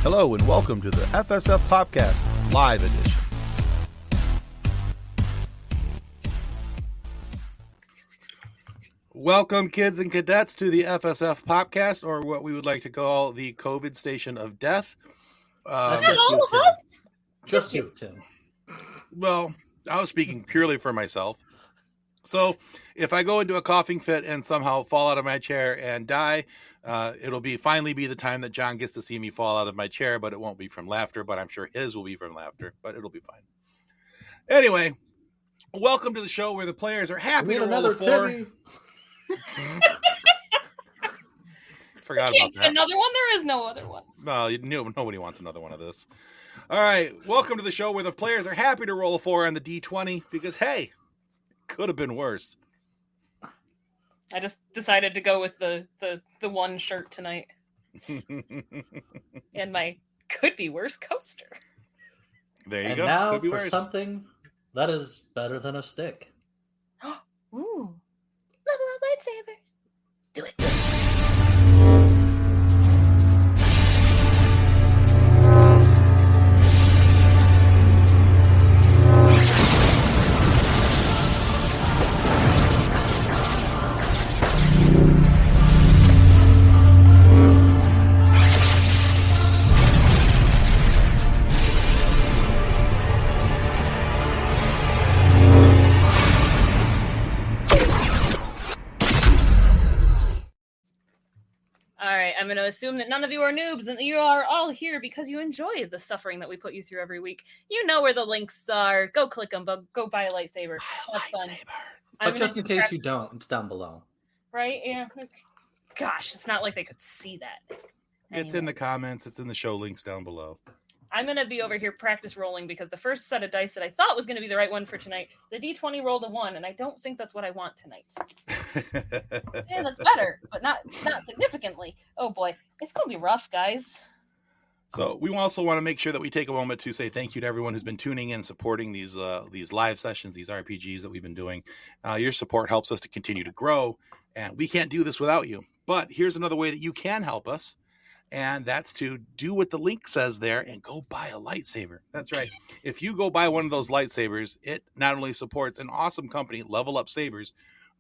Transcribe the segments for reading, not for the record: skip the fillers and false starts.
Hello and welcome to the FSF PopCast Live Edition. Welcome, kids and cadets, to the FSF PopCast, or what we would like to call the COVID Station of Death. Just you, Tim. Well, I was speaking purely for myself. So if I go into a coughing fit and somehow fall out of my chair and die, it'll finally be the time that John gets to see me fall out of my chair, but it won't be from laughter, but I'm sure his will be from laughter, but it'll be fine. Anyway, welcome to the show where the players are happy to roll a four. Forgot about that. Another one? There is no other one. No, nobody wants another one of this. All right, welcome to the show where the players are happy to roll a 4 on the D20 because, hey, could have been worse. I just decided to go with the one shirt tonight. And my could be worse coaster. There you and go. Now could be for worse. something that is better than a stick. Ooh. Level up lightsabers. Do it. I'm going to assume that none of you are noobs and that you are all here because you enjoy the suffering that we put you through every week. You know where the links are. Go click them, but go buy a lightsaber. Have fun. But just in case you don't, it's down below. Right? Yeah. Gosh, it's not like they could see that. Anyway. It's in the comments. It's in the show links down below. I'm going to be over here practice rolling because the first set of dice that I thought was going to be the right one for tonight, the D20 rolled a 1, and I don't think that's what I want tonight. Yeah, that's better, but not significantly. Oh boy, it's going to be rough, guys. So we also want to make sure that we take a moment to say thank you to everyone who's been tuning in, supporting these live sessions, these RPGs that we've been doing. Your support helps us to continue to grow, and we can't do this without you. But here's another way that you can help us. And that's to do what the link says there and go buy a lightsaber. That's right. If you go buy one of those lightsabers, it not only supports an awesome company, Level Up Sabers,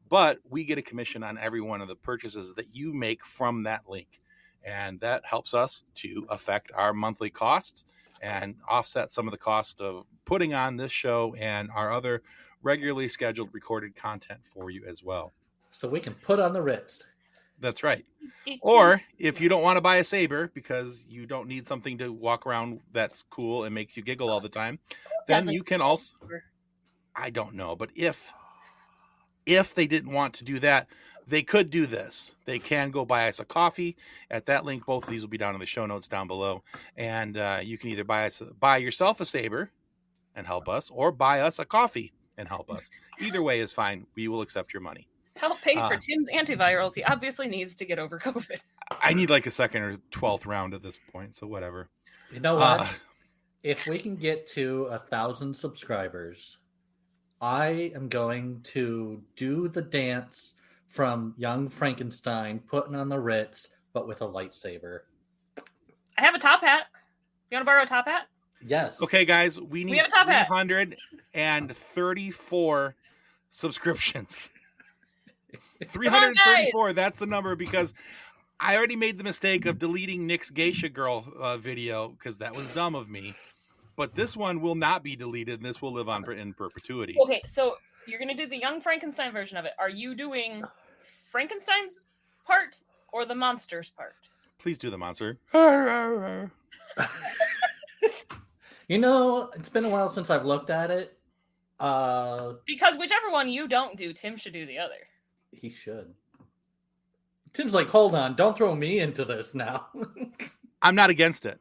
but we get a commission on every one of the purchases that you make from that link. And that helps us to affect our monthly costs and offset some of the cost of putting on this show and our other regularly scheduled recorded content for you as well. So we can put on the Ritz. That's right. Or if you don't want to buy a saber because you don't need something to walk around that's cool and makes you giggle all the time, then you can also, I don't know, but if they didn't want to do that, they could do this. They can go buy us a coffee at that link. Both of these will be down in the show notes down below. And you can either buy yourself a saber and help us, or buy us a coffee and help us. Either way is fine. We will accept your money. Help pay for Tim's antivirals. He obviously needs to get over COVID. I need like a second or 12th round at this point, so whatever. You know what? If we can get to 1,000 subscribers, I am going to do the dance from Young Frankenstein putting on the Ritz, but with a lightsaber. I have a top hat. You want to borrow a top hat? Yes. Okay, guys, we need 334 subscriptions. 334, that's the number, because I already made the mistake of deleting Nick's Geisha Girl video because that was dumb of me. But this one will not be deleted, and this will live on in perpetuity. Okay, so you're going to do the Young Frankenstein version of it. Are you doing Frankenstein's part or the monster's part? Please do the monster. You know, it's been a while since I've looked at it. Because whichever one you don't do, Tim should do the other. He should. Tim's like, hold on, don't throw me into this now. I'm not against it.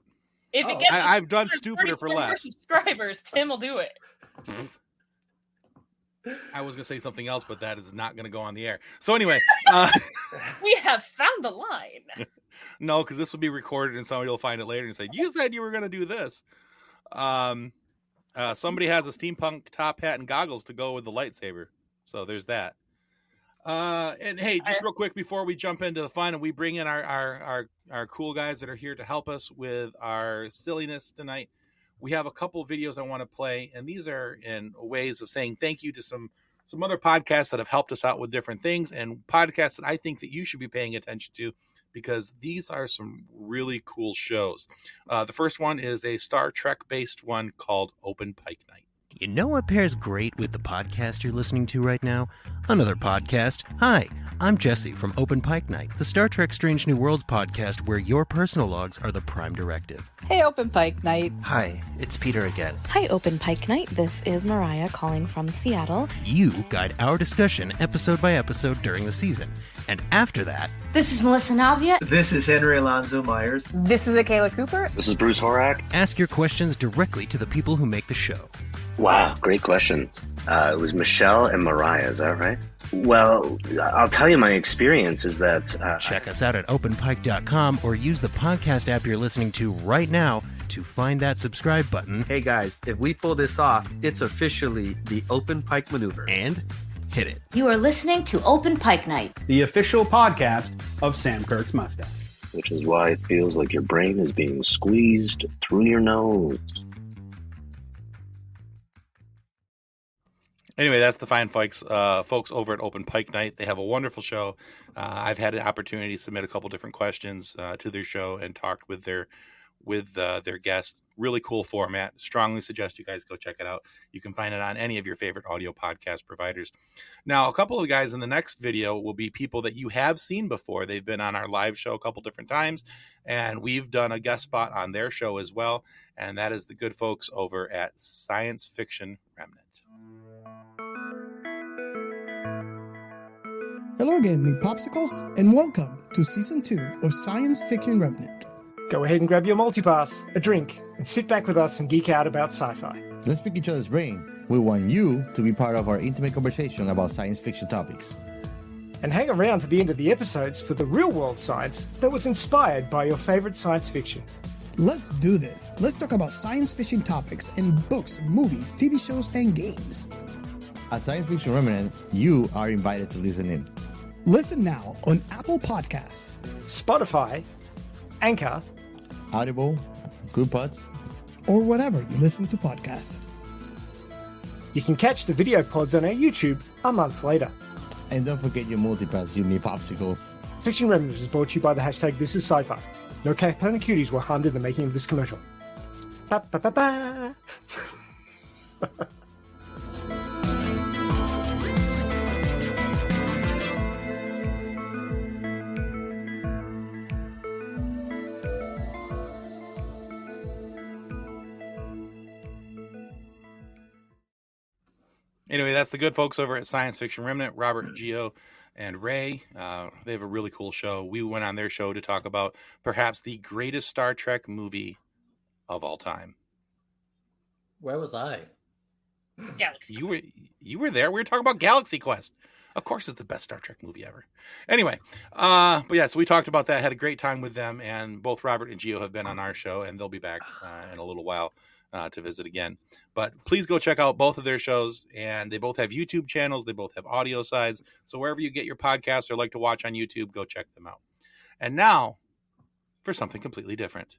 If it gets I've done stupider for less. Subscribers, Tim will do it. I was going to say something else, but that is not going to go on the air. So anyway. We have found the line. No, because this will be recorded and somebody will find it later and say, you said you were going to do this. Somebody has a steampunk top hat and goggles to go with the lightsaber. So there's that. And hey, just real quick before we jump into the fun and we bring in our cool guys that are here to help us with our silliness tonight, we have a couple videos I want to play, and these are in ways of saying thank you to some other podcasts that have helped us out with different things, and podcasts that I think that you should be paying attention to, because these are some really cool shows. The first one is a Star Trek based one called Open Pike Night. You know what pairs great with the podcast you're listening to right now? Another podcast. Hi, I'm Jesse from Open Pike Night, the Star Trek Strange New Worlds podcast where your personal logs are the prime directive. Hey, Open Pike Night. Hi, it's Peter again. Hi, Open Pike Night. This is Mariah calling from Seattle. You guide our discussion episode by episode during the season. And after that... This is Melissa Navia. This is Henry Alonzo Myers. This is Akela Cooper. This is Bruce Horak. Ask your questions directly to the people who make the show. Wow, great questions. It was Michelle and Mariah, is that right? Well, I'll tell you my experience is that... Check us out at openpike.com or use the podcast app you're listening to right now to find that subscribe button. Hey guys, if we pull this off, it's officially the Open Pike Maneuver. And hit it. You are listening to Open Pike Night, the official podcast of Sam Kirk's Mustache. Which is why it feels like your brain is being squeezed through your nose. Anyway, that's the fine folks over at Open Pike Night. They have a wonderful show. I've had an opportunity to submit a couple different questions to their show and talk with their guests. Really cool format. Strongly suggest you guys go check it out. You can find it on any of your favorite audio podcast providers. Now, a couple of guys in the next video will be people that you have seen before. They've been on our live show a couple different times, and we've done a guest spot on their show as well. And that is the good folks over at Science Fiction Remnant. Hello again, me popsicles, and welcome to Season 2 of Science Fiction Remnant. Go ahead and grab your multipass, a drink, and sit back with us and geek out about sci-fi. Let's pick each other's brain. We want you to be part of our intimate conversation about science fiction topics. And hang around to the end of the episodes for the real-world science that was inspired by your favorite science fiction. Let's do this. Let's talk about science fiction topics in books, movies, TV shows, and games. At Science Fiction Remnant, you are invited to listen in. Listen now on Apple Podcasts, Spotify, Anchor, Audible, Goodpods, or whatever you listen to podcasts. You can catch the video pods on our YouTube a month later. And don't forget your multipass, you me popsicles. Fiction Remnant is brought to you by the hashtag This Is Sci-Fi. No Capone cuties were harmed in the making of this commercial. Ba ba ba ba. Anyway, that's the good folks over at Science Fiction Remnant, Robert, Gio, and Ray. They have a really cool show. We went on their show to talk about perhaps the greatest Star Trek movie of all time. Where was I? Galaxy. You were there. We were talking about Galaxy Quest. Of course, it's the best Star Trek movie ever. Anyway, but yeah, so we talked about that. Had a great time with them, and both Robert and Gio have been on our show, and they'll be back in a little while to visit again. But please go check out both of their shows, and they both have YouTube channels. They both have audio sides. So wherever you get your podcasts or like to watch on YouTube, go check them out. And now for something completely different.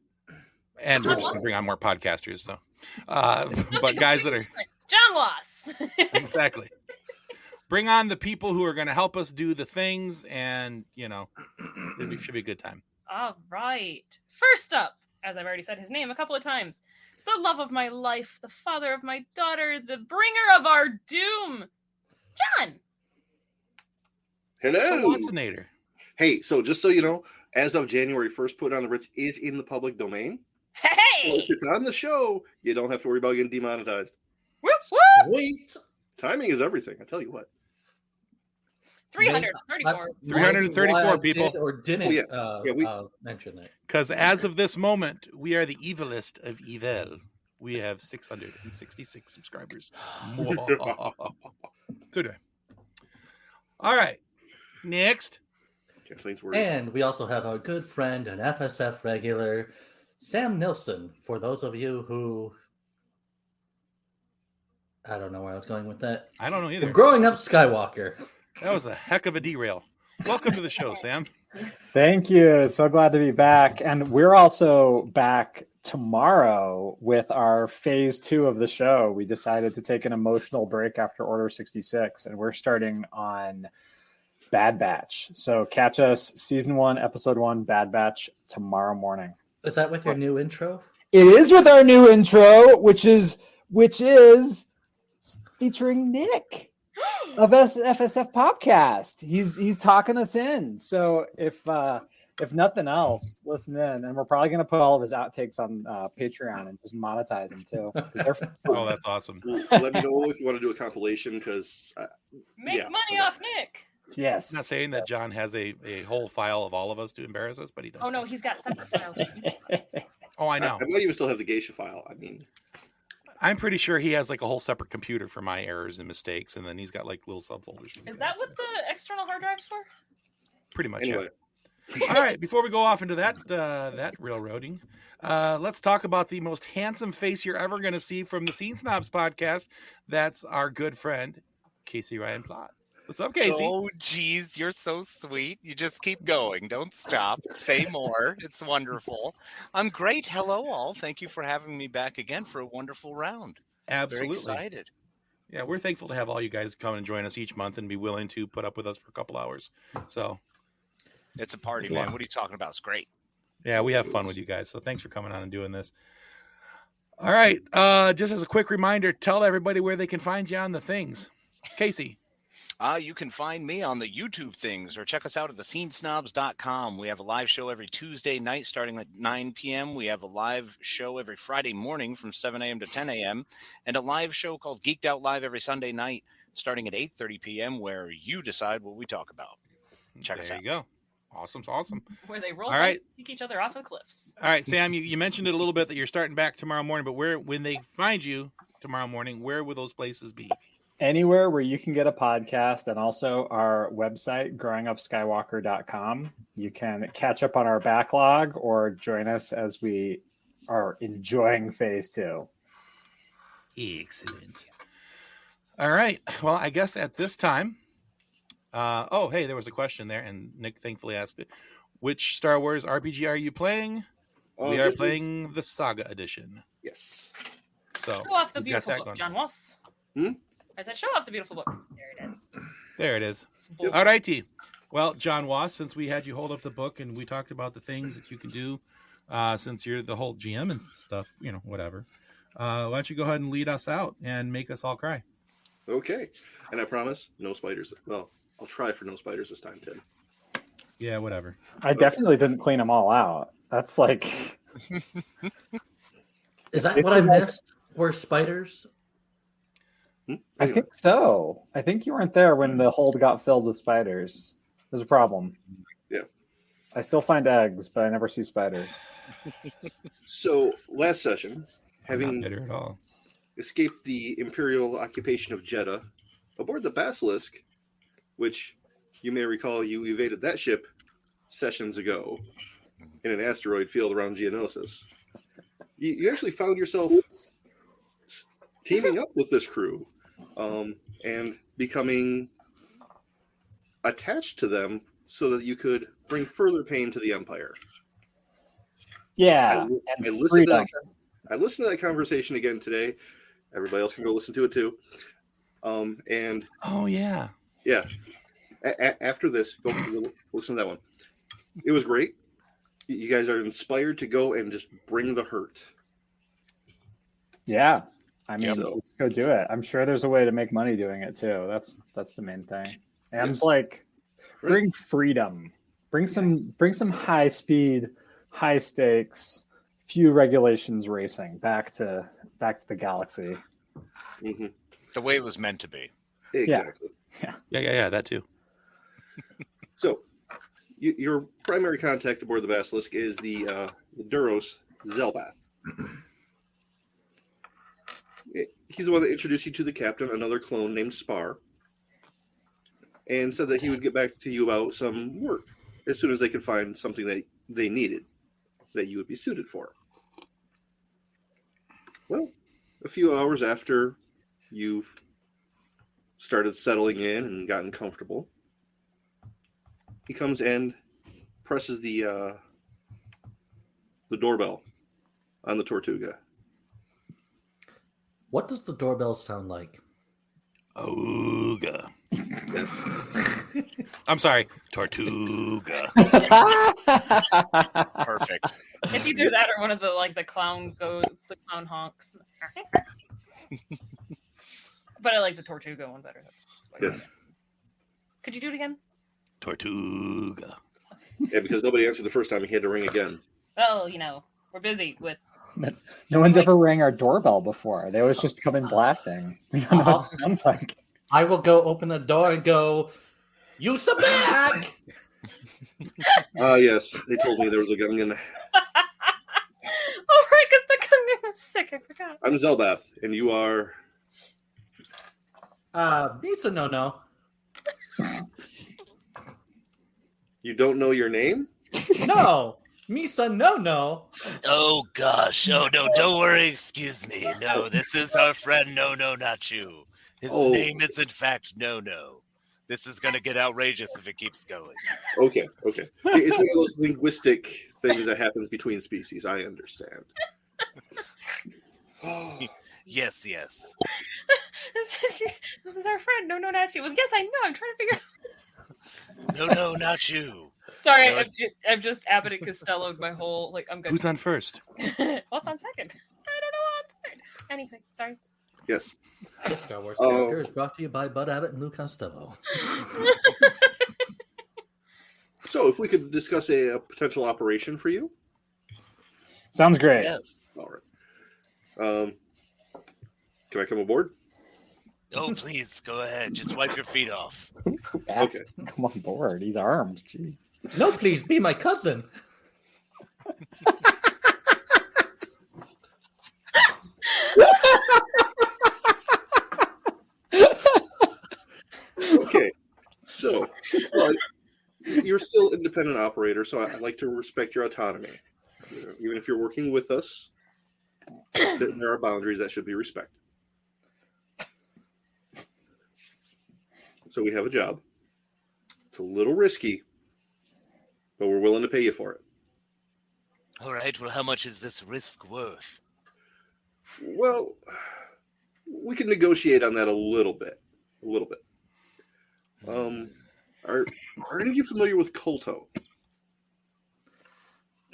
And we're just going to bring on more podcasters. So, but guys that are John Wass. Exactly. Bring on the people who are going to help us do the things, and it should be a good time. All right. First up, as I've already said his name a couple of times, the love of my life, the father of my daughter, the bringer of our doom, John. Hello. Fascinator. Hey, so just so you know, as of January 1st, Put on the Ritz is in the public domain. Hey! So if it's on the show, you don't have to worry about getting demonetized. Whoop, whoop! Wait. Timing is everything, I tell you what. 334. 334 people. Did or didn't mention it. Because as of this moment, we are the evilest of evil. We have 666 subscribers. Today. All right. Next. And we also have our good friend and FSF regular, Sam Nilsson. For those of you who... I don't know where I was going with that. I don't know either. Growing Up Skywalker. That was a heck of a derail. Welcome to the show, Sam. Thank you. So glad to be back. And we're also back tomorrow with our phase 2 of the show. We decided to take an emotional break after Order 66, and we're starting on Bad Batch. So catch us season 1, episode 1, Bad Batch tomorrow morning. Is that with your new intro? It is with our new intro, which is featuring Nick of FSF PopCast. He's talking us in. So if nothing else, listen in, and we're probably going to put all of his outtakes on Patreon and just monetize them too. Oh, that's awesome. Let me know if you want to do a compilation, because make money off Nick. Yes. I'm not saying that John has a whole file of all of us to embarrass us, but he does. Oh no, he's got separate files for each of us. Oh, I know. I might even still have the geisha file. I mean, I'm pretty sure he has like a whole separate computer for my errors and mistakes, and then he's got like little subfolders. Is that what the external hard drive's for? Pretty much. Anyway. Yeah. All right. Before we go off into that railroading, let's talk about the most handsome face you're ever going to see from the Snobs podcast. That's our good friend, Casey Ryan Plott. What's up, Casey? Oh, geez, you're so sweet. You just keep going. Don't stop. Say more. It's wonderful. I'm great. Hello, all. Thank you for having me back again for a wonderful round. Absolutely. Very excited. Yeah, we're thankful to have all you guys come and join us each month and be willing to put up with us for a couple hours. So it's a party, man. What are you talking about? It's great. Yeah, we have fun with you guys. So thanks for coming on and doing this. All right. Just as a quick reminder, tell everybody where they can find you on the things. Casey. You can find me on the YouTube things, or check us out at thescenesnobs.com. We have a live show every Tuesday night starting at 9 p.m. We have a live show every Friday morning from 7 a.m. to 10 a.m. and a live show called Geeked Out Live every Sunday night starting at 8:30 p.m. where you decide what we talk about. Check us out. There you go. Awesome. Where they roll all right. dice and kick each other off of cliffs. All right, Sam, you mentioned it a little bit that you're starting back tomorrow morning, but when they find you tomorrow morning, where will those places be? Anywhere where you can get a podcast, and also our website, growingupskywalker.com. You can catch up on our backlog or join us as we are enjoying phase 2. Excellent. All right. Well, I guess at this time, hey, there was a question there, and Nick thankfully asked it. Which Star Wars RPG are you playing? We are playing the Saga Edition. Yes. So show off the beautiful book, John Wass. I said, show off the beautiful book. There it is. All righty. Well, John Wass, since we had you hold up the book and we talked about the things that you can do, since you're the whole GM and stuff, whatever, why don't you go ahead and lead us out and make us all cry? Okay. And I promise, no spiders. Well, I'll try for no spiders this time, Tim. Yeah, whatever. I definitely didn't clean them all out. That's like... Is that what I missed? Were spiders? I think so. I think you weren't there when the hold got filled with spiders. There's a problem. Yeah. I still find eggs, but I never see spiders. So last session, having at all. escaped the Imperial occupation of Jeddah, aboard the Basilisk, which you may recall you evaded that ship sessions ago in an asteroid field around Geonosis. You actually found yourself teaming up with this crew and becoming attached to them so that you could bring further pain to the Empire. Yeah. I listened to that conversation again today. Everybody else can go listen to it too. And oh yeah. Yeah. After this, go listen to that one. It was great. You guys are inspired to go and just bring the hurt. Yeah. I mean, let's go do it. I'm sure there's a way to make money doing it too. That's the main thing. And bring freedom. Bring some high speed, high stakes, few regulations racing back to the galaxy. Mm-hmm. The way it was meant to be. Exactly. Yeah, that too. So, your primary contact aboard the Basilisk is the Duros Zelbath. He's the one that introduced you to the captain, another clone named Spar, and said that he would get back to you about some work as soon as they could find something that they needed that you would be suited for. Well, a few hours after you've started settling in and gotten comfortable, he comes and presses the doorbell on the Tortuga. What does the doorbell sound like? Ooga. Yes. I'm sorry, Tortuga. Perfect. It's either that or one of the clown honks. But I like the Tortuga one better. That's Yes. Could you do it again? Tortuga. Yeah, because nobody answered the first time, he had to ring again. Well, we're busy with. No one's ever rang our doorbell before. They always just come in blasting. We don't know what it sounds like. I will go open the door and go, "You some back!" Yes, they told me there was a Gungan. Oh, right, because the Gungan is sick. I forgot. I'm Zelbath, and you are. Misa no. You don't know your name? No, Misa no. Oh gosh! Oh no! Don't worry. Excuse me. No, this is our friend. No, not you. His name is in fact No. This is going to get outrageous if it keeps going. Okay. It's one of those linguistic things that happens between species. I understand. Yes. This is our friend. No, not you. Well, yes, I know. I'm trying to figure. No, not you. Sorry, I've just Abbott and Costello'd my whole I'm good. Who's on first? What's on second? I don't know on third. Anything. Sorry. Yes. This Star Wars character is brought to you by Bud Abbott and Lou Costello. So, if we could discuss a potential operation for you. Sounds great. Yes. All right. Can I come aboard? Oh, please go ahead. Just wipe your feet off. Who asks to come on board? He's armed. Jeez. No, please be my cousin. Okay. So, you're still independent operator, so I'd like to respect your autonomy. Even if you're working with us, there are boundaries that should be respected. So we have a job. It's a little risky, but we're willing to pay you for it. All right. Well, how much is this risk worth? Well, we can negotiate on that a little bit. Are any of you familiar with Kolto?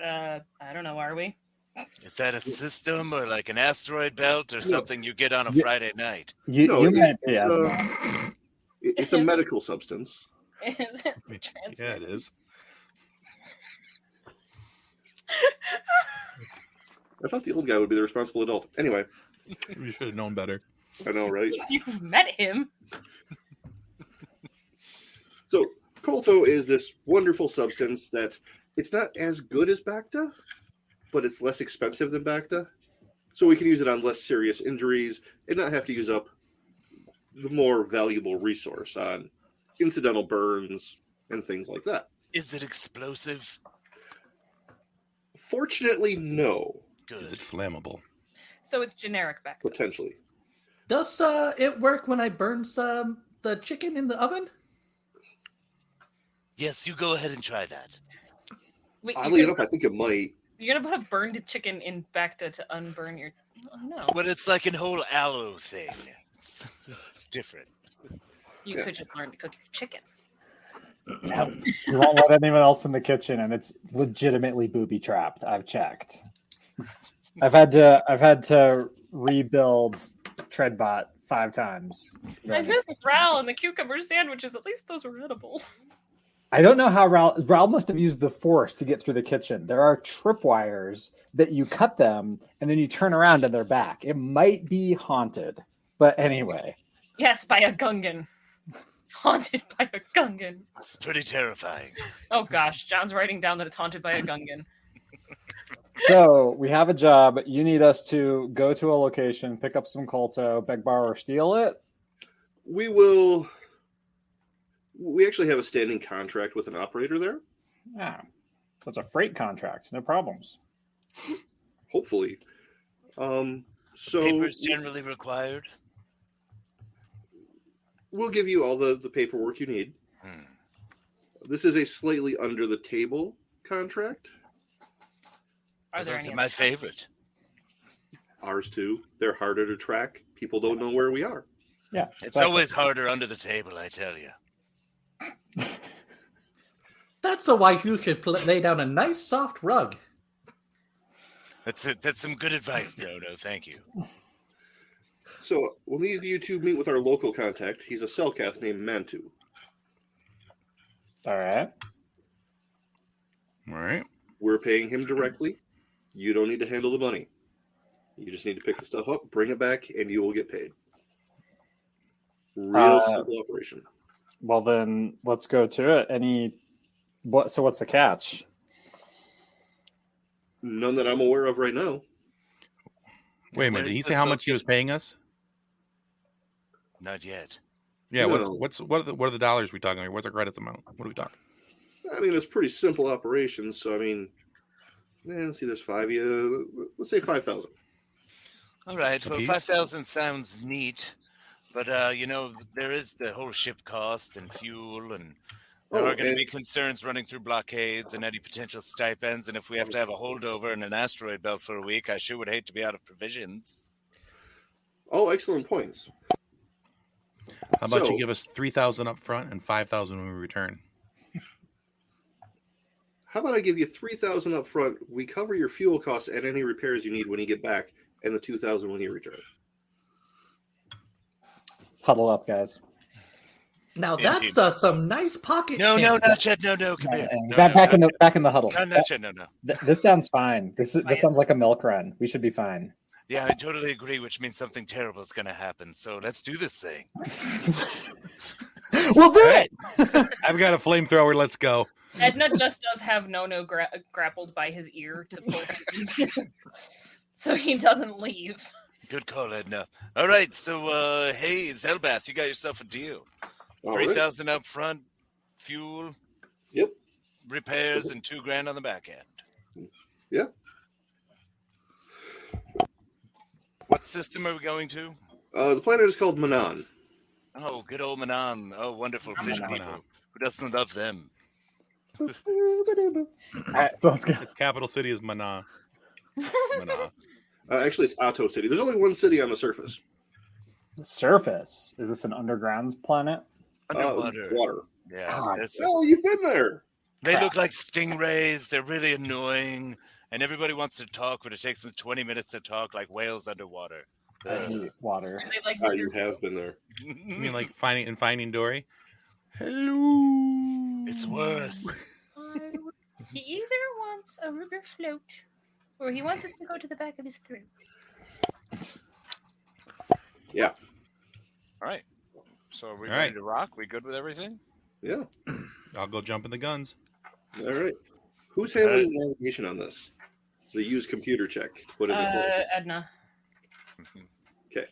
I don't know. Are we? Is that a system or like an asteroid belt or something you get on a Friday night? It's a medical substance. Is it transmitted? Yeah, it is. I thought the old guy would be the responsible adult. Anyway. We should have known better. I know, right? You've met him. So, Kolto is this wonderful substance that it's not as good as Bacta, but it's less expensive than Bacta. So we can use it on less serious injuries and not have to use up the more valuable resource on incidental burns and things like that. Is it explosive? Fortunately, no. Good. Is it flammable? So it's generic back. Potentially. Does it work when I burn the chicken in the oven? Yes, you go ahead and try that. Wait, oddly enough, I think it might. You're gonna put a burned chicken in Bacta to unburn your. Oh, no. But it's like a whole aloe thing. It's different. You could just learn to cook your chicken. You won't let anyone else in the kitchen, and it's legitimately booby trapped. I've checked. I've had to rebuild Treadbot 5 times. I missed Raoul and the cucumber sandwiches. At least those were edible. I don't know how Raoul must have used the force to get through the kitchen. There are tripwires that you cut them, and then you turn around and they're back. It might be haunted, but anyway. Yes, by a Gungan. It's haunted by a Gungan. It's pretty terrifying. Oh gosh, John's writing down that it's haunted by a Gungan. So we have a job. You need us to go to a location, pick up some Kolto, beg, borrow, or steal it. We will. We actually have a standing contract with an operator there. Yeah, that's a freight contract. No problems. Hopefully. So Papers generally required? We'll give you all the paperwork you need. This is a slightly under the table contract. Are there Those any are my other favorite. Ours too. They're harder to track. People don't know where we are. Yeah. It's always harder under the table, I tell you. That's why you should lay down a nice soft rug. That's some good advice, Dodo. Thank you. So we'll need you to meet with our local contact. He's a Cellcath named Mantu. All right. All right. We're paying him directly. You don't need to handle the money. You just need to pick the stuff up, bring it back, and you will get paid. Real simple operation. Well, then let's go to it. So what's the catch? None that I'm aware of right now. Wait a minute. Did he say how much he was paying us? Not yet. Yeah. No. What are the dollars we talking here? What's our credits amount? What are we talking? I mean, it's pretty simple operations. So I mean, let's see. There's 5. Let's say 5,000. All right. Well, 5,000 sounds neat, but there is the whole ship cost and fuel, and there are going to be concerns running through blockades and any potential stipends. And if we have to have a holdover in an asteroid belt for a week, I sure would hate to be out of provisions. All excellent points. How about you give us 3,000 up front and 5,000 when we return? How about I give you 3,000 up front? We cover your fuel costs and any repairs you need when you get back, and the 2,000 when you return. Huddle up, guys. Now that's some nice pocket. No, not yet. No, come here. Back in the huddle. No, not yet. No. This sounds fine. This sounds like a milk run. We should be fine. Yeah, I totally agree, which means something terrible is going to happen. So let's do this thing. We'll do it. I've got a flamethrower. Let's go. Edna just does have No grappled by his ear to pull him, so he doesn't leave. Good call, Edna. All right, so hey, Zelbath, you got yourself a deal. 3,000 up front, fuel. Yep. Repairs and $2,000 on the back end. Yeah. What system are we going to? The planet is called Manan. Oh, good old Manan. Oh, wonderful fish people. Who doesn't love them? All right, so let's go. Its capital city is Mana. Actually, it's Atto City. There's only one city on the surface. Surface? Is this an underground planet? Underwater. Water. Yeah. Oh, you've been there. They look like stingrays. They're really annoying. And everybody wants to talk, but it takes them 20 minutes to talk like whales underwater. I hate water. You have been there. You mean like Finding Dory? Hello. It's worse. He either wants a river float, or he wants us to go to the back of his throat. Yeah. All right. So are we ready to rock? We good with everything? Yeah. I'll go jump in the guns. All right. Who's handling the navigation on this? The use computer check. Put it in Edna. Okay.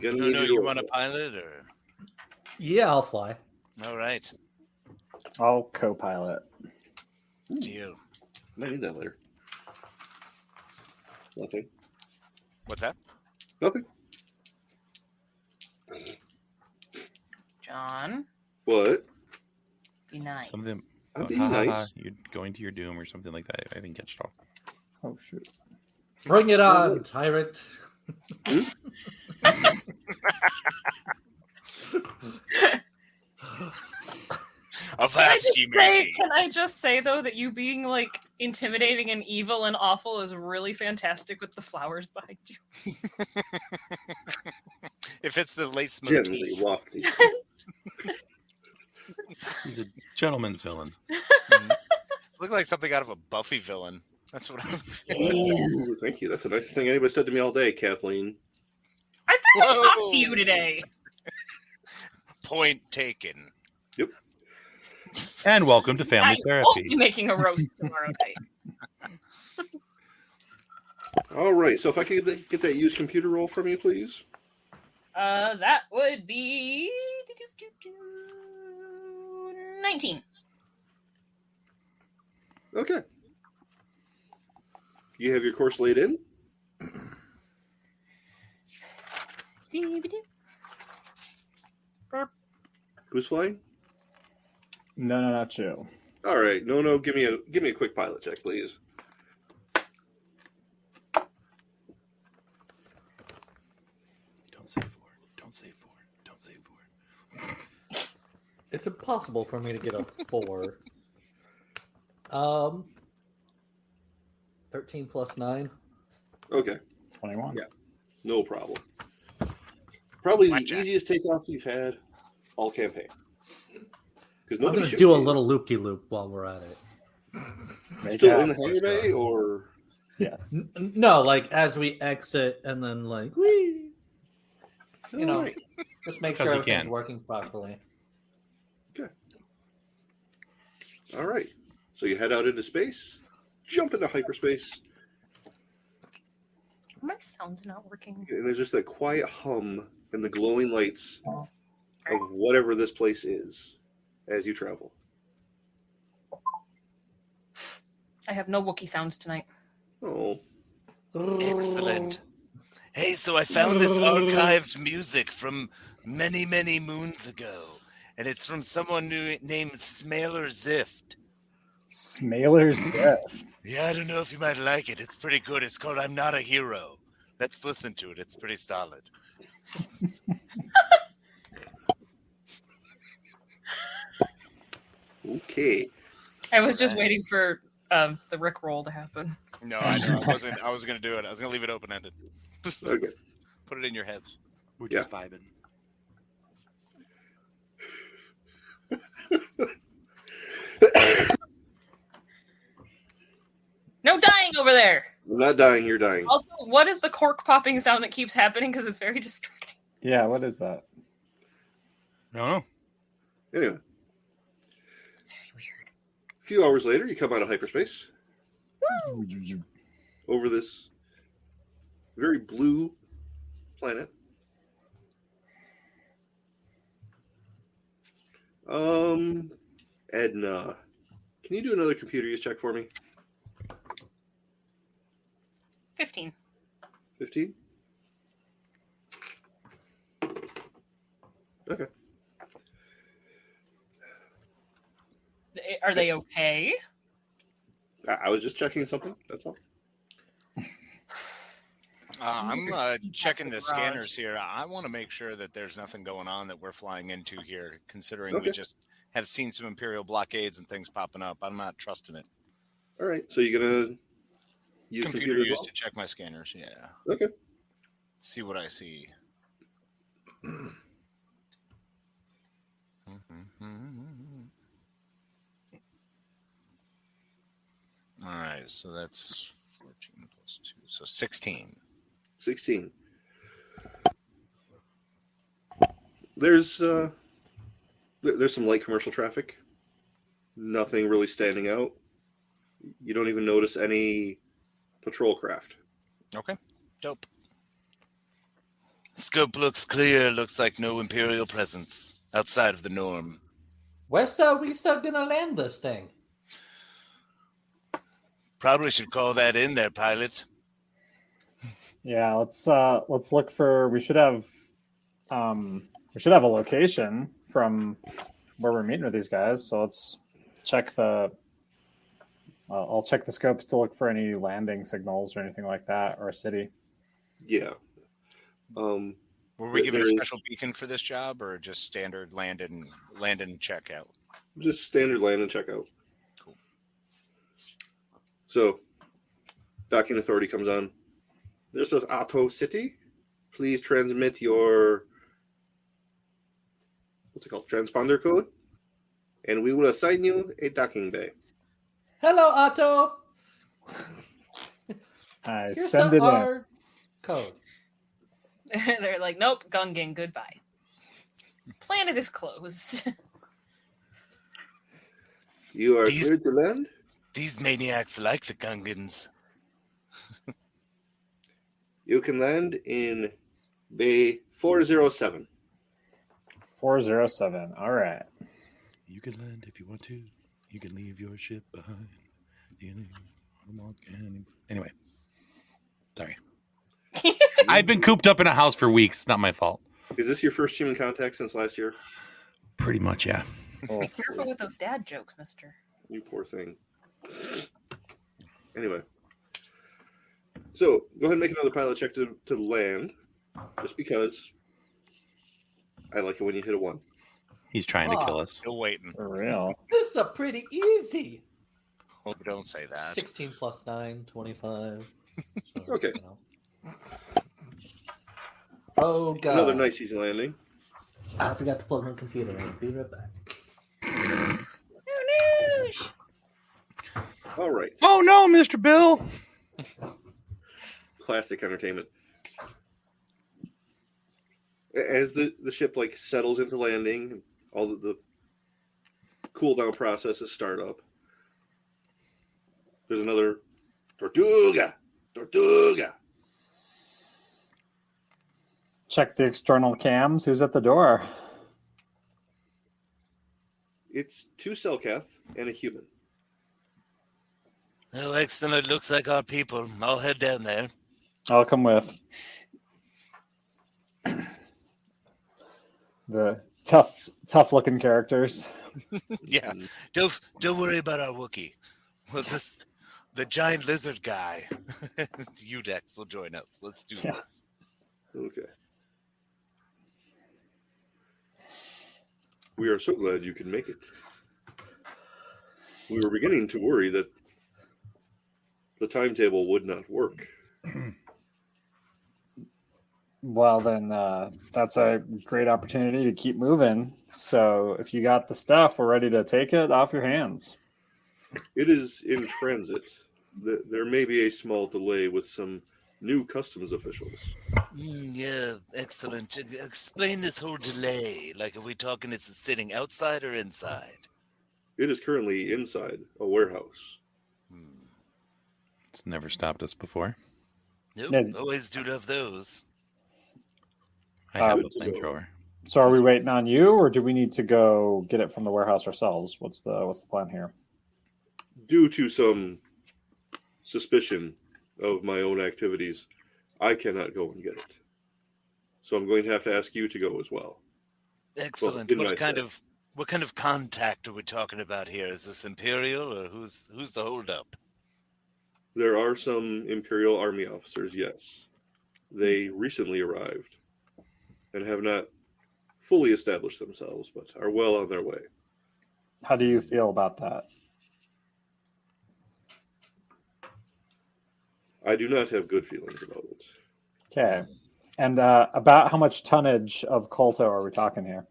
No, you want to pilot or? Yeah, I'll fly. All right. I'll co-pilot. Deal. Might need that later. Nothing. What's that? Nothing. John. What? Be nice. Something. I'm being nice. You're going to your doom or something like that. I didn't catch it all. Oh shoot! Bring it on, tyrant. Can I just say though that you being like intimidating and evil and awful is really fantastic with the flowers behind you. If it's the lace Gently motif. wafty. He's a gentleman's villain. Look like something out of a Buffy villain. That's what I'm. Ooh, thank you. That's the nicest thing anybody said to me all day, Kathleen. I thought I talked to you today. Point taken. Yep. And welcome to Family I Therapy. won't be making a roast tomorrow night. All right. So if I could get that used computer roll from you, please. That would be 19. Okay. You have your course laid in? Who's flying? No, not you. All right. No. Give me a quick pilot check, please. Don't say 4. Don't say 4. Don't say 4. It's impossible for me to get a 4. 13 plus 9. Okay. 21. Yeah. No problem. Probably the Jack. easiest takeoff you've had all campaign. Because I'm nobody going to should do a be little loop-de-loop while we're at it. still in the hangar bay, or yes. No, like as we exit and then like, whee! You know, Right. just make Because sure you everything's can. working properly. Okay. All right. So you head out into space, jump into hyperspace, My sound's not working. and there's just that quiet hum and the glowing lights of whatever this place is as you travel. I have no Wookiee sounds tonight. Oh. Excellent. Hey, so I found this archived music from many, many moons ago, and it's from someone named Smaler Zift. Smaler Zift. Yeah, I don't know if you might like it. It's pretty good. It's called I'm Not a Hero. Let's listen to it. It's pretty solid. Okay. I was just waiting for the Rick roll to happen. No, I know. I was going to do it. I was going to leave it open-ended. Okay. Put it in your heads. We're just vibing. No dying over there. I'm not dying, you're dying. Also, what is the cork popping sound that keeps happening? Because it's very distracting. Yeah, what is that? No. Anyway. Very weird. A few hours later, you come out of hyperspace over this very blue planet. Edna, can you do another computer use check for me? 15. 15? Okay. Are they okay? I was just checking something, that's all. I'm checking the scanners here. I want to make sure that there's nothing going on that we're flying into here, considering we just have seen some Imperial blockades and things popping up. I'm not trusting it. All right, so you're going to use Computer as use well? to check my scanners, yeah. Okay. See what I see. All right, so that's 14 plus 2, so 16. 16. There's some light commercial traffic. Nothing really standing out. You don't even notice any patrol craft. Okay, dope. Scope looks clear. Looks like no Imperial presence outside of the norm. Where's we still gonna land this thing? Probably should call that in there, pilot. Yeah, let's look for. We should have a location from where we're meeting with these guys. So let's check the. I'll check the scopes to look for any landing signals or anything like that, or a city. Yeah. Were we given a special beacon for this job, or just standard land and check out? Just standard land and check out. Cool. So, docking authority comes on. This is Otto City. Please transmit your transponder code, and we will assign you a docking bay. Hello, Otto. Here's send it in. Code. They're like, nope, Gungan, goodbye. Planet is closed. You are cleared to land? These maniacs like the Gungans. You can land in Bay 407. 407. All right. You can land if you want to. You can leave your ship behind. Anyway. Sorry. I've been cooped up in a house for weeks. It's not my fault. Is this your first human contact since last year? Pretty much, yeah. Be careful with those dad jokes, mister. You poor thing. Anyway. So, go ahead and make another pilot check to land. Just because I like it when you hit a 1. He's trying to kill us. Still waiting. For real. This is a pretty easy. Oh, don't say that. 16 plus 9, 25. So, Okay. Oh, God. Another nice easy landing. I forgot to plug my computer in. Be right back. All right. Oh, no, Mr. Bill. Classic entertainment. As the ship settles into landing, all the cool down processes start up. There's another Tortuga. Check the external cams. Who's at the door? It's 2 Selkath and a human. Oh, excellent. Looks like our people. I'll head down there. I'll come with. The tough looking characters. Yeah. Don't worry about our Wookiee. Well, the giant lizard guy, Udex, will join us. Let's do this. Okay. We are so glad you can make it. We were beginning to worry that the timetable would not work. Well, then that's a great opportunity to keep moving. So if you got the stuff, we're ready to take it off your hands. It is in transit. There may be a small delay with some new customs officials. Yeah, excellent. Explain this whole delay. Like, are we talking it's sitting outside or inside? It is currently inside a warehouse. It's never stopped us before. Nope, Yeah. always do love those. I have a flamethrower. So are we waiting on you, or do we need to go get it from the warehouse ourselves? What's the plan here? Due to some suspicion of my own activities, I cannot go and get it. So I'm going to have to ask you to go as well. Excellent. Well, what kind of contact are we talking about here? Is this Imperial or who's the holdup? There are some Imperial Army officers, yes. They recently arrived and have not fully established themselves, but are well on their way. How do you feel about that? I do not have good feelings about it. Okay. And about how much tonnage of Colto are we talking here?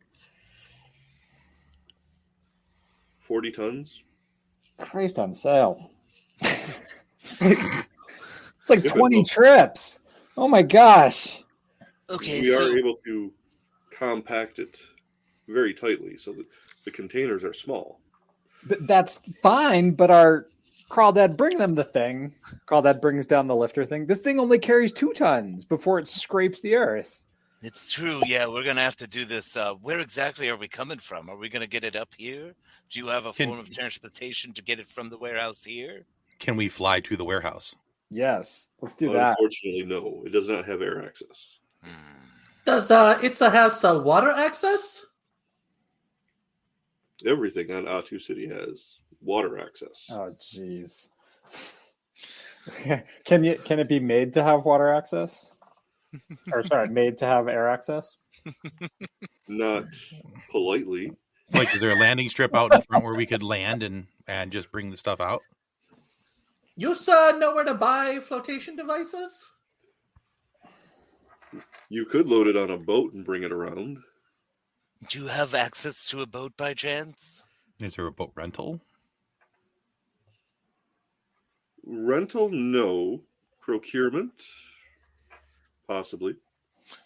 40 tons? Christ on sale. It's like 20 trips. Oh my gosh. Okay, we are able to compact it very tightly so that the containers are small. But that's fine, but our Crawdad bring them the thing. Crawdad brings down the lifter thing. This thing only carries 2 tons before it scrapes the earth. It's true. Yeah, we're going to have to do this. Where exactly are we coming from? Are we going to get it up here? Do you have a form of transportation to get it from the warehouse here? Can we fly to the warehouse? Yes, let's do that. Unfortunately, no. It does not have air access. Does Itza have some water access? Everything on Atu City has water access. Oh, jeez. Can it be made to have water access? Or sorry, made to have air access? Not politely. Like, is there a landing strip out in front where we could land and just bring the stuff out? You know where to buy flotation devices? You could load it on a boat and bring it around. Do you have access to a boat by chance? Is there a boat rental? Rental, no. Procurement, possibly.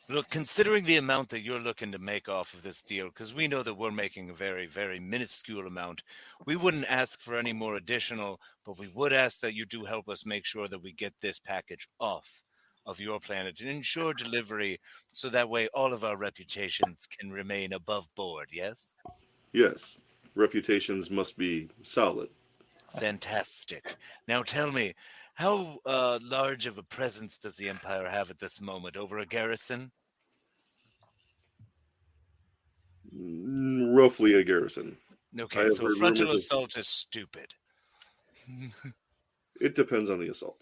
Look, considering the amount that you're looking to make off of this deal, because we know that we're making a very, very minuscule amount, we wouldn't ask for any more additional, but we would ask that you do help us make sure that we get this package off of your planet and ensure delivery so that way all of our reputations can remain above board, yes? Yes. Reputations must be solid. Fantastic. Now tell me, how large of a presence does the Empire have at this moment over a garrison? roughly a garrison. I Okay, have so a heard frontal rumors of- assault is stupid. It depends on the assault.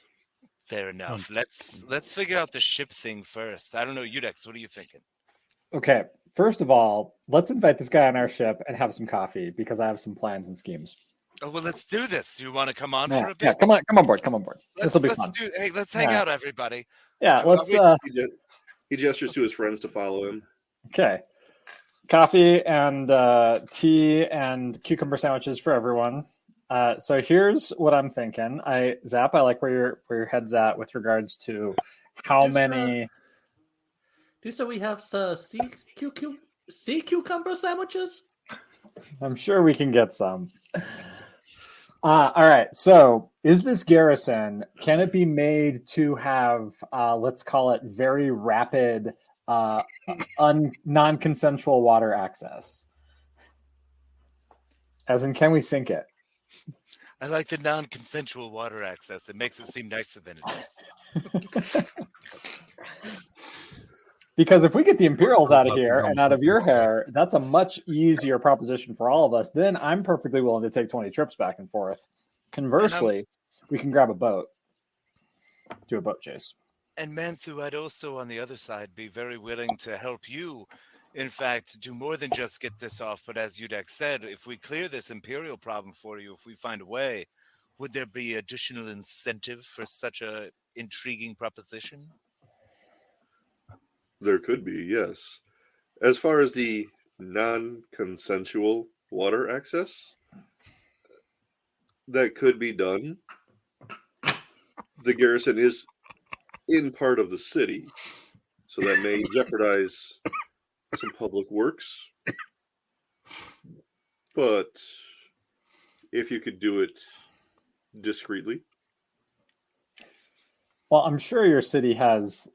Fair enough. Let's figure out the ship thing first. I don't know, Udex, what are you thinking? Okay, first of all, let's invite this guy on our ship and have some coffee because I have some plans and schemes. Oh well, let's do this. Do you want to come on Yeah, for a bit? yeah, come on board. This will be fun. Let's hang Yeah. out, everybody. Yeah, let's. He gestures to his friends to follow him. Okay, coffee and tea and cucumber sandwiches for everyone. So here's what I'm thinking. Zap, I like where your head's at with regards to how many. So we have sea cucumber sandwiches. I'm sure we can get some. All right. So, is this garrison? Can it be made to have, let's call it, very rapid, non-consensual water access? As in, can we sink it? I like the non-consensual water access. It makes it seem nicer than it is. Because if we get the Imperials out of here and out of your hair, that's a much easier proposition for all of us. Then I'm perfectly willing to take 20 trips back and forth. Conversely, we can grab a boat, do a boat chase. And Manthu, I'd also, on the other side, be very willing to help you, in fact, do more than just get this off. But as Udex said, if we clear this Imperial problem for you, if we find a way, would there be additional incentive for such a intriguing proposition? There could be, yes. As far as the non-consensual water access, that could be done. The garrison is in part of the city, so that may jeopardize some public works. But if you could do it discreetly. Well, I'm sure your city has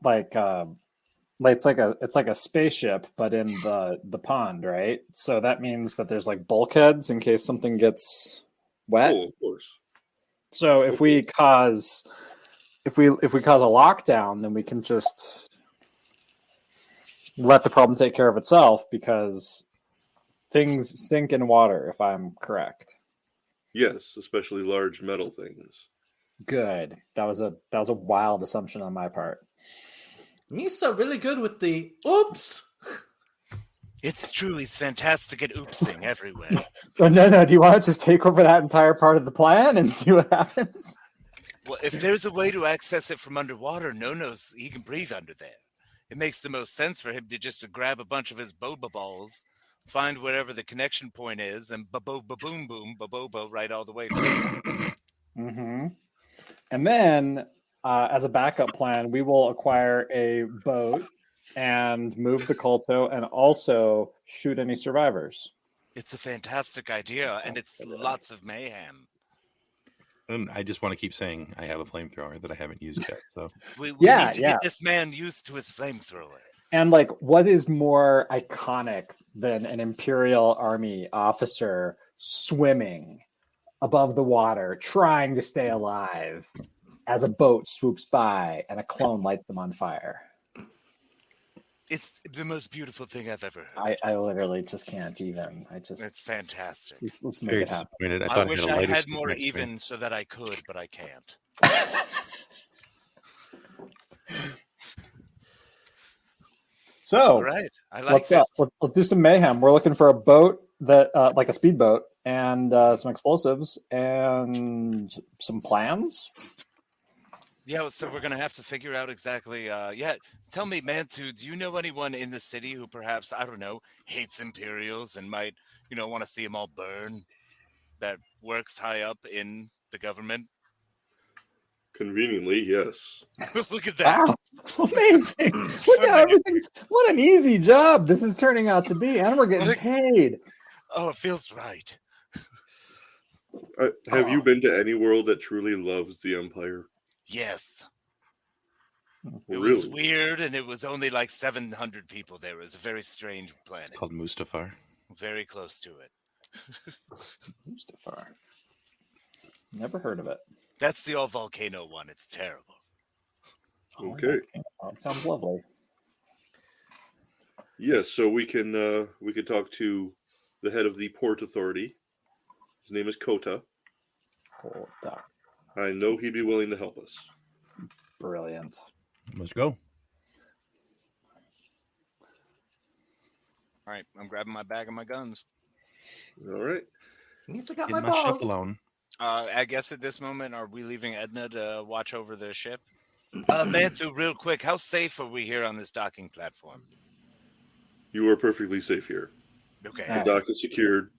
it's like a spaceship, but in the pond, right? So that means that there's like bulkheads in case something gets wet. Oh, of course. So if we cause a lockdown, then we can just let the problem take care of itself because things sink in water, if I'm correct. Yes, especially large metal things. Good. That was a wild assumption on my part. Misa really good with the oops. It's true. He's fantastic at oopsing everywhere. Oh, no. Do you want to just take over that entire part of the plan and see what happens? Well, if there's a way to access it from underwater, knows he can breathe under there. It makes the most sense for him to just grab a bunch of his boba balls, find wherever the connection point is, and ba-boom, boom, ba-boba right all the way through. Mm-hmm. And then, as a backup plan, we will acquire a boat and move the Colto and also shoot any survivors. It's a fantastic idea, and it's lots of mayhem. And I just want to keep saying I have a flamethrower that I haven't used yet. So we need to get this man used to his flamethrower. And what is more iconic than an Imperial Army officer swimming above the water, trying to stay alive as a boat swoops by and a clone lights them on fire? It's the most beautiful thing I've ever heard. I literally just can't even. It's fantastic. Let's make it happen. I wish I had more even so that I could, but I can't. So, all right. I like this. Let's do some mayhem. We're looking for a boat that, like a speedboat, and some explosives and some plans. Yeah, so we're going to have to figure out exactly. Tell me, Mantu, do you know anyone in the city who perhaps, I don't know, hates Imperials and might, want to see them all burn, that works high up in the government? Conveniently, yes. Look at that. Wow. Amazing. Look at everything's. What an easy job this is turning out to be. And we're getting paid. Oh, it feels right. Have you been to any world that truly loves the Empire? Yes. It Really? was weird, and it was only like 700 people there. It was a very strange planet. It's called Mustafar. Very close to it. Mustafar. Never heard of it. That's the all-volcano one. It's terrible. Okay. Oh, it sounds lovely. Yes, so we can talk to the head of the Port Authority. His name is Kota. Kota. I know he'd be willing to help us. Brilliant. Let's go. All right, I'm grabbing my bag and my guns. All right. At least I got In my my ship balls. alone. I guess at this moment, are we leaving Edna to watch over the ship? Manthu, real quick, how safe are we here on this docking platform? You are perfectly safe here. Okay. The dock is secured.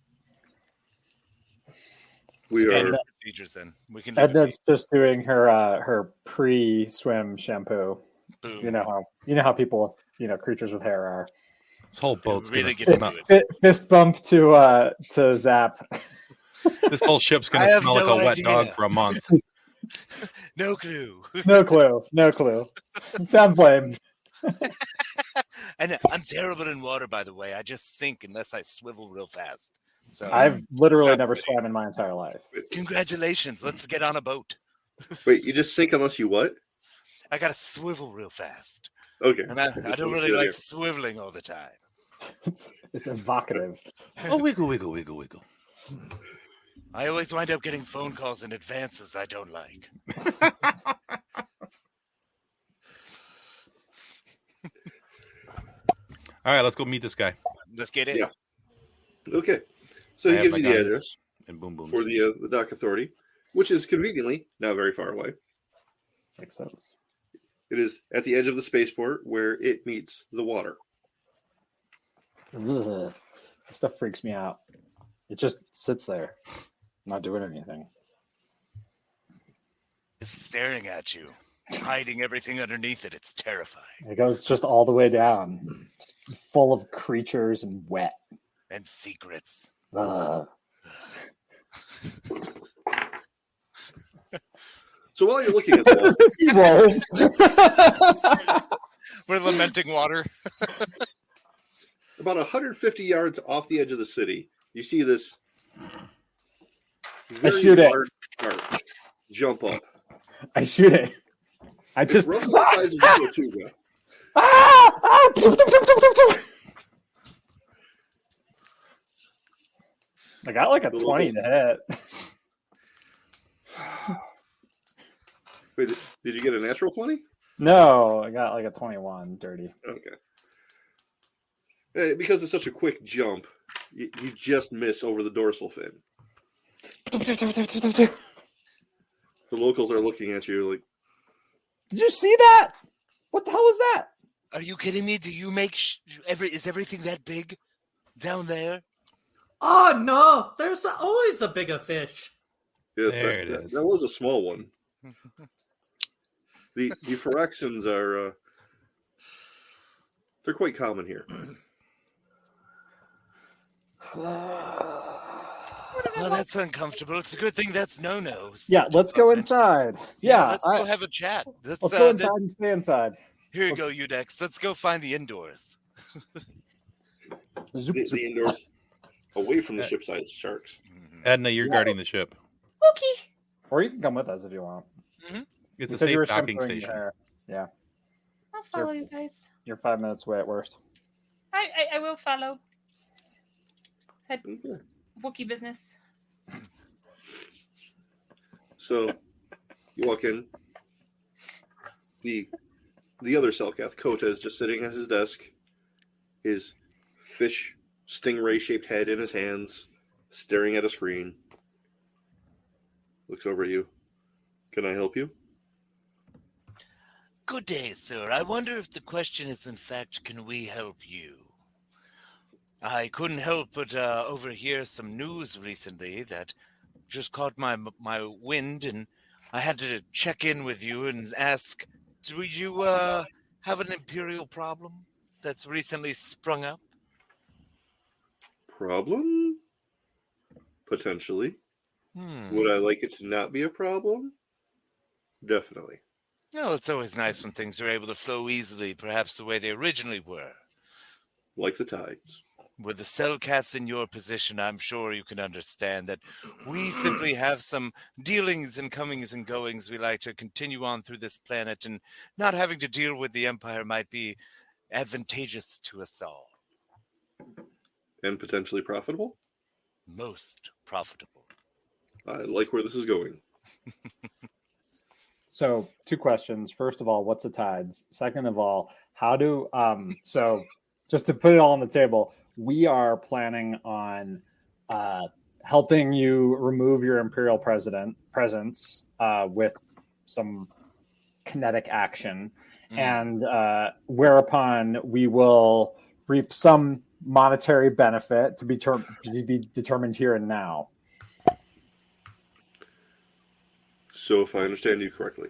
Standard procedures then. We can. Edna's just doing her pre-swim shampoo. Boom. You know how people, creatures with hair are. This whole boat's really gonna get smell. Fist bump to Zap. This whole ship's gonna smell like a wet dog for a month. No clue. No clue. It sounds lame. And I'm terrible in water, by the way. I just sink unless I swivel real fast. So I've literally never swam in my entire life. Congratulations. Let's get on a boat. Wait, you just sink unless you what? I gotta swivel real fast. Okay. And I don't really like swiveling all the time. It's evocative. Oh, wiggle, wiggle, wiggle, wiggle. I always wind up getting phone calls and advances I don't like. All right, let's go meet this guy. Let's get in. Yeah. Okay. So I he have gives my you the guns address and boom boom for the dock authority, which is conveniently not very far away. Makes sense. It is at the edge of the spaceport where it meets the water. Ugh. This stuff freaks me out. It just sits there, not doing anything. It's staring at you, hiding everything underneath it. It's terrifying. It goes just all the way down, full of creatures and wet. And secrets. Ugh. So while you're looking at that, We're lamenting water. about 150 yards off the edge of the city, you see this I shoot it. large shark jump up. I shoot it. I It's just. roughly the size of a tortuga. I got like a 20 to hit. Wait, did you get a natural 20? No, I got like a 21 dirty. Okay. Because it's such a quick jump, you just miss over the dorsal fin. The locals are looking at you like, Did you see that? What the hell was that? Are you kidding me? Do you make is everything that big down there? Oh no! There's always a bigger fish. yes, There it is. that was a small one. The Phyrexians are they're quite common here. Well, that's uncomfortable. It's a good thing that's no. Yeah, let's go inside. Yeah, let's go have a chat. Let's go inside and stay inside. Here you go, Udex. Let's go find the indoors. The indoors, away from the ship side sharks. Edna, you're guarding the ship. Okay. Or you can come with us if you want. Mm-hmm. It's You a said you safe were docking shampooing your station. hair. Yeah, I'll follow you guys. you're 5 minutes away at worst. I will follow. Head Wookiee business. So you walk in. The other Selkath, Kota, is just sitting at his desk, his fish stingray shaped head in his hands, staring at a screen. Looks over at you. Can I help you? Good day, sir. I wonder if the question is, in fact, can we help you? I couldn't help but overhear some news recently that just caught my wind, and I had to check in with you and ask, do you have an imperial problem that's recently sprung up? Problem? Potentially. Would I like it to not be a problem? Definitely. No, it's always nice when things are able to flow easily, perhaps the way they originally were. Like the tides. With the Selkath in your position, I'm sure you can understand that we simply have some dealings and comings and goings we like to continue on through this planet, and not having to deal with the Empire might be advantageous to us all. And potentially profitable? Most profitable. I like where this is going. So, 2 questions. First of all, what's the tides? Second of all, how do so just to put it all on the table, we are planning on helping you remove your imperial presence with some kinetic action, and whereupon we will reap some monetary benefit to be determined here and now. So if I understand you correctly,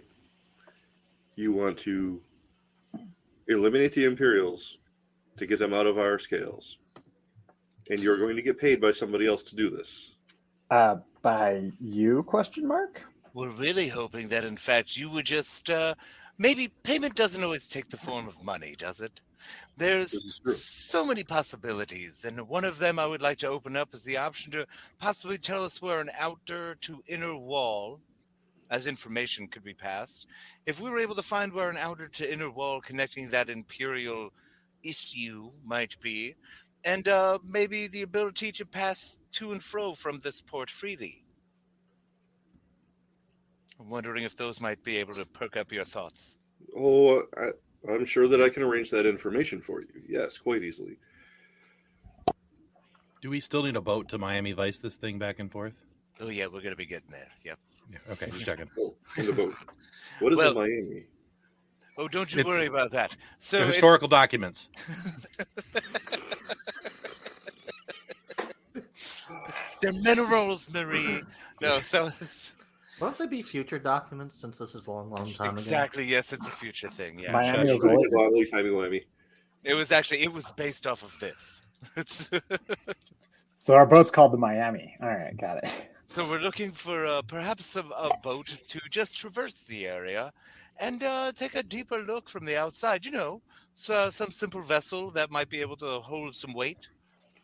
you want to eliminate the Imperials to get them out of our scales. And you're going to get paid by somebody else to do this. By you, question mark? We're really hoping that, in fact, you would just... maybe payment doesn't always take the form of money, does it? There's so many possibilities, and one of them I would like to open up is the option to possibly tell us where an outer to inner wall, as information could be passed. If we were able to find where an outer to inner wall connecting that imperial issue might be, and maybe the ability to pass to and fro from this port freely. I'm wondering if those might be able to perk up your thoughts. Oh, I'm sure that I can arrange that information for you. Yes, quite easily. Do we still need a boat to Miami Vice this thing back and forth? Oh, yeah, we're going to be getting there. Yep. Yeah, okay, just checking. Oh, in the boat. What is in Miami? Oh, don't you worry about that. So historical documents. They're minerals, Marie. No, so... Won't there be future documents since this is a long time ago? Exactly, yes, it's a future thing. Yeah. Miami is Miami. It was based off of this. So our boat's called the Miami. All right, got it. So we're looking for perhaps a boat to just traverse the area and take a deeper look from the outside. You know, so some simple vessel that might be able to hold some weight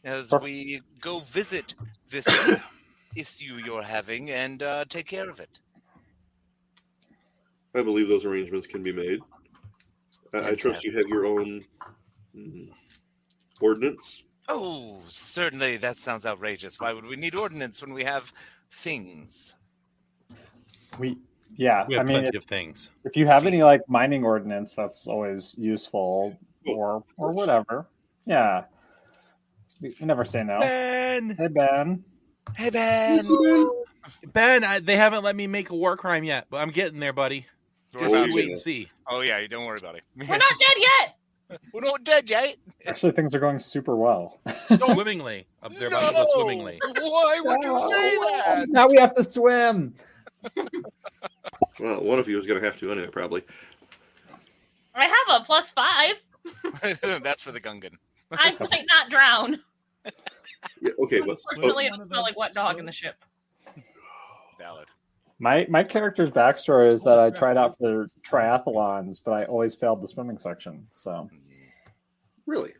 as we go visit this issue you're having and take care of it. I believe those arrangements can be made. I trust you have your own ordnance. Oh, certainly. That sounds outrageous. Why would we need ordnance when we have things? We have plenty of things. If you have any like mining ordnance, that's always useful, or whatever. Yeah, you never say no. Ben! Hey Ben. Hey Ben. Ben, they haven't let me make a war crime yet, but I'm getting there, buddy. Just wait and see. Oh yeah, don't worry about it. We're not dead yet. We're not dead yet. Actually, things are going super well. Swimmingly. They're about to go swimmingly. Why would you say that? Now we have to swim. Well, one of you is going to have to anyway, probably. I have a +5. That's for the Gungan. I might not drown. Yeah, okay, but Unfortunately, I don't smell like wet dog in the ship. Valid. My character's backstory is that I tried out for triathlons, but I always failed the swimming section. So, really,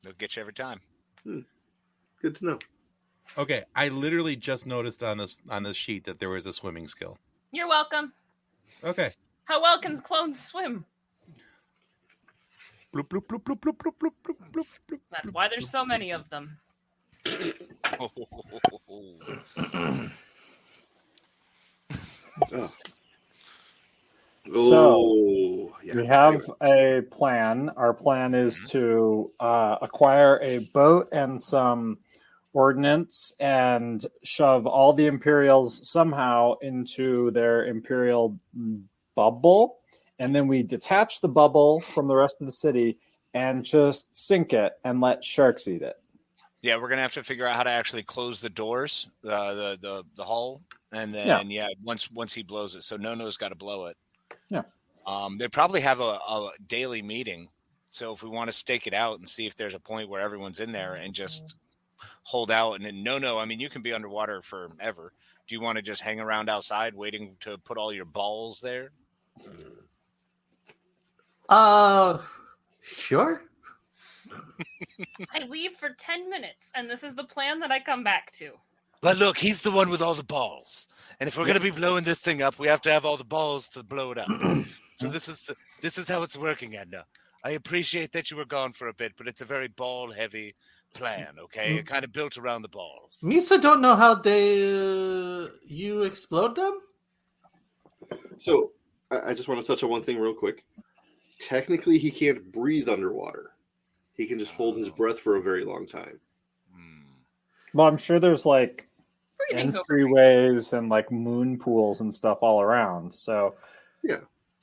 they'll get you every time. Good to know. Okay, I literally just noticed on this sheet that there was a swimming skill. You're welcome. Okay. How well can clones swim? Bloop, bloop, bloop, bloop, bloop, bloop, bloop, bloop, bloop, bloop. That's why there's so many of them. So we have a plan. Our plan is to acquire a boat and some ordnance and shove all the Imperials somehow into their Imperial bubble. And then we detach the bubble from the rest of the city and just sink it and let sharks eat it. Yeah, we're gonna have to figure out how to actually close the doors, the hull, and then once he blows it. So Nono's got to blow it. Yeah. They probably have a daily meeting. So if we want to stake it out and see if there's a point where everyone's in there and just hold out, and then Nono, I mean, you can be underwater forever. Do you want to just hang around outside waiting to put all your balls there? Sure. I leave for 10 minutes, and this is the plan that I come back to. But look, he's the one with all the balls. And if we're going to be blowing this thing up, we have to have all the balls to blow it up. So this is how it's working, Edna. I appreciate that you were gone for a bit, but it's a very ball-heavy plan, okay? It kind of built around the balls. Misa don't know how you explode them? So, I just want to touch on one thing real quick. Technically, he can't breathe underwater. He can just hold his breath for a very long time. Well, I'm sure there's like Breathing's entryways and like moon pools and stuff all around. So yeah,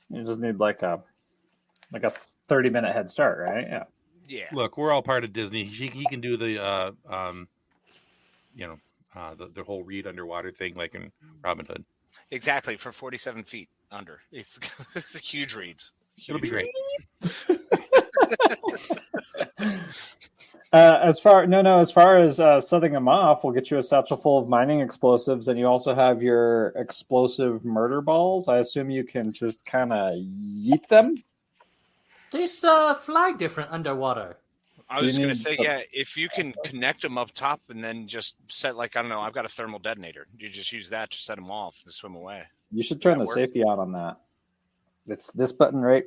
you just need like a 30-minute head start, right? Yeah. Yeah. Look, we're all part of Disney. He can do the the whole read underwater thing like in Robin Hood. Exactly, for 47 feet under. It's huge reads. It'll be great. As far as setting them off, we'll get you a satchel full of mining explosives, and you also have your explosive murder balls. I assume you can just kind of yeet them. These fly different underwater. I was going to say, yeah, if you can connect them up top and then just set, like, I don't know, I've got a thermal detonator. You just use that to set them off and swim away. You should turn the safety on that. It's this button right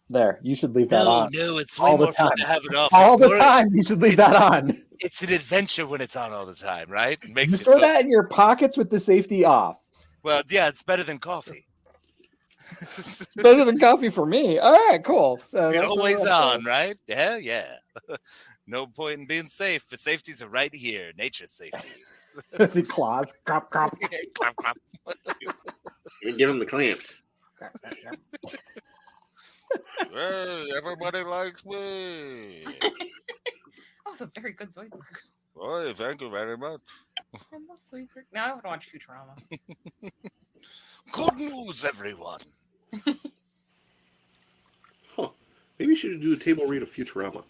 there. You should leave that on. No, it's way more fun to have it off. All the time, you should leave that on. It's an adventure when it's on all the time, right? It makes You it throw fun. that in your pockets with the safety off. Well, yeah, it's better than coffee. It's better than coffee for me. All right, cool. So You're that's what always I'm on, right? Yeah. No point in being safe. The safeties are right here. Nature's safety. As he claws. Crop, crop. Crop, crop. And give him the clamps. Well, everybody likes me. That was a very good Zoidberg. Oh, thank you very much. I love Zoidberg. Now I want to watch Futurama. Good news, everyone. Maybe you should do a table read of Futurama.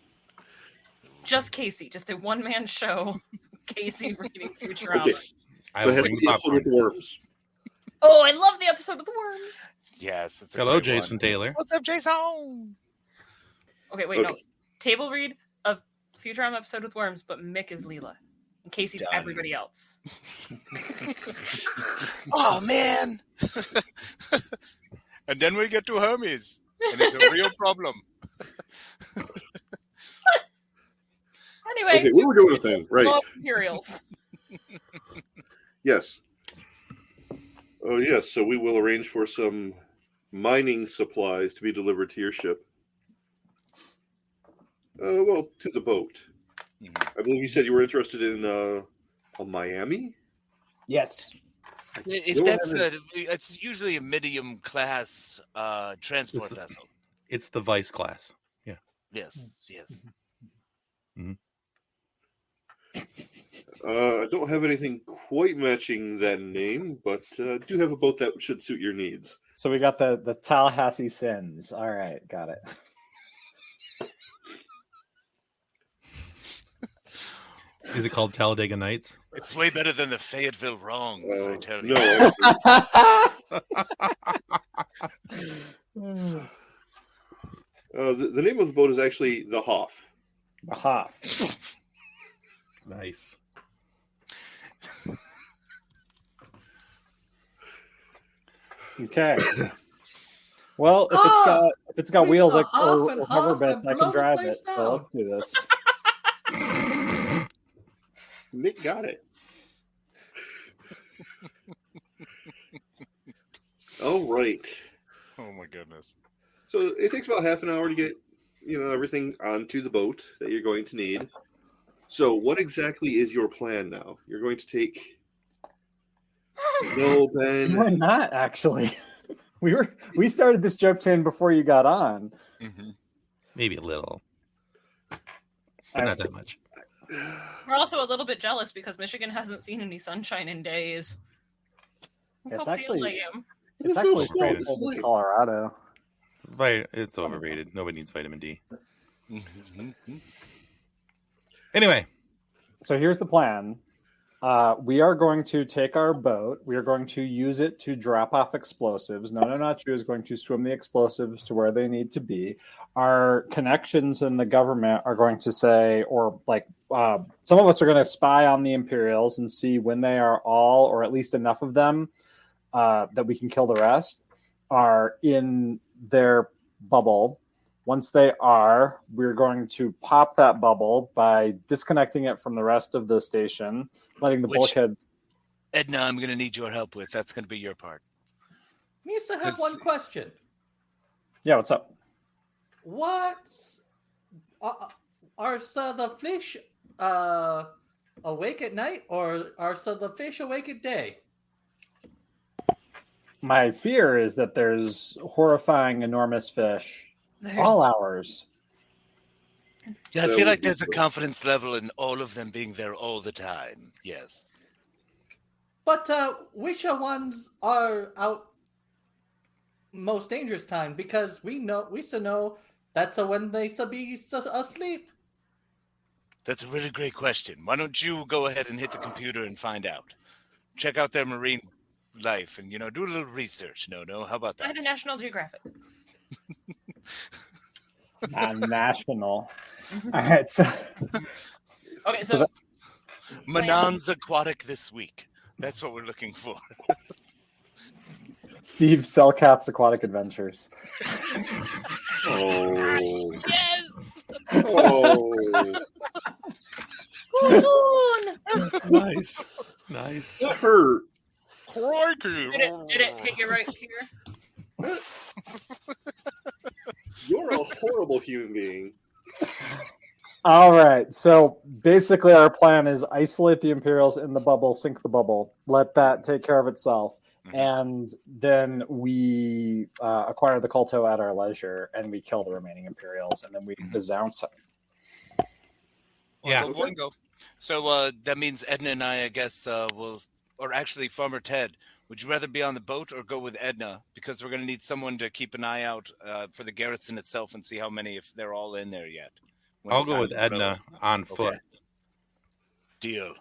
Just Casey, just a one-man show. Casey reading Futurama. Okay. But it has to be the episode with the worms. Oh, I love the episode with the worms. Yes. It's a Hello, great Jason one. Taylor. What's up, Jason? Okay, wait, no. Table read of Futurama episode with worms, but Mick is Leela. And Casey's Done. everybody else. Oh, man. And then we get to Hermes. And it's a real problem. Anyway. Okay, we were doing a thing, right? Love Imperials. Yes. Oh, yes. So we will arrange for some mining supplies to be delivered to your ship. Well, to the boat. I believe you said you were interested in a Miami? Yes. If that's it's usually a medium class transport vessel. It's the Vice class. Yeah. Yes. Mm-hmm. I don't have anything quite matching that name, but do have a boat that should suit your needs. So we got the Tallahassee Sins. All right, got it. Is it called Talladega Nights? It's way better than the Fayetteville Wrongs, I tell you. No. The name of the boat is actually the Hoff. The Hoff. Nice. Okay. Well, if it's got wheels like or hover bits, I can drive it. So let's do this. Nick got it. All right. Oh my goodness. So it takes about half an hour to get, everything onto the boat that you're going to need. So what exactly is your plan now? You're going to take... No, Ben. We're not actually. We started this joke chain before you got on. Mm-hmm. Maybe a little, but not that much. We're also a little bit jealous because Michigan hasn't seen any sunshine in days. Look how pale I am. It's actually pretty cold in Colorado. It's overrated. Nobody needs vitamin D. Anyway. So here's the plan. We are going to take our boat. We are going to use it to drop off explosives. No, not you is going to swim the explosives to where they need to be. Our connections in the government are going to say, or like some of us are going to spy on the Imperials and see when they are all, or at least enough of them, that we can kill the rest, are in their bubble. Once they are, we're going to pop that bubble by disconnecting it from the rest of the station, letting the bulkhead. Edna, I'm going to need your help with. That's going to be your part. Misa, have one question. Yeah, what's up? What's are the fish awake at night, or are the fish awake at day? My fear is that there's horrifying, enormous fish all hours. Yeah, I feel like there's a confidence level in all of them being there all the time. Yes. But which ones are out most dangerous time? Because we still know that's when they be asleep. That's a really great question. Why don't you go ahead and hit the computer and find out? Check out their marine life and, do a little research. No, how about that? Find a National Geographic. National. All right, so... Okay, so... Manon's Aquatic this week. That's what we're looking for. Steve Selcat's Aquatic Adventures. Oh. Yes! Oh. Nice. That hurt. Crikey. Did it hit you right here? You're a horrible human being. All right. So basically, our plan is isolate the Imperials in the bubble, sink the bubble, let that take care of itself. And then we acquire the Kolto at our leisure, and we kill the remaining Imperials, and then we bezounce them. Yeah. One go. So that means Edna and I guess, will, or actually Farmer Ted, would you rather be on the boat or go with Edna? Because we're going to need someone to keep an eye out for the garrison itself and see how many, if they're all in there yet. I'll go with Edna on foot. Okay. Deal.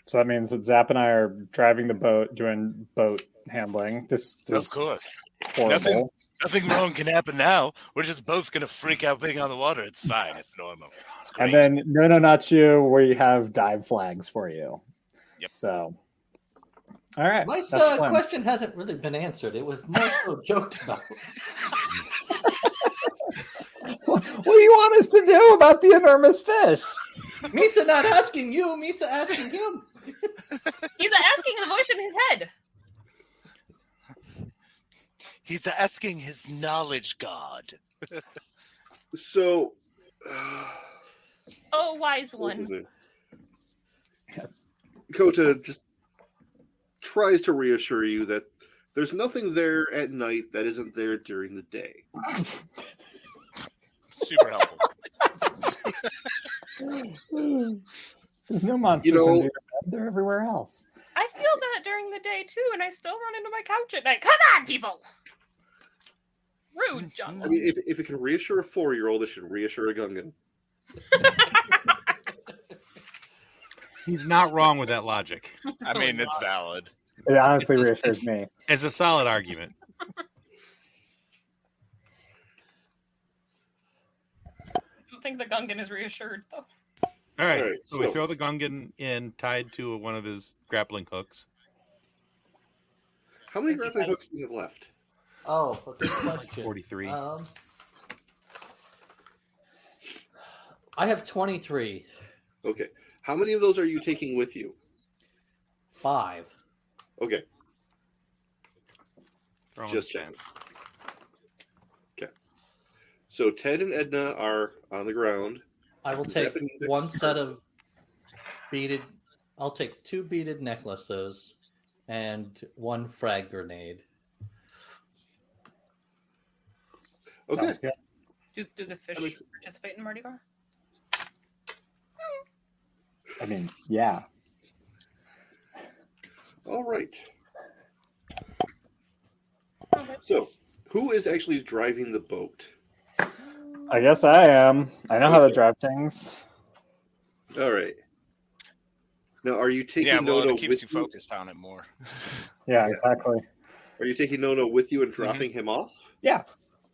So that means that Zap and I are driving the boat, doing boat handling. This of course. Horrible. Nothing wrong can happen now. We're just both going to freak out being on the water. It's fine. It's normal. It's great. And then, no, not you, we have dive flags for you. Yep. So, all right. My question hasn't really been answered. It was more so joked about. What do you want us to do about the enormous fish? Misa not asking you. Misa asking him. He's asking the voice in his head. He's asking his knowledge god. So, oh, wise one. Kota just tries to reassure you that there's nothing there at night that isn't there during the day. Super helpful. There's no monsters in there. They're everywhere else. I feel that during the day too, and I still run into my couch at night. Come on, people! Rude, John. I mean, if it can reassure a 4-year-old, it should reassure a Gungan. He's not wrong with that logic. I mean, it's valid. It honestly reassures me. It's a solid argument. I don't think the Gungan is reassured, though. All right. So we throw the Gungan in, tied to one of his grappling hooks. How many grappling hooks do you have left? Oh, a good question. 43. I have 23. Okay. How many of those are you taking with you? 5. Okay. Throwing Just chance. Okay. So Ted and Edna are on the ground. I will take one set of beaded. I'll take 2 beaded necklaces and 1 frag grenade. Okay. Do the fish participate in Mardi Gras? I mean, yeah. All right. So, who is actually driving the boat? I guess I am. I know how to drive things. All right. Now, are you taking Yeah, well, Nono it keeps with you you? focused on it more. Yeah, exactly. Are you taking Nono with you and dropping him off? Yeah.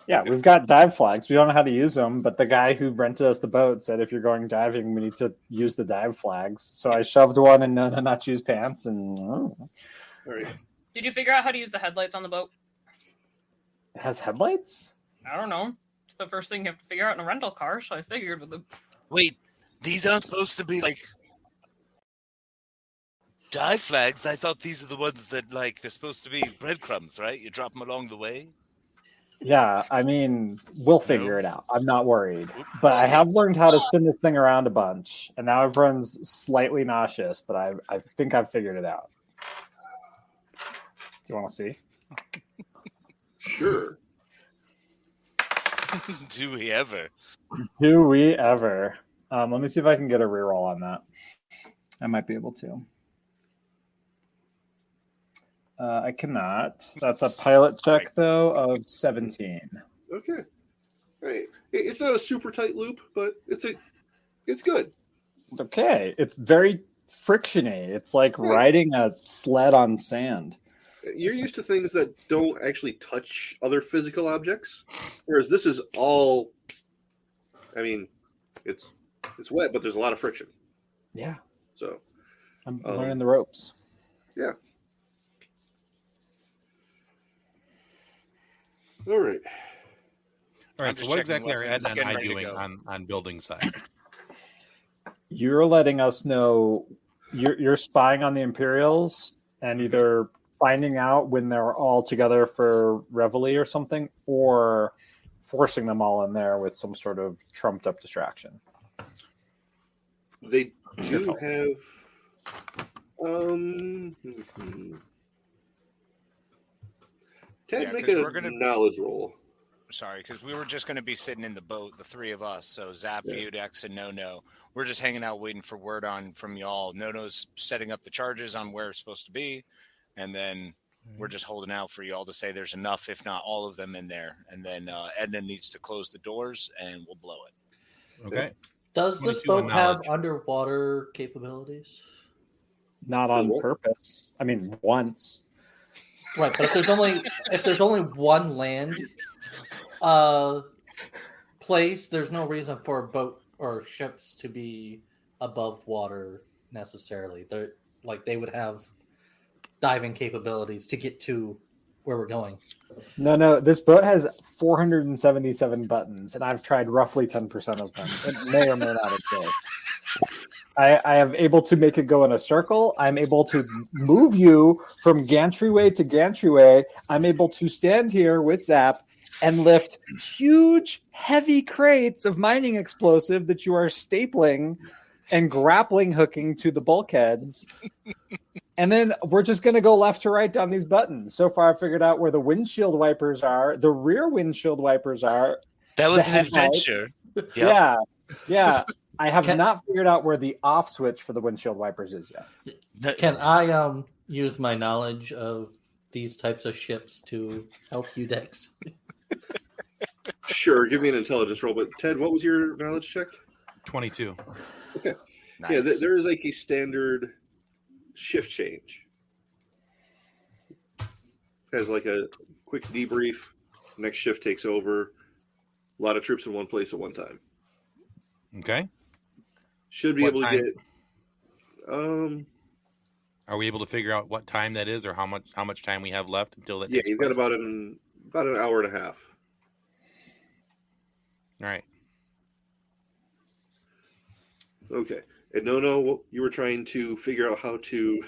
Yeah, we've got dive flags. We don't know how to use them, but the guy who rented us the boat said if you're going diving, we need to use the dive flags. So I shoved one in Nona Nachu's pants, and All right. Did you figure out how to use the headlights on the boat? It has headlights? I don't know. It's the first thing you have to figure out in a rental car, so I figured with the... Wait, these aren't supposed to be, like, dive flags? I thought these are the ones that, like, they're supposed to be breadcrumbs, right? You drop them along the way? Yeah, I mean, we'll figure it out. I'm not worried. But I have learned how to spin this thing around a bunch, and now everyone's slightly nauseous, but I think I've figured it out. Do you want to see? Sure. Do we ever? Do we ever? Let me see if I can get a reroll on that. I might be able to. I cannot. That's a pilot check, though, of 17. Okay. Hey, it's not a super tight loop, but it's good. Okay. It's very frictiony. It's like riding a sled on sand. You're used to things that don't actually touch other physical objects, whereas this is all. I mean, it's wet, but there's a lot of friction. Yeah. So I'm learning the ropes. Yeah. All right. All right. So what exactly are Ed and I doing on building side? You're letting us know you're spying on the Imperials and either finding out when they're all together for reveille or something, or forcing them all in there with some sort of trumped up distraction. They do have Ted, make a knowledge roll. Sorry, because we were just going to be sitting in the boat, the three of us. So Zap, Budex, and No. We're just hanging out waiting for word from y'all. No's setting up the charges on where it's supposed to be. And then we're just holding out for y'all to say there's enough, if not all of them in there. And then Edna needs to close the doors and we'll blow it. Okay. Does this boat have underwater capabilities? Not on purpose. I mean, once. Right, but if there's only one land place, there's no reason for a boat or ships to be above water necessarily. They would have diving capabilities to get to where we're going. No. This boat has 477 buttons, and I've tried roughly 10% of them. It may or may not exist. I am able to make it go in a circle. I'm able to move you from gantry to gantry. I'm able to stand here with Zap and lift huge, heavy crates of mining explosive that you are stapling and grappling hooking to the bulkheads. And then we're just going to go left to right down these buttons. So far, I figured out where the windshield wipers are, the rear windshield wipers are. That was an adventure. Yep. Yeah. I have not figured out where the off switch for the windshield wipers is yet. Can I use my knowledge of these types of ships to help you, Dex? Sure, give me an intelligence roll. But Ted, what was your knowledge check? 22. Okay. Nice. Yeah, there is like a standard shift change. Has like a quick debrief. Next shift takes over. A lot of troops in one place at one time. Okay. Should be able to get. Are we able to figure out what time that is, or how much time we have left until that? Yeah, you've got about an hour and a half. All right. Okay. And No, you were trying to figure out how to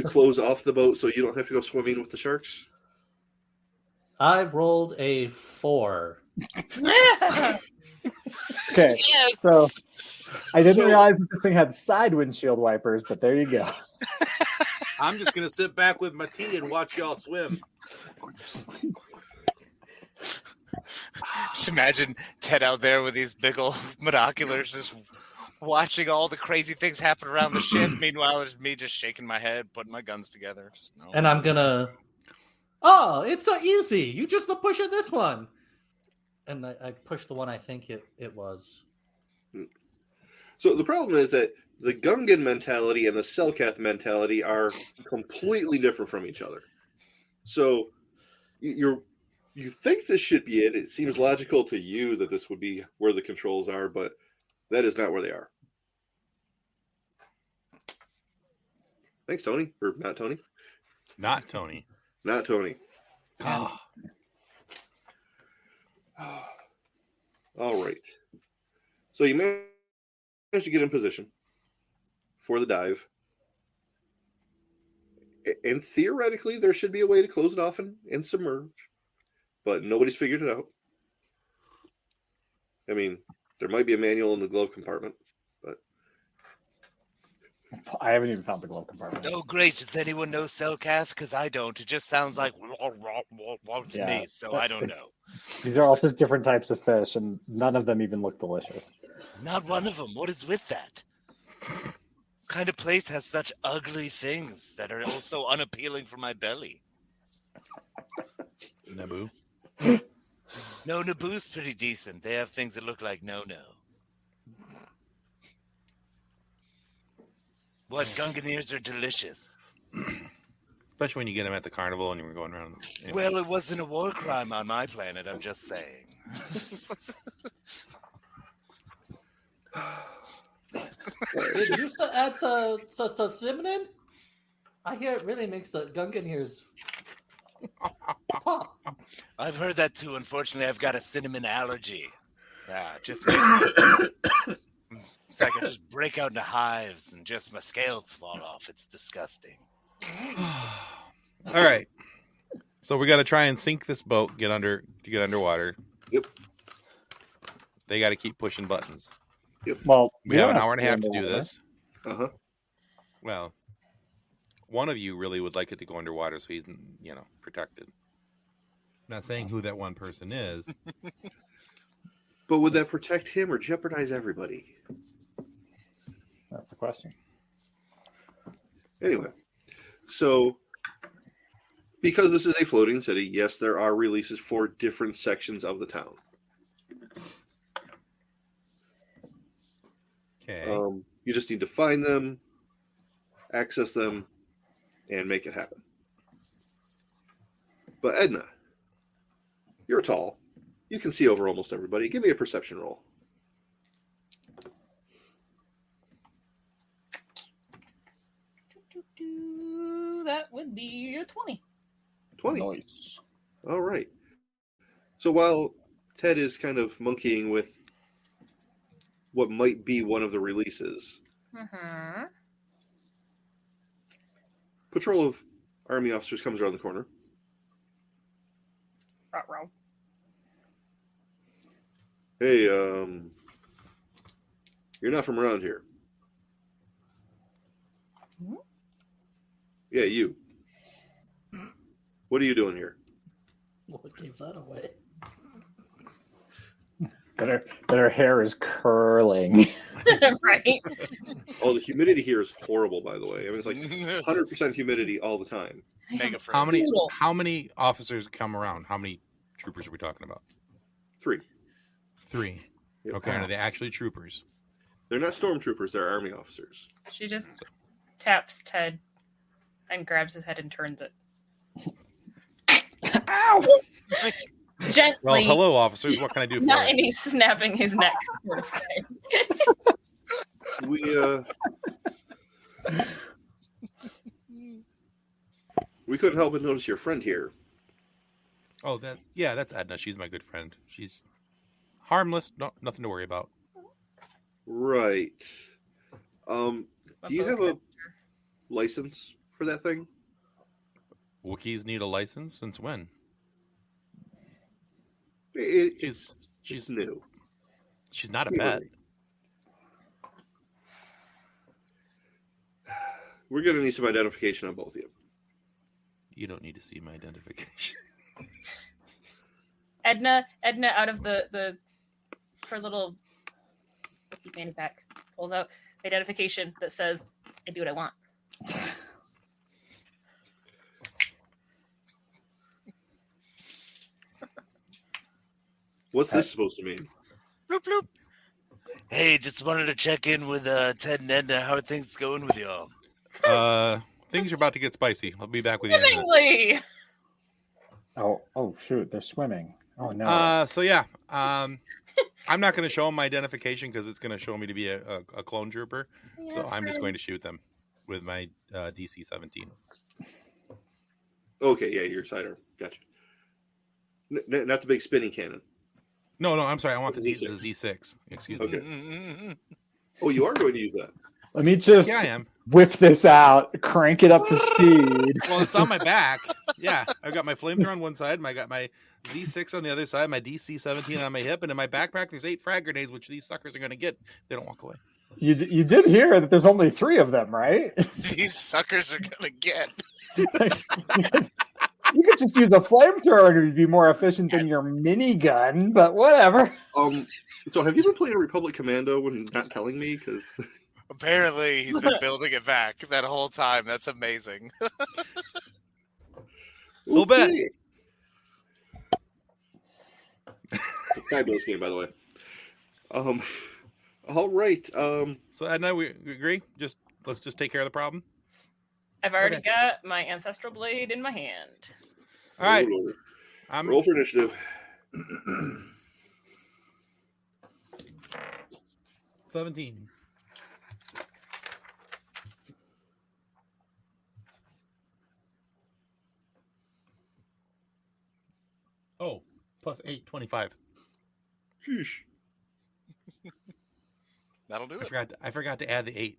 close off the boat so you don't have to go swimming with the sharks. I rolled a 4. Okay. Yes. So I didn't realize that this thing had side windshield wipers, but there you go. I'm just going to sit back with my tea and watch y'all swim. Just imagine Ted out there with these big old binoculars just watching all the crazy things happen around the ship. Meanwhile, it's me just shaking my head, putting my guns together. And I'm going to... Oh, it's so easy. You just push it this one. And I pushed the one I think it was. So the problem is that the Gungan mentality and the Selkath mentality are completely different from each other. So you think this should be it. It seems logical to you that this would be where the controls are, but that is not where they are. Thanks, Tony. Or not Tony? Not Tony. Not Tony. Oh. All right. So you managed to get in position for the dive. And theoretically, there should be a way to close it off and submerge. But nobody's figured it out. I mean, there might be a manual in the glove compartment, but I haven't even found the glove compartment. Oh, great. Does anyone know Cellcath? Because I don't. It just sounds like to me, so I don't know. These are all just different types of fish, and none of them even look delicious. Not one of them. What is with that? What kind of place has such ugly things that are also unappealing for my belly? Naboo? No, Naboo's pretty decent. They have things that look like no-no. What, Gunganiers are delicious. Especially when you get them at the carnival and you were going around. Anyway. Well, it wasn't a war crime on my planet, I'm just saying. Did you add some cinnamon? I hear it really makes the Gungan ears pop. I've heard that too. Unfortunately, I've got a cinnamon allergy. Just it's like I just break out into hives and just my scales fall off. It's disgusting. All right. So we got to try and sink this boat, get underwater. Yep. They got to keep pushing buttons. Yep. Well, we have an hour and a half to do underwater. this. Uh-huh. Well, one of you really would like it to go underwater so he's, protected. I'm not saying who that one person is. But would that protect him or jeopardize everybody? That's the question. Anyway, so because this is a floating city, yes, there are releases for different sections of the town. Okay. You just need to find them, access them, and make it happen. But Edna, you're tall. You can see over almost everybody. Give me a perception roll. That would be a 20. 20. Nice. All right. So while Ted is kind of monkeying with what might be one of the releases, patrol of army officers comes around the corner. Ruh-roh. Hey, you're not from around here. Yeah, you. What are you doing here? What gave that away? That her hair is curling. Right. Oh, the humidity here is horrible, by the way. I mean, it's like 100% humidity all the time. How many officers come around? How many troopers are we talking about? 3. 3. Yep. Okay, are they actually troopers? They're not stormtroopers, they're army officers. She just taps Ted and grabs his head and turns it. Ow! Gently. Well, hello, officers. What can I do for Not you? any snapping his neck sort of thing. We couldn't help but notice your friend here. Oh, that's Edna. She's my good friend. She's harmless. Nothing to worry about. Right. Do you have a license for that thing? Wookiees need a license? Since when? She's new. She's not a pet. We're going to need some identification on both of you. You don't need to see my identification. Edna, out of her little fanny pack, pulls out the identification that says, "I do what I want." What's this supposed to mean? Bloop, bloop. Hey, just wanted to check in with Ted and Edna. How are things going with y'all? Things are about to get spicy. I'll be back with you. Swimmingly. Oh, shoot! They're swimming. Oh no. So yeah, I'm not going to show them my identification because it's going to show me to be a clone trooper. Yeah, so I'm just going to shoot them with my DC-17. Okay, yeah, your sidearm. Gotcha. Not the big spinning cannon. No, I'm sorry. I want the Z6. Excuse me. Okay. Oh, you are going to use that? Let me just I am. whip this out, crank it up to speed. Well, it's on my back. Yeah, I've got my flamethrower on one side. I got my Z6 on the other side, my DC-17 on my hip, and in my backpack there's 8 frag grenades, which these suckers are going to get. They don't walk away. You did hear that there's only 3 of them, right? These suckers are going to get. You could just use a flamethrower to be more efficient than your minigun, but whatever. So have you been playing Republic Commando and not telling me? Because Apparently, he's been building it back that whole time. That's amazing. Little bit. Fabulous game, by the way. All right. So Edna, we agree. Let's just take care of the problem. I've already got my ancestral blade in my hand. All right. Roll for initiative. 17. Oh, plus 8, 25. Sheesh. That'll do it. I forgot to add the 8.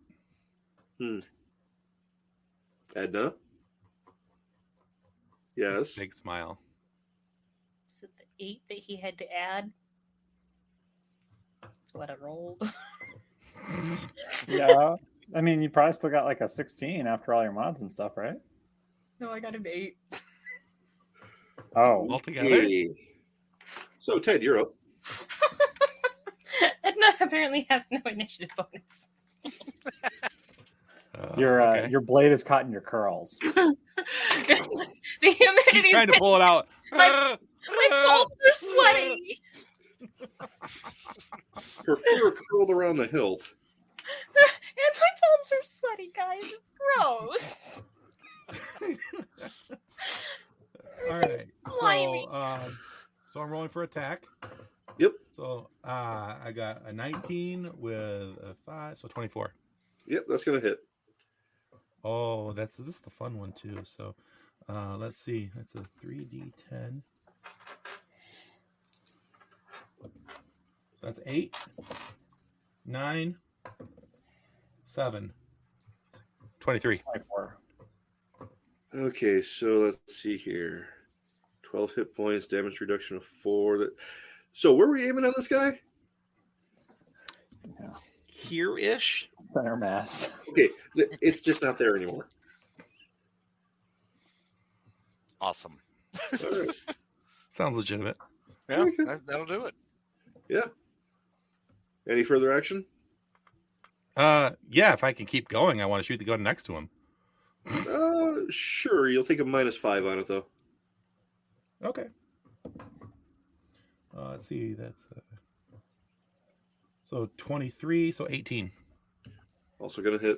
Edna? Yes. Big smile. So the 8 that he had to add. That's what I rolled. Yeah. I mean, you probably still got like a 16 after all your mods and stuff, right? No, I got an 8. Oh. Altogether? Hey. So, Ted, you're up. Edna apparently has no initiative bonus. Your blade is caught in your curls. The humidity. He's trying to pull it out. My palms are sweaty. Her fur curled around the hilt. And my palms are sweaty, guys. It's gross. All right. So I'm rolling for attack. Yep. So I got a 19 with a 5, so 24. Yep, that's gonna hit. Oh, this is the fun one too. So let's see. That's a 3d10. That's 8, 9, 7, 23. 24. Okay, so let's see here. 12 hit points, damage reduction of 4. So where were we aiming on this guy? Here-ish? Center mass. Okay, it's just not there anymore. Awesome. All right. Sounds legitimate. Yeah, Okay. that'll do it. Yeah. Any further action? Yeah, if I can keep going, I want to shoot the gun next to him. Sure. You'll take a -5 on it, though. Okay. Let's see. That's so 23, so 18. Also going to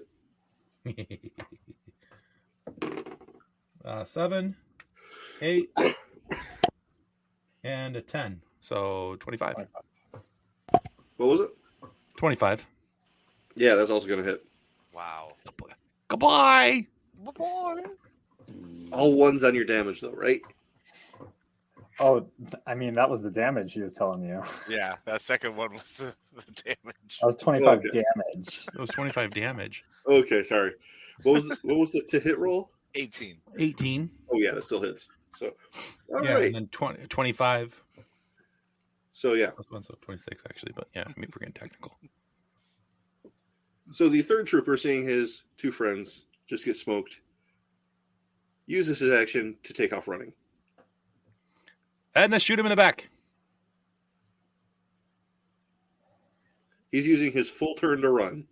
hit. 7, 8, and a 10. So 25. What was it? 25. Yeah, that's also going to hit. Wow. Goodbye. Bye-bye. All ones on your damage, though, right? Oh, I mean, that was the damage he was telling you. Yeah, that second one was the damage. That was 25 Okay. damage. It was 25 damage. Okay, sorry. What was the to hit roll? 18. 18. Oh, yeah, that still hits. So, all Yeah, right. and then 25. So, yeah. Plus 1, so 26, actually. But yeah, I mean, we're getting technical. So the third trooper, seeing his 2 friends just get smoked, uses his action to take off running. Edna, shoot him in the back. He's using his full turn to run.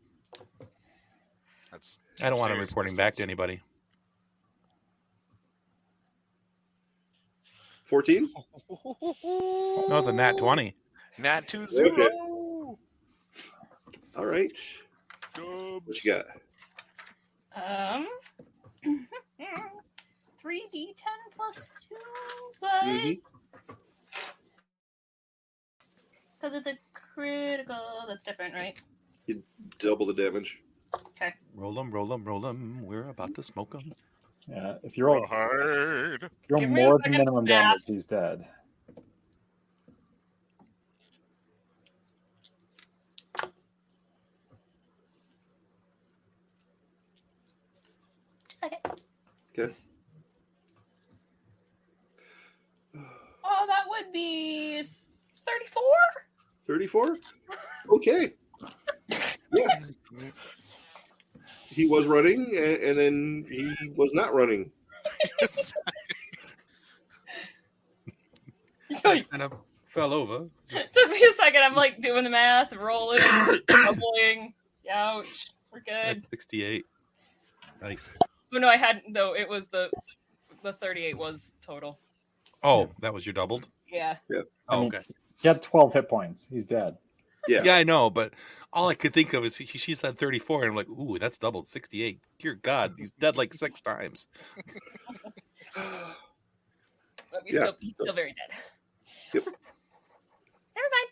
I don't want him reporting back to anybody. 14? No, it's a nat 20. Nat 20. Okay. All right. What you got? 3d10 plus 2, but because it's a critical, that's different, right? You double the damage. Okay. Roll them. We're about to smoke them. Yeah, if you're hard. You're Give me a more than second minimum to damage, ask. he's dead. second. Okay. Oh, that would be 34. 34? Okay. Yeah. He was running, and then he was not running. Kind of fell over. Took me a second. I'm like doing the math, rolling, doubling. Ouch. We're good. That's 68. Nice. Oh, no, I hadn't, though. It was the 38 was total. Oh, that was your doubled? Yeah. Oh, okay. He had 12 hit points. He's dead. Yeah, I know, but all I could think of is she said 34, and I'm like, ooh, that's doubled 68. Dear God, he's dead like 6 times. But he's still very dead. Yep. Never mind.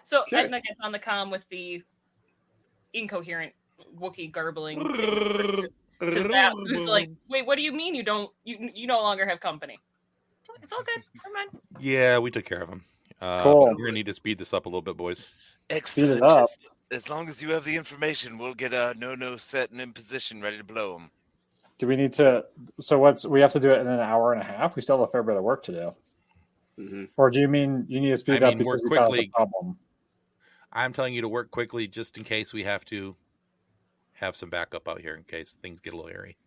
So Edna gets on the comm with the incoherent Wookiee garbling. Zap, who's like, wait, what do you mean you no longer have company? It's all good. Never mind. Yeah, we took care of him. Cool. We're gonna need to speed this up a little bit, boys. Excellent. up. As long as you have the information, we'll get a no set and in position, ready to blow them. Do we need to? So we have to do it in an hour and a half? We still have a fair bit of work to do. Mm-hmm. Or do you mean you need to speed up because we caused a problem? I'm telling you to work quickly just in case we have to have some backup out here in case things get a little hairy.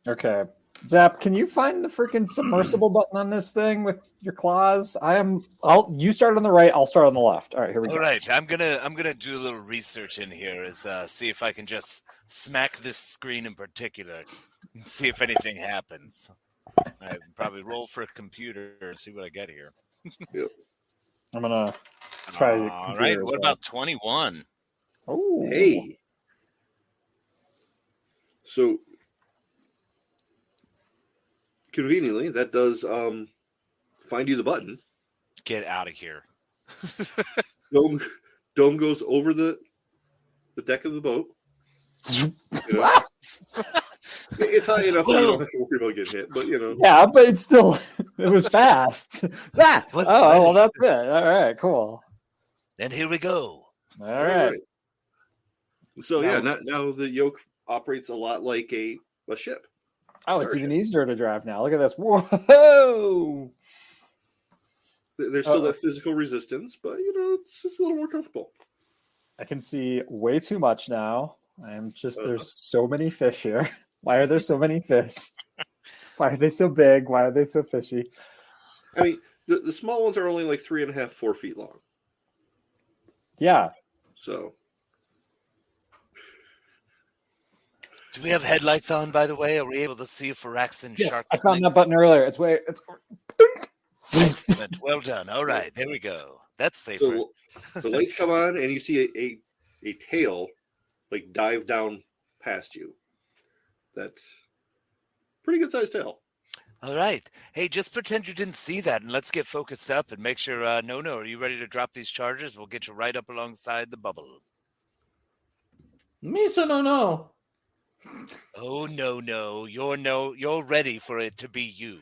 Okay. Zap, can you find the freaking submersible button on this thing with your claws? You start on the right, I'll start on the left. All right, here we go. All right, I'm gonna do a little research in here, see if I can just smack this screen in particular, and see if anything happens. I probably roll for a computer and see what I get here. Yep. I'm gonna try. All right, what about 21? Oh, hey. So conveniently, that does find you the button. Get out of here. Dome goes over the deck of the boat. It's high enough that you don't have to worry about getting hit, but Yeah, but it's still it was fast. Well, that's it. All right, cool. And here we go. All right. So now the yoke operates a lot like a ship. Oh, it's even easier to drive now. Look at this. Whoa! There's still that physical resistance, but it's just a little more comfortable. I can see way too much now. There's so many fish here. Why are there so many fish? Why are they so big? Why are they so fishy? I mean, the small ones are only like 3.5, 4 feet long. Yeah. So. Do we have headlights on, by the way? Are we able to see if Faraxton Yes, Shark? I found that button earlier. It's Excellent. Well done. All right, there we go. That's safer. So the lights come on, and you see a tail like dive down past you. That's pretty good sized tail. All right. Hey, just pretend you didn't see that, and let's get focused up and make sure. No, are you ready to drop these charges? We'll get you right up alongside the bubble. Me so no. Oh no. You're ready for it to be you.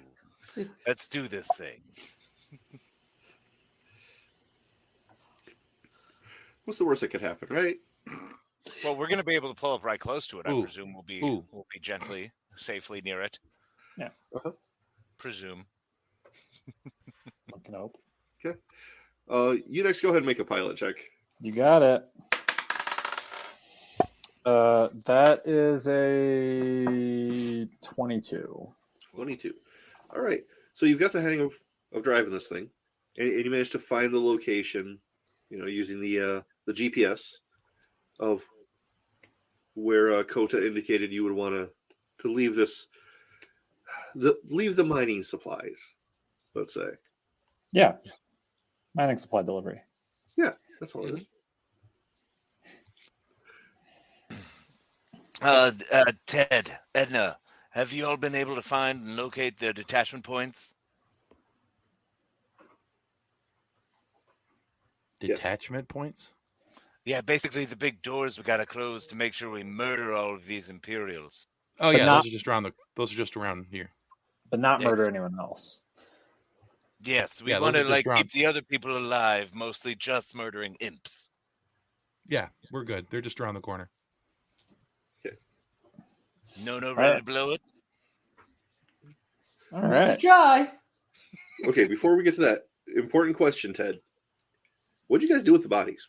Let's do this thing. What's the worst that could happen, right? Well, we're going to be able to pull up right close to it. I presume we'll be gently, safely near it. Yeah. Presume. I can hope. Okay. You next go ahead and make a pilot check. You got it. That is a 22. 22. All right. So you've got the hang of driving this thing, and you managed to find the location, using the GPS of where Kota indicated you would want to leave leave the mining supplies, let's say. Yeah. Mining supply delivery. Yeah, that's all it is. Ted, Edna, have you all been able to find and locate their detachment points? Detachment points? Yeah, basically the big doors we got to close to make sure we murder all of these Imperials. Oh, yeah, those are just around here. But not murder anyone else. Yes, we want to keep the other people alive, mostly just murdering imps. Yeah, we're good. They're just around the corner. Okay. No, ready to blow it? All right. Try. Okay, before we get to that, important question, Ted. What did you guys do with the bodies?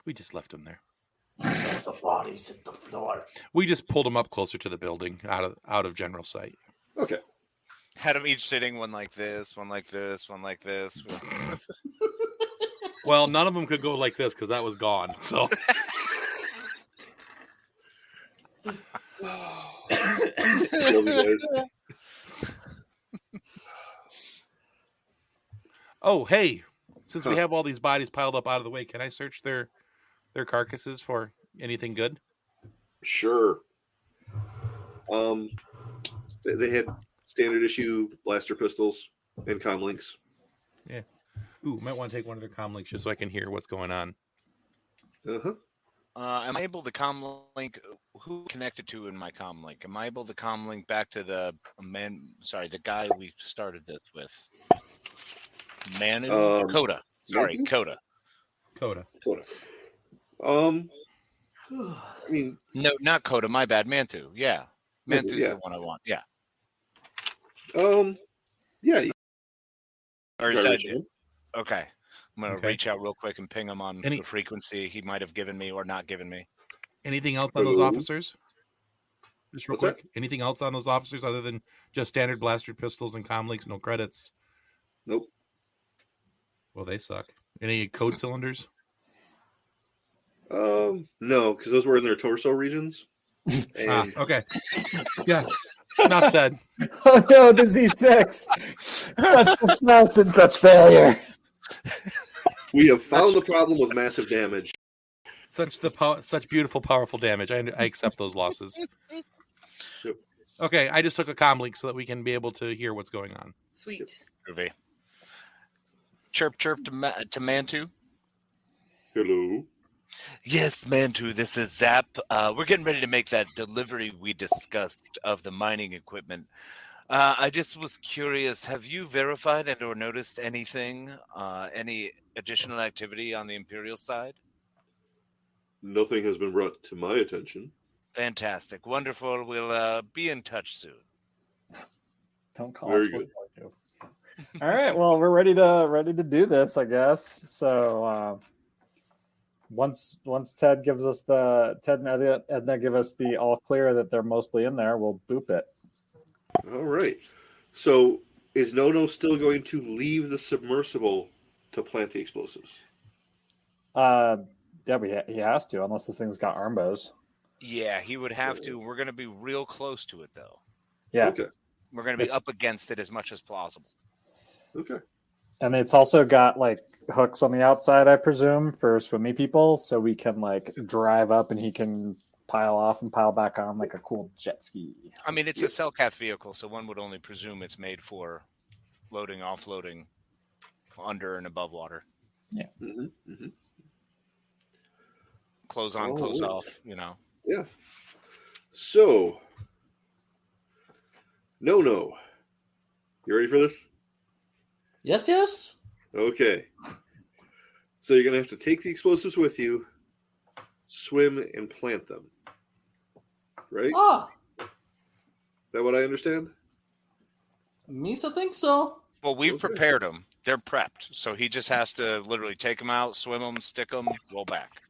We just left them there. The bodies at the floor. We just pulled them up closer to the building, out of general sight. Okay. Had them each sitting, one like this, one like this, one like this. Well, none of them could go like this because that was gone. So. Oh, hey! Since we have all these bodies piled up out of the way, can I search their carcasses for anything good? Sure. They had standard issue blaster pistols and comlinks. Yeah. Ooh, might want to take one of their comlinks just so I can hear what's going on. Uh-huh. Am I able to comlink? Who connected to in my comlink? Am I able to comlink back to the guy we started this with? Coda. Sorry, Mantu? Coda. I mean, no, not Coda. My bad. Mantu. Yeah, Mantu's yeah. the one I want. Yeah. Yeah. Or is that okay? I'm gonna Okay. reach out real quick and ping him on the frequency he might have given me or not given me. Anything else on those officers? Just real What's quick. that? Anything else on those officers other than just standard blaster pistols and comlinks? No credits. Nope. Well, they suck. Any code cylinders? No, because those were in their torso regions. And Okay. Yeah. Enough said. Oh no, the Z6. Such success and such failure. we have found the problem with massive damage. Such beautiful, powerful damage. I accept those losses. Yep. Okay, I just took a comlink so that we can be able to hear what's going on. Sweet. Groovy. Chirp, chirp to Mantu. Hello. Yes, Mantu, this is Zap. We're getting ready to make that delivery we discussed of the mining equipment. I just was curious, have you verified and or noticed anything, any additional activity on the Imperial side? Nothing has been brought to my attention. Fantastic. Wonderful. We'll be in touch soon. Don't call Very us. good. All right. Well, we're ready to do this, I guess. So once Ted gives us Ted and Edna give us the all clear that they're mostly in there, we'll boop it. All right. So is Nono still going to leave the submersible to plant the explosives? Yeah, he has to, unless this thing's got arm bows. Yeah, he would have to. We're going to be real close to it, though. Yeah. Okay. We're going to be up against it as much as possible. Okay. And it's also got like hooks on the outside, I presume, for swimmy people, so we can like drive up and he can pile off and pile back on like a cool jet ski. I mean, it's a Cellcath vehicle, so one would only presume it's made for loading, offloading, under and above water. Yeah. Mm-hmm. Mm-hmm. Close on, close off, you know. Yeah. So, No. You ready for this? Yes. Okay. So you're going to have to take the explosives with you, swim, and plant them. Right? Is that what I understand? Misa thinks so. Well, we've prepared them. They're prepped. So he just has to literally take them out, swim them, stick them, roll back.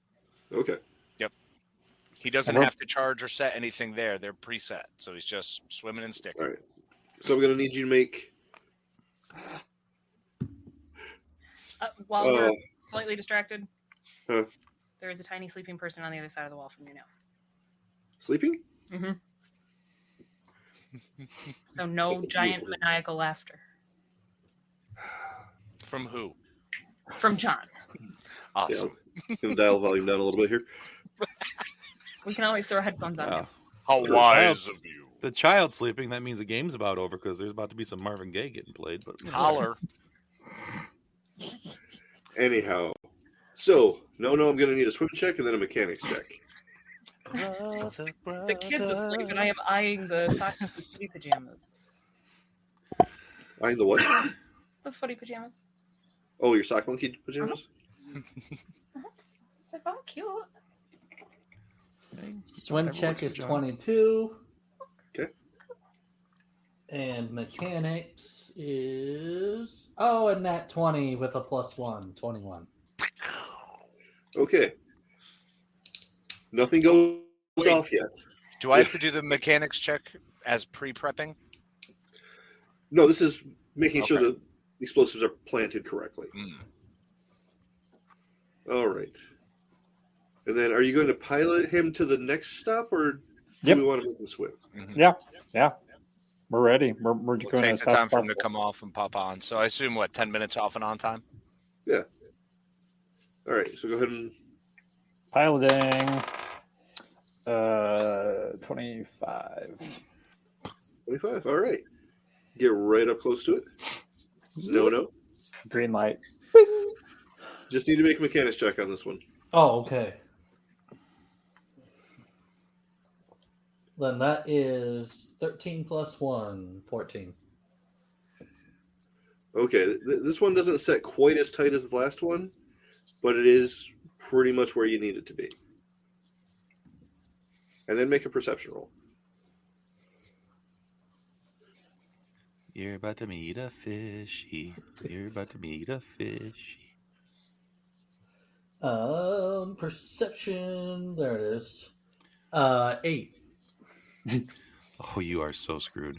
Okay. Yep. He doesn't have to charge or set anything there. They're preset. So he's just swimming and sticking. All right. So I'm going to need you to make... While we're slightly distracted, Huh? there is a tiny sleeping person on the other side of the wall from you now. Sleeping? Mm-hmm. So no giant maniacal laughter. From who? From John. Awesome. Yeah, going to dial the volume down a little bit here. We can always throw headphones on him. How wise of you. The child sleeping, that means the game's about over because there's about to be some Marvin Gaye getting played. But Holler. Anyhow. So, No, I'm going to need a swim check and then a mechanics check. The kid's asleep, and I am eyeing the footy pajamas. Eyeing the what? The footy pajamas. Oh, your sock monkey pajamas? They're so cute. Swim check is 22. Okay. And mechanics is... Oh, and nat 20 with a +1, 21. Okay. Nothing goes off yet. Do I have to do the mechanics check as pre-prepping? No, this is making sure the explosives are planted correctly. All right. And then are you going to pilot him to the next stop, or do we want to make him swim? Yeah. We're ready. We're We'll going take as the fast time as for him to possible. come off and pop on. So I assume, 10 minutes off and on time? Yeah. All right, so go ahead and... Piloting. 25. 25, all right. Get right up close to it. No. Green light. Just need to make a mechanics check on this one. Oh, okay. Then that is 13 plus 1, 14. Okay, this one doesn't set quite as tight as the last one, but it is pretty much where you need it to be. And then make a perception roll. You're about to meet a fishy. You're about to meet a fishy. Perception. There it is. 8. Oh, you are so screwed.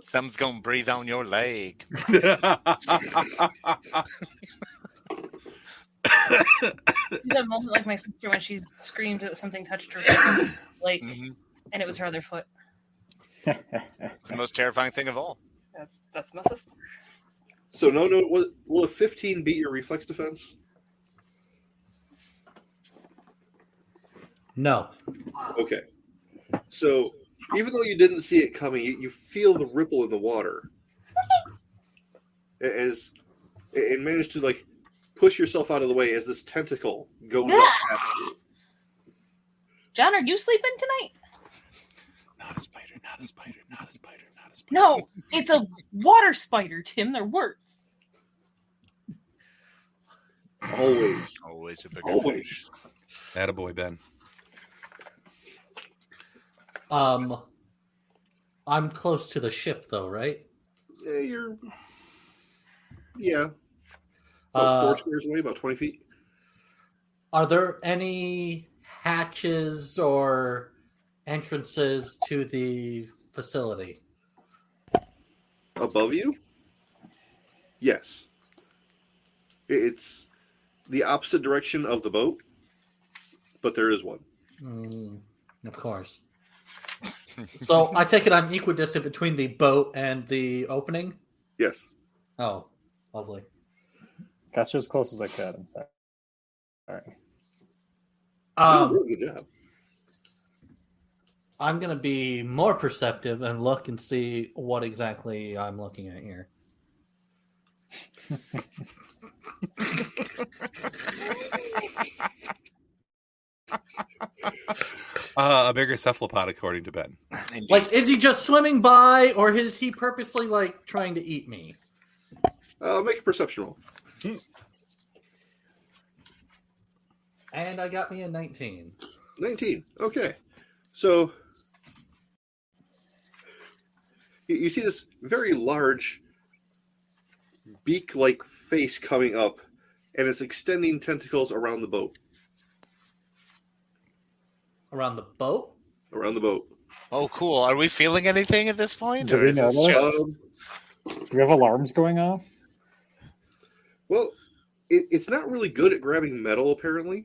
Something's gonna breathe on your leg. That moment, like my sister when she screamed that something touched her, like, and it was her other foot. It's the most terrifying thing of all. That's my sister. So no, will a 15 beat your reflex defense? No. Okay. So even though you didn't see it coming, you feel the ripple in the water as it managed to like push yourself out of the way as this tentacle goes up after you. John, are you sleeping tonight? Not a spider, not a spider, not a spider, not a spider. No, it's a water spider, Tim. They're worse. Always a bigger Always. Attaboy, Ben. I'm close to the ship, though, right? Yeah. About 4 squares away, about 20 feet. Are there any hatches or entrances to the facility? Above you? Yes. It's the opposite direction of the boat, but there is one. Of course. So I take it I'm equidistant between the boat and the opening? Yes. Oh, lovely. Got you as close as I could. I'm sorry. All right. Good job. I'm going to be more perceptive and look and see what exactly I'm looking at here. A bigger cephalopod, according to Ben. Like, is he just swimming by, or is he purposely, like, trying to eat me? Make a perception roll. And I got me a 19. 19. Okay. So you see this very large beak-like face coming up, and it's extending tentacles around the boat. Around the boat? Around the boat. Oh, cool. Are we feeling anything at this point? Do or we is know this this? just- Do we have alarms going off? Well, it's not really good at grabbing metal, apparently.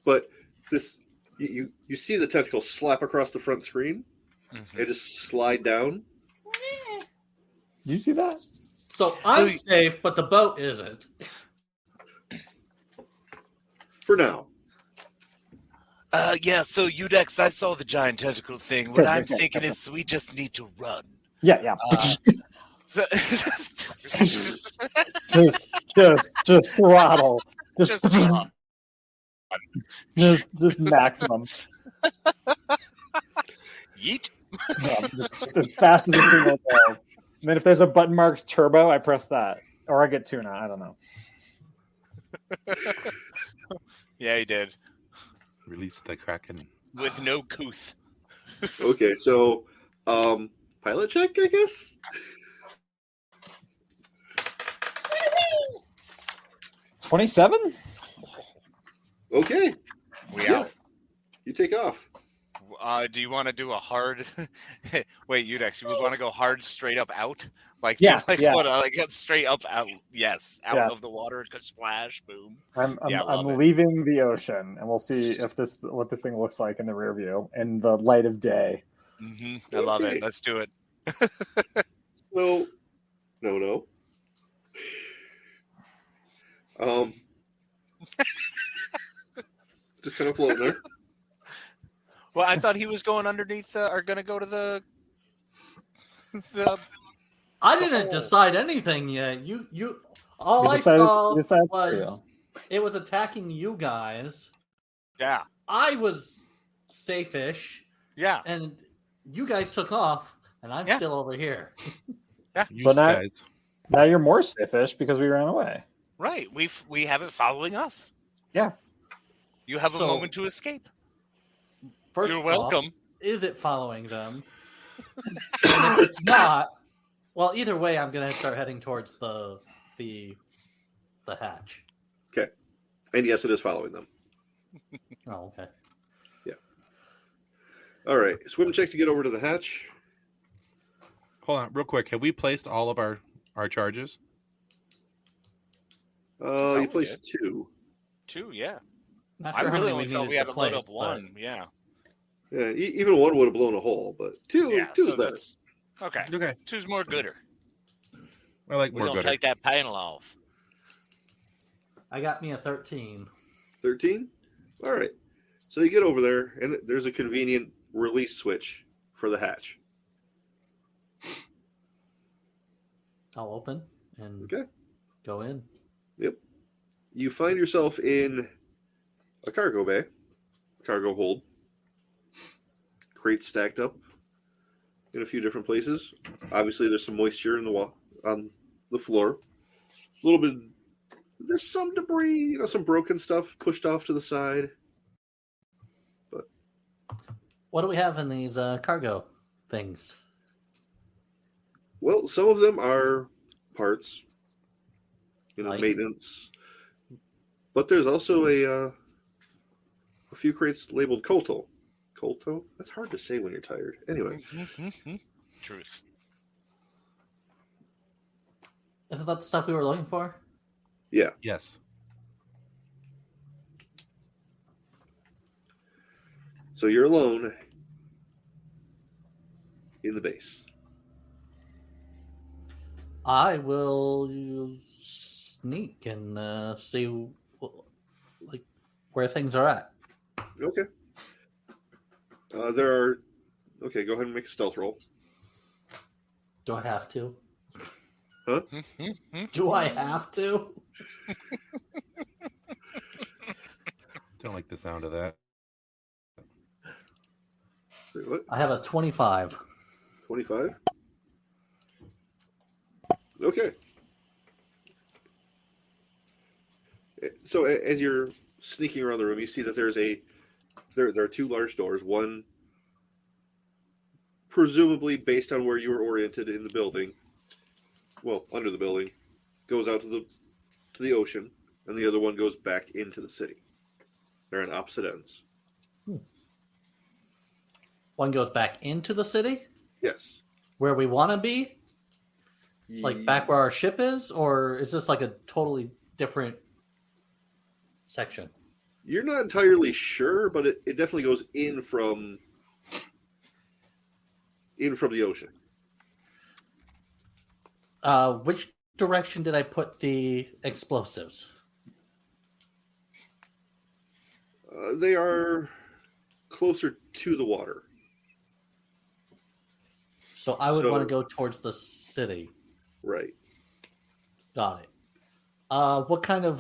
But this, you see the tentacle slap across the front screen and just slide down. You see that? So I'm safe, but the boat isn't. For now. Yeah, so Udex, I saw the giant tentacle thing. What I'm thinking is we just need to run. Yeah. Just throttle. Just maximum. Yeet. Yeah, just as fast as a single go. And then if there's a button marked turbo, I press that. Or I get tuna. I don't know. Yeah, he did. Release the Kraken. With no couth. Okay, so pilot check, I guess. 27? Okay. We out. You take off. Do you want to do a hard? Wait, Udex, you would want to go hard straight up out? Like, Yeah, like yeah. what? Like get straight up out? Yes, out Yeah. of the water, splash, boom. I'm love it. leaving the ocean, and we'll see if what this thing looks like in the rear view in the light of day. Mm-hmm. I love it. Let's do it. No. Just kind of floating there. Well, I thought he was going underneath, or going to go to the. I didn't decide anything yet. You. All You I decided- saw you decided for was you. it was attacking you guys. Yeah. I was safe-ish. Yeah. And you guys took off, and I'm still over here. Yeah. So now you're more stiffish because we ran away. Right. We have it following us. Yeah. You have a So- moment to escape. First You're off, welcome. is it following them? And if it's not, well, either way, I'm going to start heading towards the hatch. Okay. And yes, it is following them. Oh, okay. Yeah. All right. Swim check to get over to the hatch. Hold on, real quick. Have we placed all of our charges? You placed two. Two, yeah. Not I sure how really many only we felt needed we had to to load place, up one. Yeah. Yeah. Even one would have blown a hole, but two's so better. that's okay. Okay. Two's more gooder. I like We're more gonna gooder. take that panel off. I got me a 13. 13? All right. So you get over there, and there's a convenient release switch for the hatch. I'll open and go in. Yep. You find yourself in a cargo bay, cargo hold. Crates stacked up in a few different places. Obviously, there's some moisture in the on the floor. A little bit. There's some debris, some broken stuff pushed off to the side. But What do we have in these cargo things? well, some of them are parts, Like? maintenance. But there's also a few crates labeled Colto. Colto? That's hard to say when you're tired. Anyway. Truth. Isn't that the stuff we were looking for? Yeah. Yes. So you're alone in the base. I will sneak and see like where things are at. Okay. Okay, go ahead and make a stealth roll. Do I have to? Huh? Do I have to? Don't like the sound of that. Wait, what? I have a 25. 25? Okay. So as you're sneaking around the room, you see that there are two large doors. One, presumably based on where you were oriented in the building, well, under the building, goes out to the ocean, and the other one goes back into the city. They're on opposite ends. One goes back into the city? Yes. Where we want to be? Like back where our ship is? Or is this like a totally different section? You're not entirely sure, but it definitely goes in from the ocean. Which direction did I put the explosives? They are closer to the water. So I would want to go towards the city. Right. Got it. What kind of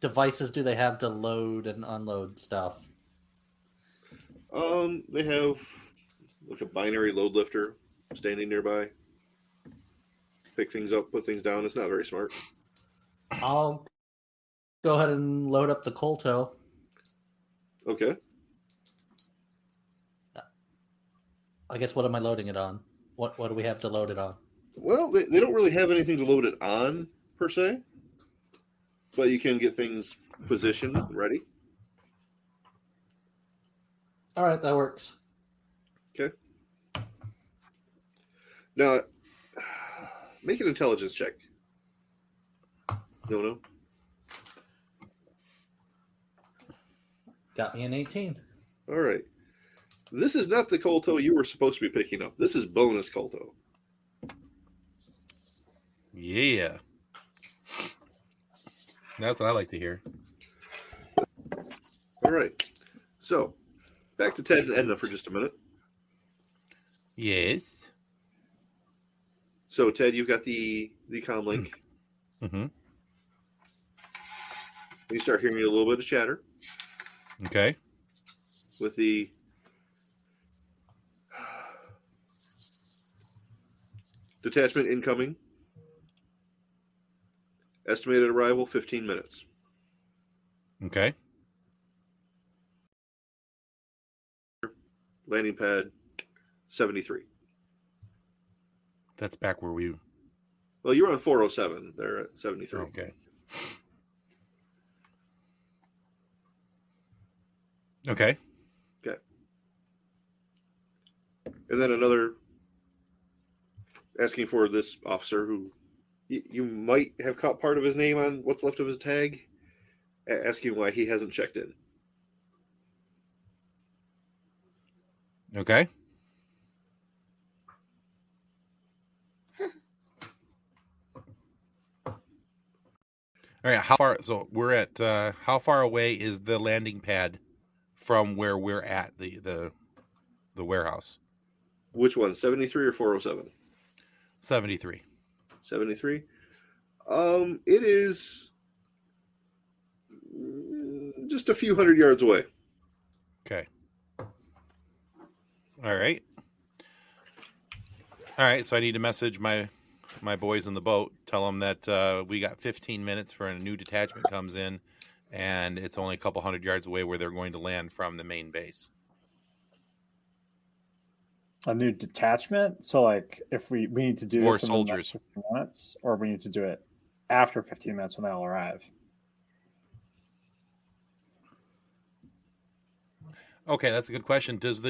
devices do they have to load and unload stuff? They have like a binary load lifter standing nearby. Pick things up, put things down. It's not very smart. I'll go ahead and load up the Colto. Okay. I guess what am I loading it on? What do we have to load it on? Well, they don't really have anything to load it on, per se. But you can get things positioned, ready. All right, that works. Okay. Now, make an intelligence check. No. Got me an 18. All right. This is not the Colto you were supposed to be picking up. This is bonus Colto. Yeah. That's what I like to hear. All right. So, back to Ted and Edna for just a minute. Yes. So, Ted, you've got the comm link. Mm-hmm. You start hearing a little bit of chatter. Okay. With the detachment incoming. Estimated arrival, 15 minutes. Okay. Landing pad, 73. That's back where we... Well, you're on 407. They're at 73. Okay. Okay. Okay. And then another asking for this officer who you might have caught part of his name on what's left of his tag, asking why he hasn't checked in. Okay. All right. How far? So we're at. How far away is the landing pad from where we're at the warehouse? Which one? 73 or 407? 73. 73. It is just a few hundred yards away. Okay. All right. All right. So I need to message my boys in the boat. Tell them that we got 15 minutes for a new detachment comes in, and it's only a couple hundred yards away where they're going to land from the main base. A new detachment? So, like, if we need to do More this in the next soldiers. 15 minutes, or we need to do it after 15 minutes when they'll arrive? Okay, that's a good question. Does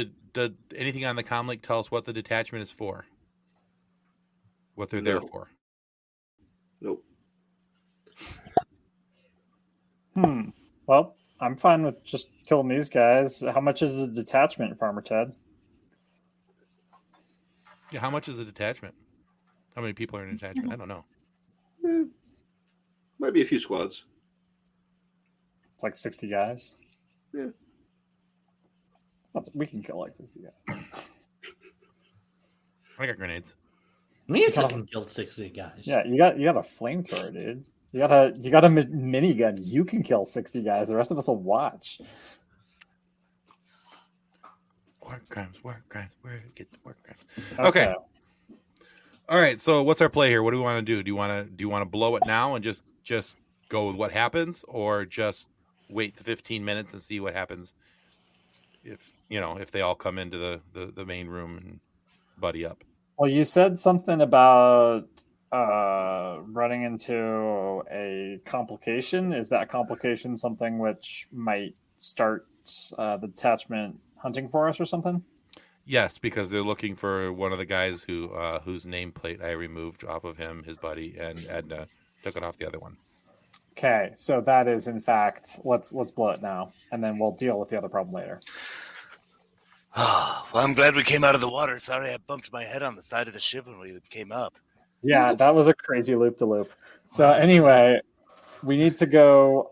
anything on the comlink tell us what the detachment is for? What they're there for? Nope. Well, I'm fine with just killing these guys. How much is a detachment, Farmer Ted? Yeah, how much is a detachment? How many people are in a detachment? I don't know. Might be a few squads. It's like 60 guys. Yeah. We can kill like 60 guys. I got grenades. Me can kill 60 guys. Yeah, you got a flamethrower, dude. You got a minigun. You can kill 60 guys. The rest of us will watch. Work crimes. Where get the work crimes? Okay. All right. So what's our play here? What do we want to do? Do you want to blow it now and just go with what happens, or just wait the 15 minutes and see what happens if they all come into the main room and buddy up? Well, you said something about running into a complication. Is that complication something which might start the detachment hunting for us or something? Yes, because they're looking for one of the guys whose nameplate I removed off of him, his buddy, and Edna took it off the other one. Okay, so that is in fact let's blow it now, and then we'll deal with the other problem later. Well, I'm glad we came out of the water. Sorry, I bumped my head on the side of the ship when we came up. Yeah, that was a crazy loop-de-loop. So anyway, we need to go.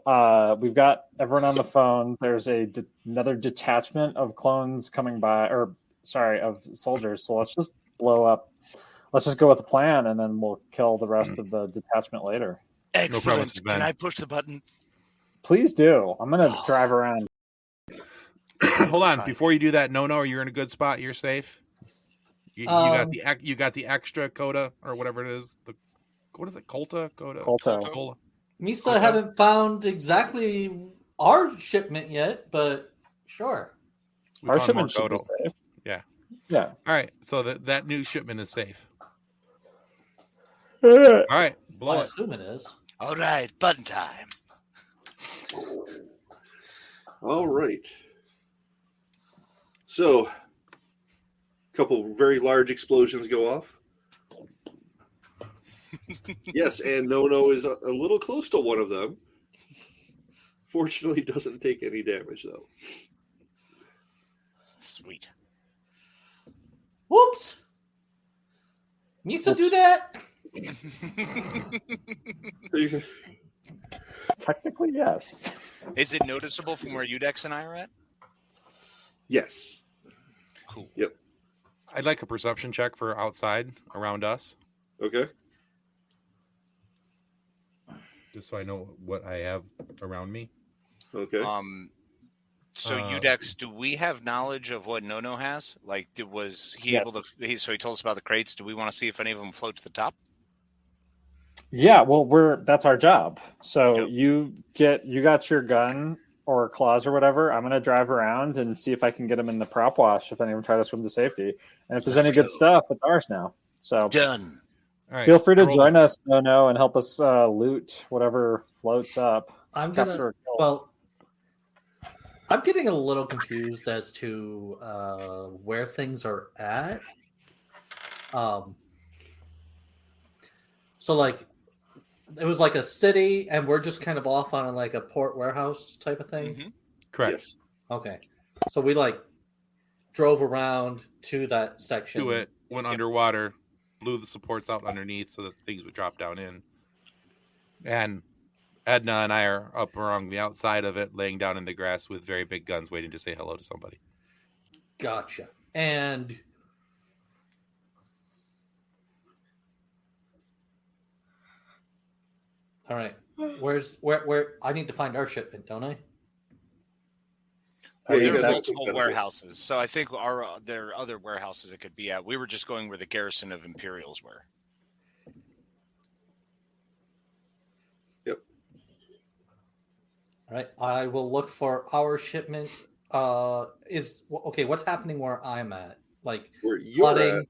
We've got everyone on the phone. There's another detachment of clones coming by, of soldiers. So let's just blow up. Let's just go with the plan, and then we'll kill the rest of the detachment later. Excellent. Can I push the button? Please do. I'm going to drive around. Hold on, before you do that, no, you're in a good spot. You're safe. You got the extra coda or whatever it is. What is it? Coda. Misa haven't found exactly our shipment yet, but Sure. Our shipment should be safe. Yeah. Yeah. All right. So that new shipment is safe. All right. Blow I it. assume it is. All right, button time. All right. So, a couple very large explosions go off. Yes, and No is a little close to one of them. Fortunately, doesn't take any damage, though. Sweet. Whoops. Needs to do that. Technically, yes. Is it noticeable from where Udex and I are at? Yes. Cool. Yep. I'd like a perception check for outside around us. Okay. Just so I know what I have around me. Okay. So Udex, do we have knowledge of what No has? Like, was he able to? So he told us about the crates. Do we want to see if any of them float to the top? Yeah, well, that's our job. So you got your gun or claws or whatever. I'm gonna drive around and see if I can get them in the prop wash if any of them try to swim to safety. And if there's any good stuff, it's ours now. So done. All right, feel free to join us, No, and help us loot whatever floats up. I'm getting a little confused as to where things are at. So like, it was like a city, and we're just kind of off on like a port warehouse type of thing. Mm-hmm. Correct. Yes. Okay. So we like drove around to that section. To it, went underwater, blew the supports out underneath so that things would drop down in. And Edna and I are up along the outside of it, laying down in the grass with very big guns, waiting to say hello to somebody. Gotcha. And all right, where I need to find our shipment, don't I? There are multiple warehouses, so I think there are other warehouses it could be at. We were just going where the garrison of Imperials were. Yep. All right, I will look for our shipment. What's happening where I'm at? Like where you're flooding, at,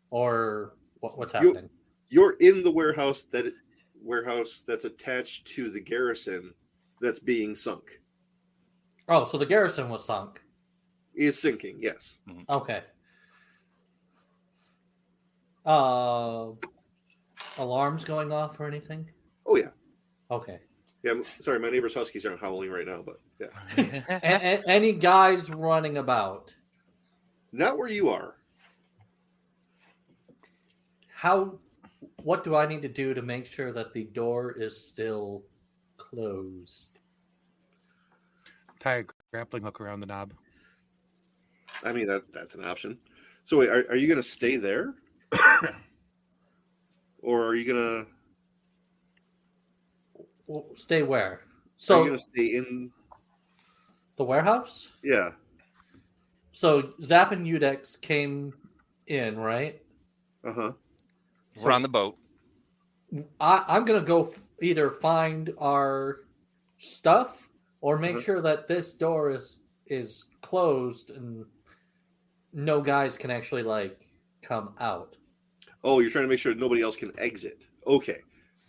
or what's happening? You're in the warehouse that's attached to the garrison that's being sunk. Oh, so the garrison was sunk. Is sinking, yes. Okay. Alarms going off or anything? Oh yeah. Okay. Yeah, sorry, my neighbor's huskies aren't howling right now, but yeah. Any guys running about? Not where you are. What do I need to do to make sure that the door is still closed? Tie a grappling hook around the knob. I mean, that's an option. So wait, are you going to stay there? Or are you going to... Stay where? So are you going to stay in... the warehouse? Yeah. So Zap and Udex came in, right? Uh-huh. We're on the boat. I'm going to go either find our stuff or make sure that this door is closed and no guys can actually like come out. Oh, you're trying to make sure nobody else can exit. Okay.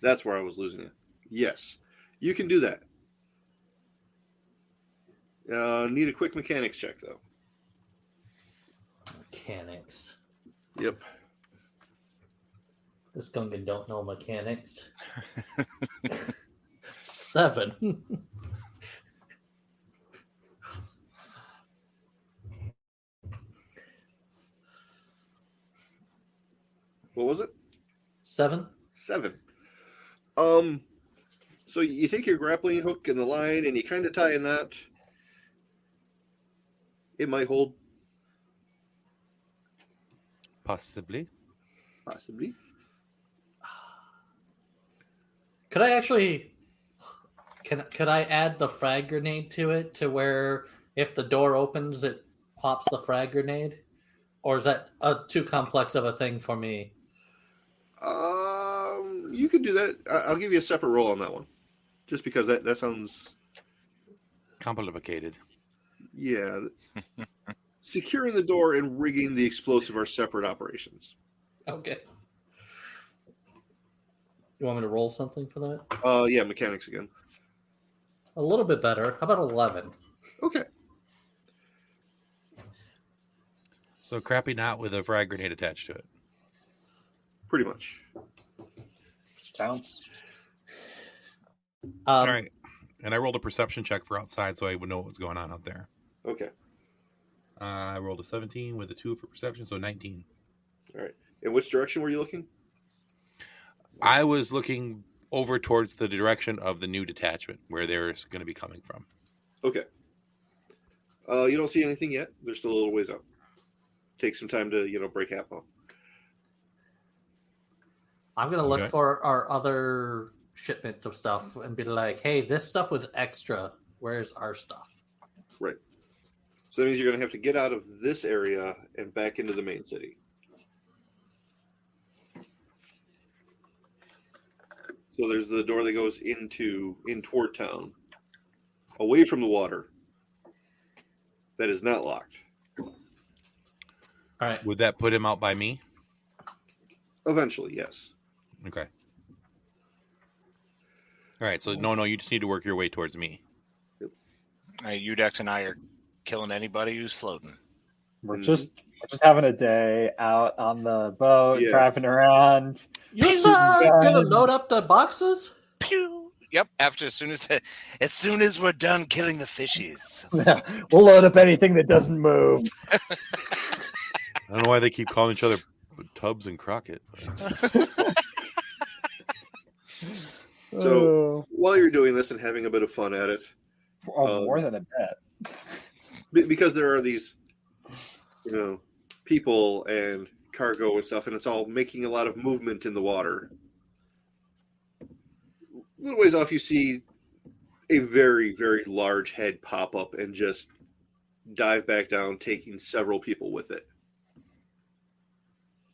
That's where I was losing it. Yes. You can do that. Need a quick mechanics check, though. Mechanics. Yep. This Gungan don't know mechanics. 7. What was it? 7. 7. So you take your grappling hook and the line and you kind of tie a knot. It might hold. Possibly. Could I actually... Could I add the frag grenade to it to where if the door opens, it pops the frag grenade? Or is that too complex of a thing for me? You could do that. I'll give you a separate roll on that one. Just because that sounds... complicated. Yeah. Securing the door and rigging the explosive are separate operations. Okay. You want me to roll something for that? Yeah, mechanics again. A little bit better. How about 11? Okay. So crappy knot with a frag grenade attached to it. Pretty much. Counts. All right. And I rolled a perception check for outside so I would know what was going on out there. Okay. I rolled a 17 with a 2 for perception, so 19. All right. In which direction were you looking? I was looking over towards the direction of the new detachment where they're going to be coming from. Okay. You don't see anything yet. They're still a little ways out. Take some time to, break half up. I'm going to look for our other shipment of stuff and be like, hey, this stuff was extra. Where's our stuff? Right. So that means you're going to have to get out of this area and back into the main city. So there's the door that goes in toward town, away from the water. That is not locked. All right. Would that put him out by me? Eventually, yes. Okay. All right. So no, you just need to work your way towards me. Udex and I are killing anybody who's floating. We're just having a day out on the boat, driving around. You gonna load up the boxes? Pew. Yep. As soon as we're done killing the fishies, We'll load up anything that doesn't move. I don't know why they keep calling each other Tubbs and Crockett. So while you're doing this and having a bit of fun at it, more than a bit, because there are these, people and cargo and stuff, and it's all making a lot of movement in the water. A little ways off, you see a very, very large head pop up and just dive back down, taking several people with it.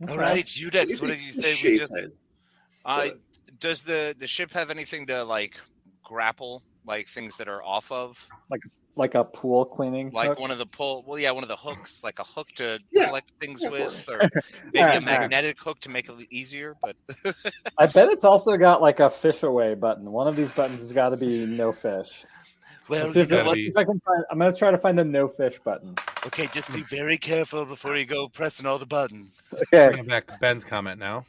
All right, Udex, what did you say? We just does the ship have anything to grapple, things that are off of? Like a pool cleaning hook? One of the one of the hooks, like a hook to collect things with, or maybe a magnetic hook to make it easier. But I bet it's also got a fish away button. One of these buttons has got to be no fish. Well, if I can find, I'm going to try to find the no fish button. Okay, just be very careful before you go pressing all the buttons. Okay. Bringing back to Ben's comment now.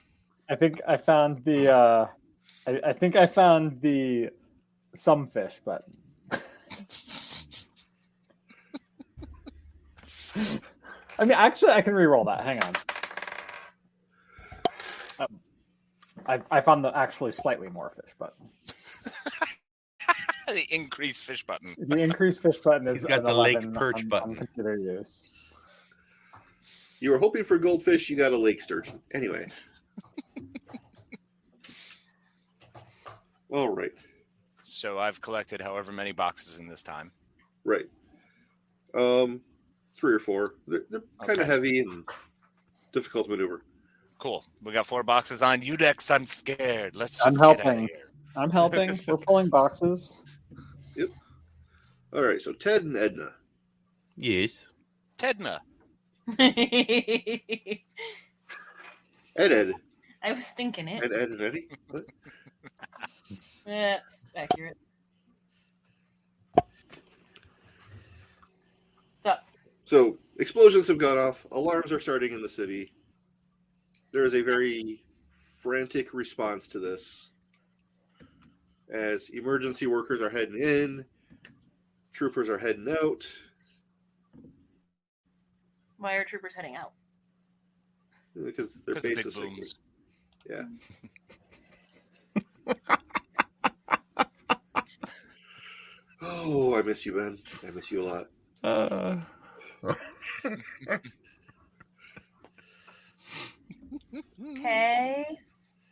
I think I found the some fish button. I mean, actually, I can re-roll that. Hang on. I found the actually slightly more fish button. The increased fish button. The increased fish button is He's got the lake perch button. On computer use. You were hoping for goldfish, you got a lake sturgeon. Anyway. All right. So I've collected however many boxes in this time. Right. 3 or 4. They're kind of heavy and difficult to maneuver. Cool. We got 4 boxes on Udex. I'm scared. I'm helping. I'm helping. We're pulling boxes. Yep. All right. So Ted and Edna. Yes. Tedna. Ed. I was thinking it. Ed and Eddie. What? That's accurate. So explosions have gone off. Alarms are starting in the city. There is a very frantic response to this, as emergency workers are heading in, troopers are heading out. Why are troopers heading out? Because their base is sinking. Yeah. Oh, I miss you, Ben. I miss you a lot. Okay.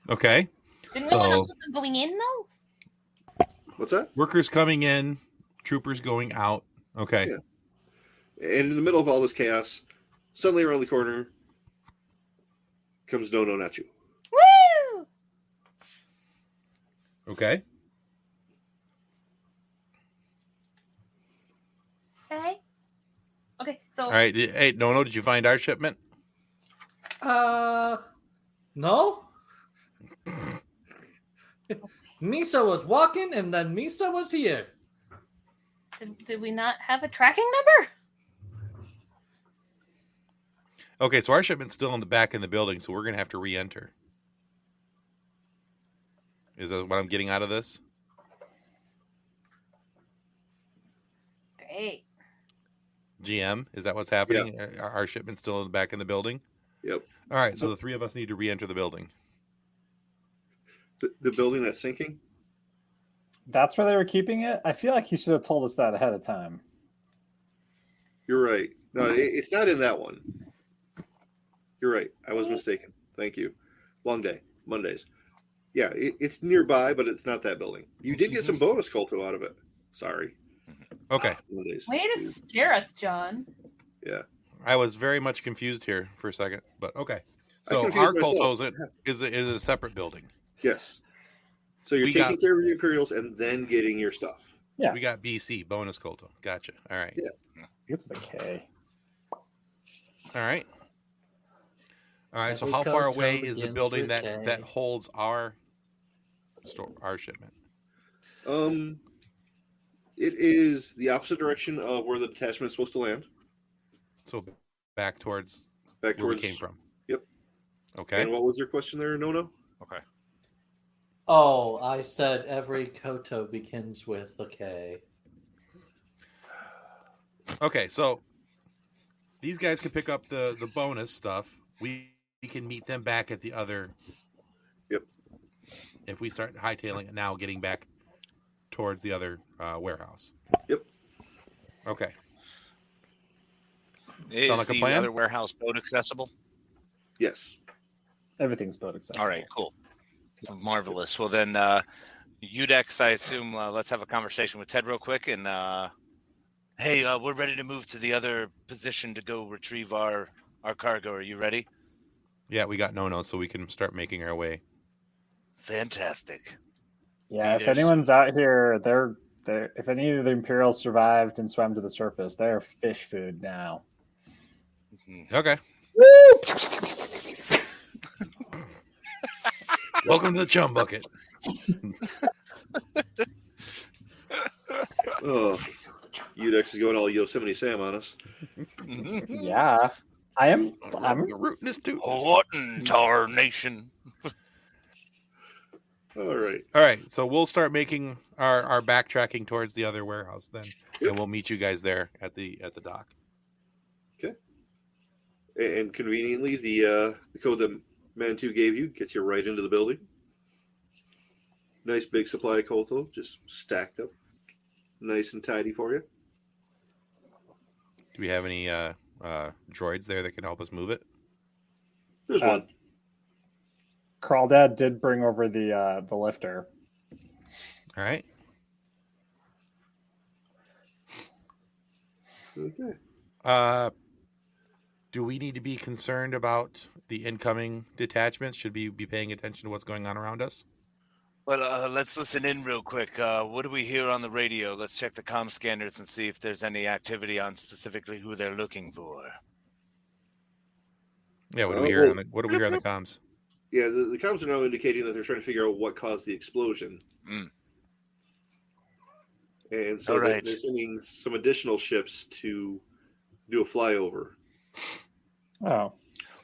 Okay. Didn't no one else with them going in though? What's that? Workers coming in, troopers going out. Okay. Yeah. And in the middle of all this chaos, suddenly around the corner comes No Nachu. Woo! Okay. Okay. So, All right. Hey, no, did you find our shipment? No. Misa was walking, and then Misa was here. did we not have a tracking number? Okay, so our shipment's still in the back in the building, so we're going to have to re-enter. Is that what I'm getting out of this? Great. GM, is that what's happening? Yeah. Our shipment's still in the back in the building? Yep. All right, so the three of us need to re-enter the building. The building that's sinking? That's where they were keeping it? I feel like he should have told us that ahead of time. You're right. No, it's not in that one. You're right. I was mistaken. Thank you. Long day. Mondays. Yeah, it's nearby, but it's not that building. You did get some bonus Colto out of it. Sorry. Okay. Mondays. Way to scare us, John. Yeah. I was very much confused here for a second, but okay. So confused our myself. Coltos is a separate building. Yes. So you're taking care of the Imperials and then getting your stuff. Yeah. We got BC, bonus Colto. Gotcha. All right. Yeah. Get the K. All right. All right. So Every how far Colto away is the begins building with that K. holds our shipment? It is the opposite direction of where the detachment is supposed to land. So back towards where we came from. Yep. Okay. And what was your question there, No? Okay. Oh, I said every Koto begins with a K. Okay, so these guys can pick up the bonus stuff. We can meet them back at the other. Yep. If we start hightailing it now, getting back towards the other warehouse. Yep. Okay. Is Sound like a the plan? other warehouse boat accessible? Yes. Everything's boat accessible. All right, cool. Marvelous. Well, then, Udex, I assume, let's have a conversation with Ted real quick. And, hey, we're ready to move to the other position to go retrieve our cargo. Are you ready? Yeah, we got no, so we can start making our way. Fantastic. Yeah, if anyone's out here, they're if any of the Imperials survived and swam to the surface, they're fish food now. Okay. Welcome to the chum bucket. Oh, Udex is going all Yosemite Sam on us. Yeah, I'm the rootness too. What in tarnation? All right. All right. So we'll start making our backtracking towards the other warehouse then, and we'll meet you guys there at the dock. Okay. And conveniently, the code that Manitou gave you gets you right into the building. Nice big supply of Colto, just stacked up, nice and tidy for you. Do we have any droids there that can help us move it? There's one. Crawdad did bring over the lifter. All right. Okay. Do we need to be concerned about the incoming detachments? Should we be paying attention to what's going on around us? Well, let's listen in real quick. What do we hear on the radio? Let's check the comm scanners and see if there's any activity on specifically who they're looking for. Yeah, what do we hear? What do we hear on the comms? Yeah, the comms are now indicating that they're trying to figure out what caused the explosion. And so All right. they're sending some additional ships to do a flyover. Oh.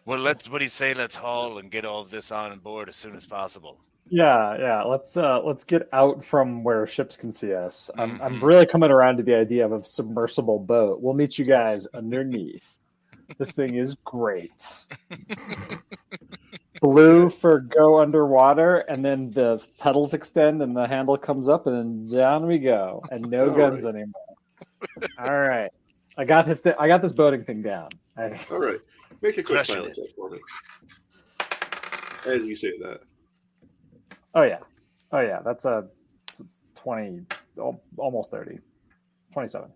Well, what do you say? Let's haul and get all of this on board as soon as possible. Yeah. Let's get out from where ships can see us. I'm really coming around to the idea of a submersible boat. We'll meet you guys underneath. This thing is great. Blue for go underwater, and then the pedals extend and the handle comes up, and then down we go, and no All guns right. anymore. All right, I got this boating thing down. All right, make a quick Crushing pilot check for me. As you say that. Oh yeah, that's a 20, almost 30, 27.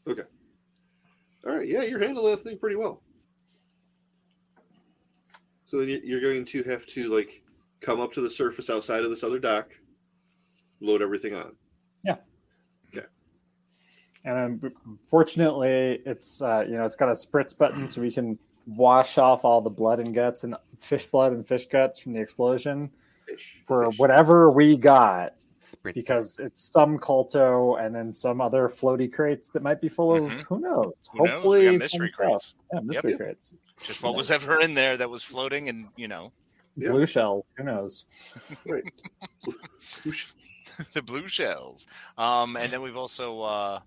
Okay. All right, yeah, you're handling that thing pretty well. So then you're going to have to come up to the surface outside of this other dock, load everything on. Yeah. Okay. And fortunately, it's it's got a spritz button, so we can wash off all the blood and guts and fish blood and fish guts from the explosion for whatever we got. Because it's some Colto and then some other floaty crates that might be full of who knows. Who knows? Hopefully, We got mystery crates. Yeah, mystery crates. Just what was ever in there that was floating, and blue shells. Who knows? Right. The blue shells. And then we've also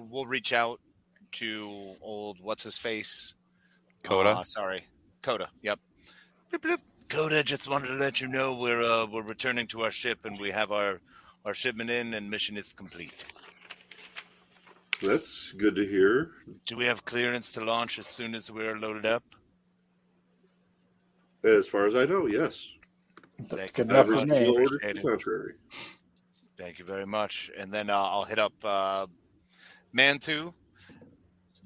we'll reach out to old what's his face, Coda. Coda. Yep. Bloop, bloop. Coda, just wanted to let you know we're returning to our ship and we have our shipment in and mission is complete. That's good to hear. Do we have clearance to launch as soon as we're loaded up? As far as I know, yes. Thank good you enough very for much. me. Orders to Appreciate the it. contrary. Thank you very much. And then I'll hit up Mantu.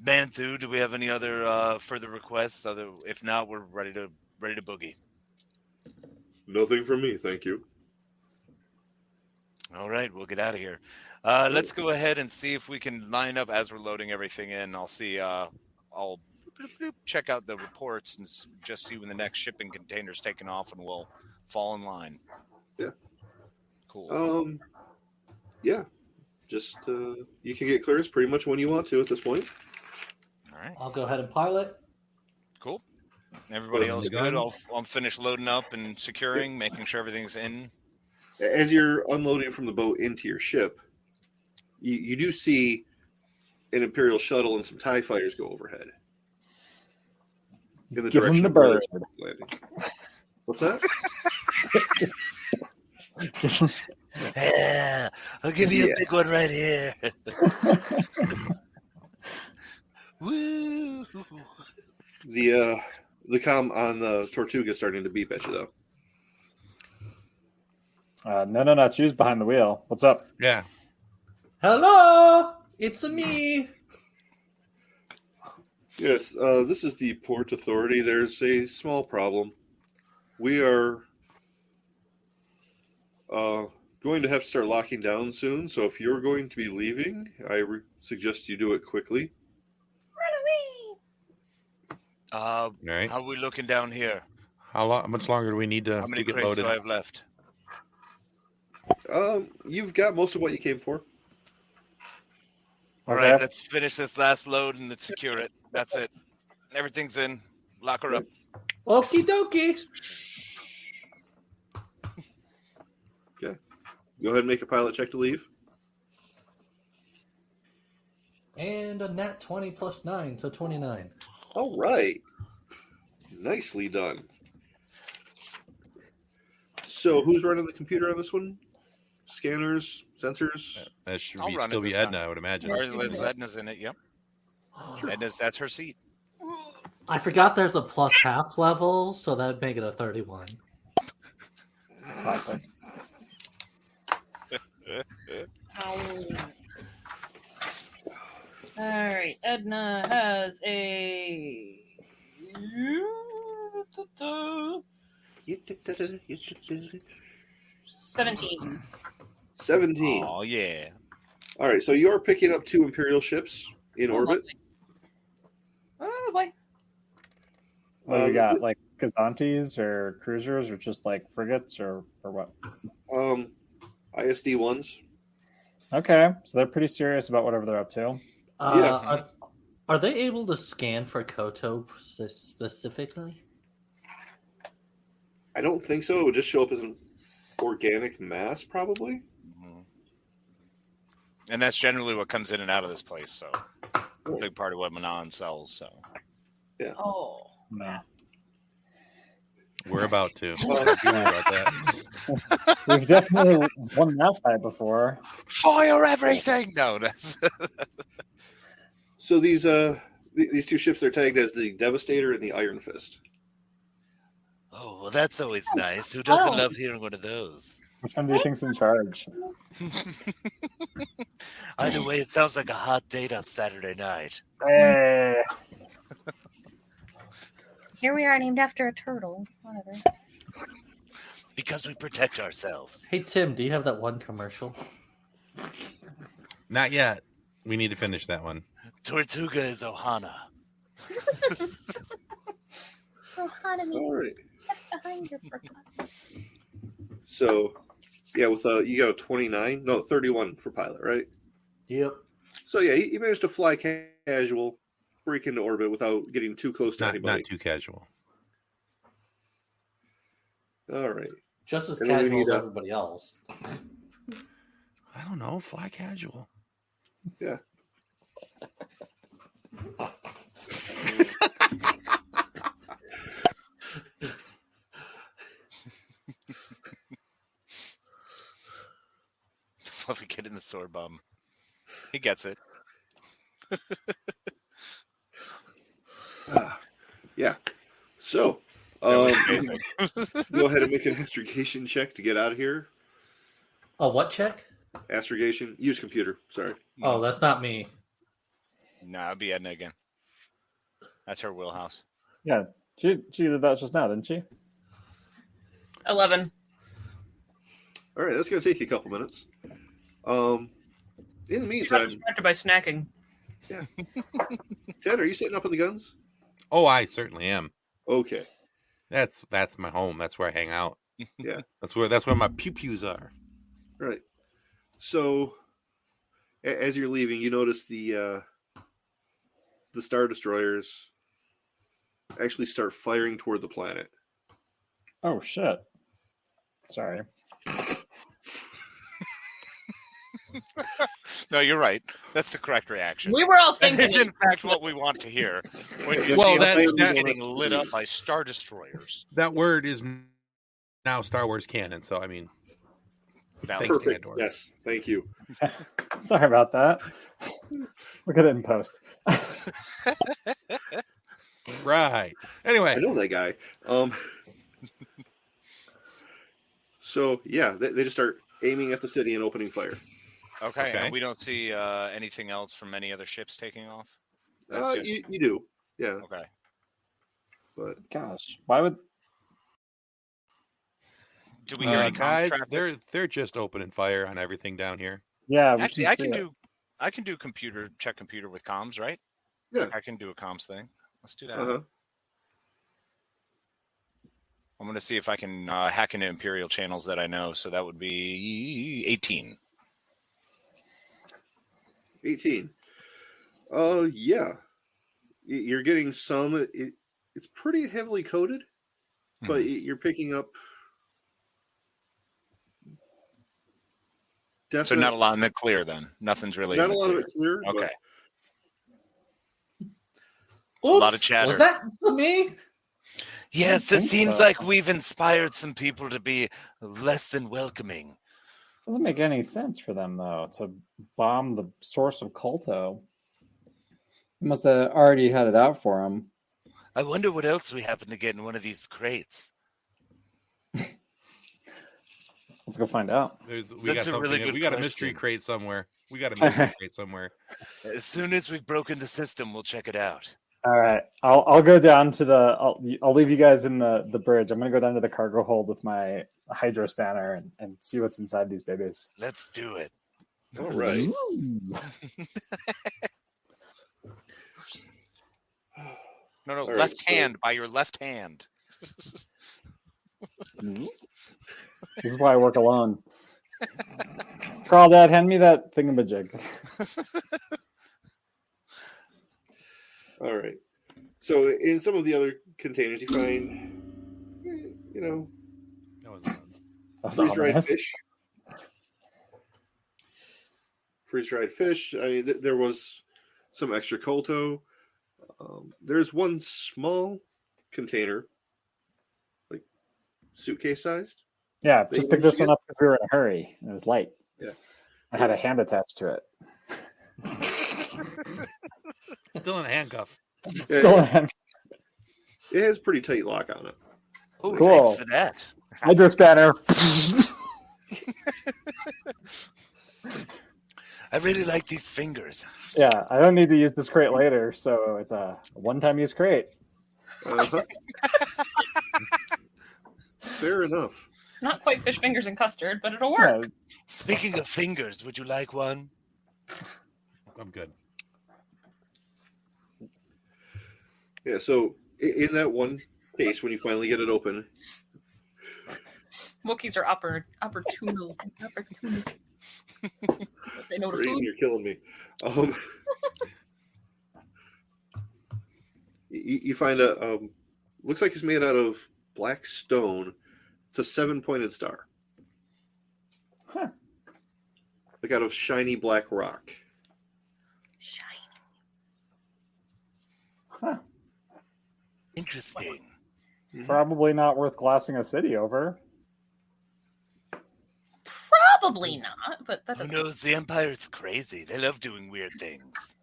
Mantu, do we have any other further requests? If not, we're ready to boogie. Nothing from me, thank you. All right, we'll get out of here. Let's go ahead and see if we can line up as we're loading everything in. I'll see. I'll check out the reports and just see when the next shipping container's taken off, and we'll fall in line. Yeah. Cool. Yeah. Just you can get clearance pretty much when you want to at this point. All right. I'll go ahead and pilot. Cool. Everybody Loading else the good? guns. I'll finish loading up and securing, making sure everything's in. As you're unloading from the boat into your ship, you do see an Imperial shuttle and some TIE fighters go overhead. In the Give direction them of the where bird. they're landing. What's that? Yeah, I'll give you a big one right here. Woo! The comm on the Tortuga is starting to beep at you, though. No. Choose behind the wheel. What's up? Yeah. Hello, it's me. Yes, this is the Port Authority. There's a small problem. We are going to have to start locking down soon, so if you're going to be leaving, I suggest you do it quickly. How are we looking down here? How much longer do we need to How many get crates loaded? do I have left? You've got most of what you came for. All right, let's finish this last load and let's secure it. That's it. Everything's in. Lock her up. Okie dokie. Okay. Go ahead and make a pilot check to leave. And a nat 20 plus 9, so 29. All right. Nicely done. So who's running the computer on this one? Scanners, sensors? That should I'll run it still be this Edna, time. I would imagine. Edna's in it, yep. That's her seat. I forgot there's a plus half level, so that would make it a 31. Classic. All right, Edna has a 17. 17. Oh, yeah. All right, so you are picking up 2 Imperial ships in orbit. Oh boy. What do we got? Like Kazantes or cruisers or just like frigates or what? ISD ones. Okay, so they're pretty serious about whatever they're up to. Are they able to scan for Koto specifically? I don't think so. It would just show up as an organic mass, probably. And that's generally what comes in and out of this place, so a big part of what Manon sells, so. Yeah. Oh. No. We're about to. About that. We've definitely won that fight before. Fire everything! No, that's... So these 2 ships are tagged as the Devastator and the Iron Fist. Oh, well, that's always nice. Who doesn't love hearing one of those? Which one do you think's in charge? Either way, it sounds like a hot date on Saturday night. Hey. Here we are, named after a turtle. Whatever. Because we protect ourselves. Hey, Tim, do you have that one commercial? Not yet. We need to finish that one. Tortuga is Ohana. Ohana All right. just behind your front. So, yeah, with you got a 29, no 31 for pilot, right? Yep. So yeah, you managed to fly casual, break into orbit without getting too close to anybody. Not too casual. All right. Just as And then we casual as need everybody else. I don't know. Fly casual. Yeah. Fluffy kid in the sword bum. He gets it. Yeah. So, go ahead and make an astrogation check to get out of here. A what check? Astrogation. Use computer. Sorry. Oh, that's not me. Nah, it'd be Edna again. That's her wheelhouse. Yeah, she did that just now, didn't she? 11. All right, that's going to take you a couple minutes. In the You're not meantime, distracted by snacking. yeah. Ted, are you setting up on the guns? Oh, I certainly am. Okay. That's my home. That's where I hang out. Yeah. That's where my pew-pews are. Right. So, as you're leaving, you notice the Star Destroyers actually start firing toward the planet. Oh shit! Sorry. No, you're right. That's the correct reaction. We were all That thinking is, in fact, what we want to hear. When you Well, see that's getting lit up by Star Destroyers. That word is now Star Wars canon. So I mean, thanks to Perfect. Andor. Yes. Thank you. Sorry about that. Look at it in post. Right. Anyway, I know that guy. So yeah, they just start aiming at the city and opening fire. Okay. And we don't see anything else from any other ships taking off? You do. Yeah. Okay. But gosh, why would? Do we hear any guys? traffic? They're just opening fire on everything down here. Yeah, actually, I can do computer with comms, right? Yeah, I can do a comms thing. Let's do that. Uh-huh. I'm going to see if I can hack into Imperial channels that I know. So that would be 18. 18. Yeah. You're getting some. It's pretty heavily coded, but you're picking up. So not a lot in the clear then. Nothing's really Not in a the lot clear. of it clear. Okay. Oops, a lot of chatter. Was that me? Yes, I it think seems so. like we've inspired some people to be less than welcoming. Doesn't make any sense for them though to bomb the source of Kolto. They must have already had it out for them. I wonder what else we happen to get in one of these crates. Let's go find out. We That's got a something. really good We got a mystery question. crate somewhere. We got a mystery crate somewhere. As soon as we've broken the system, we'll check it out. All right, I'll go down to the. I'll leave you guys in the bridge. I'm gonna go down to the cargo hold with my hydro spanner and see what's inside these babies. Let's do it. All right. No, All right, left so- hand by your left hand. This is why I work alone. Carl, Dad, hand me that thingamajig. All right. So in some of the other containers, you find, That was freeze-dried ominous. fish. Freeze-dried fish. I mean, there was some extra Kolto. There's one small container, like suitcase sized. Yeah, They just pick this used one it. up because we were in a hurry. It was light. Yeah. I had a hand attached to it. Still in a handcuff. Yeah, Still a hand. It has pretty tight lock on it. Oh, Cool. thanks for that. Hydro spanner. I really like these fingers. Yeah, I don't need to use this crate later, so it's a one-time use crate. Uh-huh. Fair enough. Not quite fish fingers and custard, but it'll Yeah, work. Speaking of fingers, would you like one? I'm good. Yeah, so in that one case, when you finally get it open, Wookiees are opportunists. Say no to Brayden, food. you're killing me. You find looks like it's made out of black stone. It's a 7-pointed star. Huh. Like out of shiny black rock. Shiny. Huh. Interesting. Probably not worth glossing a city over. Probably not, but that Who doesn't. knows? The Empire is crazy. They love doing weird things.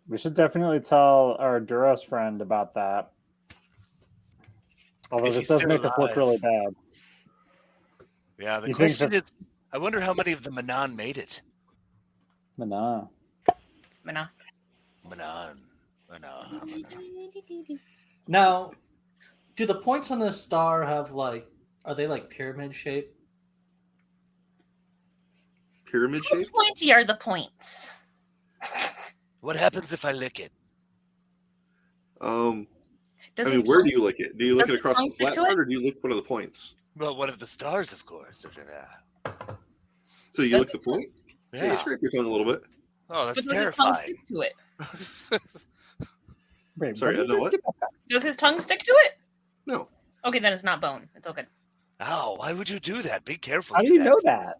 We should definitely tell our Duros friend about that. Although If this he's does still make us look alive. really bad. Yeah, the You think question that- is, I wonder how many of the Manan made it. Mana. Mana. Manan. Now, do the points on this star have are they like pyramid shape? Pyramid How pointy are the points? What happens if I lick it? Does I mean, his where do tongue- you lick it? Do you lick does it his across tongue the stick flat to it? part, or do you lick one of the points? Well, one of the stars, of course. So you Does lick the his point? Yeah, Yeah. you scrape your tongue a little bit. Oh, But that's does his tongue terrifying. stick to it? Wait, Sorry, I know what? Does his tongue stick to it? No. Okay, then it's not bone. It's okay. Ow, why would you do that? Be careful. How do you know that?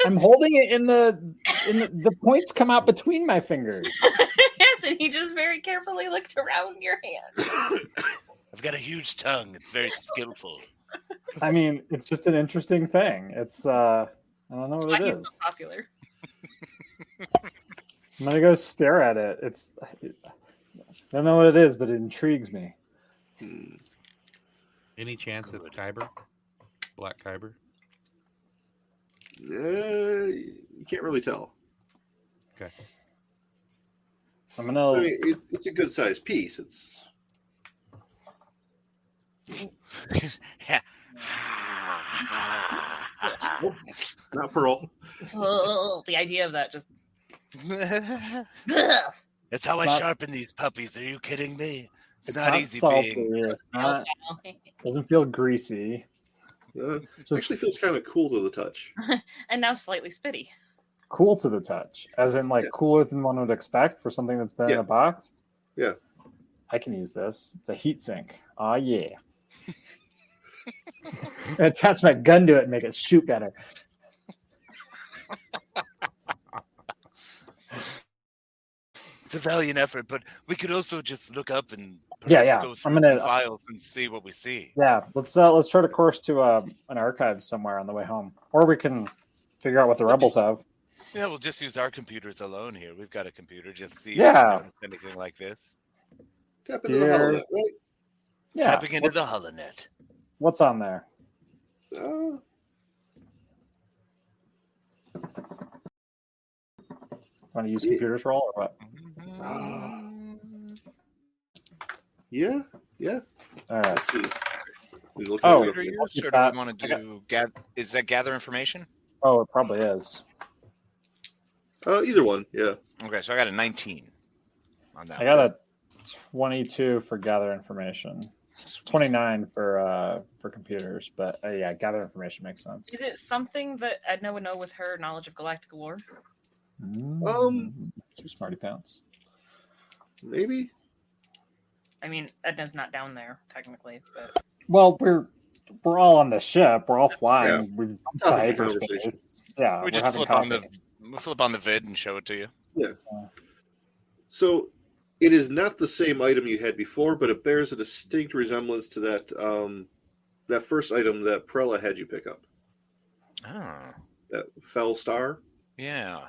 I'm holding it in the points come out between my fingers. Yes, and he just very carefully looked around your hand. I've got a huge tongue. It's very skillful. I mean, it's just an interesting thing. It's I don't know That's what why it he's is. so popular. I'm gonna go stare at it. I don't know what it is, but it intrigues me. Any chance it's Kyber? Black Kyber? You can't really tell. Okay. I'm gonna. I mean, it's a good sized piece. It's not pearl. Oh, the idea of that just. That's how I Not- sharpen these puppies. Are you kidding me? It's not not easy salty. being. It's not- doesn't feel greasy. Actually feels kind of cool to the touch. And now slightly spitty. Cool to the touch, as in cooler than one would expect for something that's been in a box. Yeah. I can use this. It's a heat sink. Oh yeah. Attach my gun to it and make it shoot better. It's a valiant effort, but we could also just look up and Yeah. go I'm through gonna the files and see what we see. Yeah, let's chart a course to an archive somewhere on the way home, or we can figure out what the rebels have. Yeah, we'll just use our computers alone here. We've got a computer. Just see Yeah. if we notice anything like this. Tap into the holonet, right? Yeah. Tapping into the holonet. What's on there? Want to use computers roll or what? Yeah. All right. Let's see. We look Oh, at Computer use, keep or do that. we want to do is that gather information? Oh, it probably is. Either one. Yeah. Okay, so I got a 19 on that. I got a 22 for gather information. 29 for computers, but yeah, gather information makes sense. Is it something that Edna would know with her knowledge of galactic lore? Two smarty pants. Maybe. I mean, Edna's not down there technically, but Well, we're all on the ship. We're all flying. Yeah. We're Topic of hyperspace. conversation. Yeah, we we're just having flip on coffee. we'll flip on the vid and show it to you. Yeah. So it is not the same item you had before, but it bears a distinct resemblance to that first item that Prella had you pick up. Oh. That fell star. Yeah.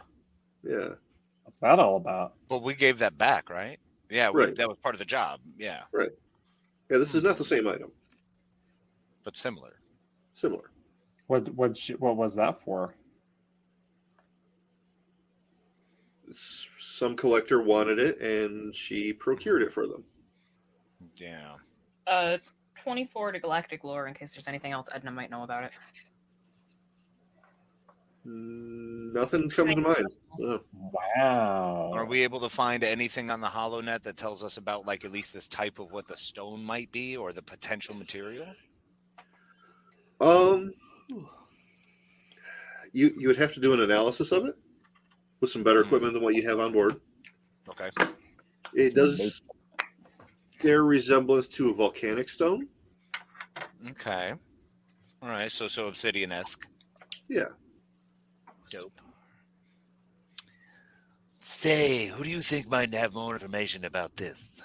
Yeah. What's that all about? But we gave that back, right? Yeah, Right. that was part of the job. Yeah, Right. Yeah, this is not the same item. but similar. Similar. What was that for? Some collector wanted it, and she procured it for them. Yeah. 24 to galactic lore in case there's anything else Edna might know about it. Nothing's coming to mind. Oh. Wow. Are we able to find anything on the HoloNet that tells us about, like, at least this type of what the stone might be or the potential material? You would have to do an analysis of it with some better equipment than what you have on board. Okay. It does bear resemblance to a volcanic stone. Okay. All right. So obsidian-esque. Yeah. Dope. Say, who do you think might have more information about this?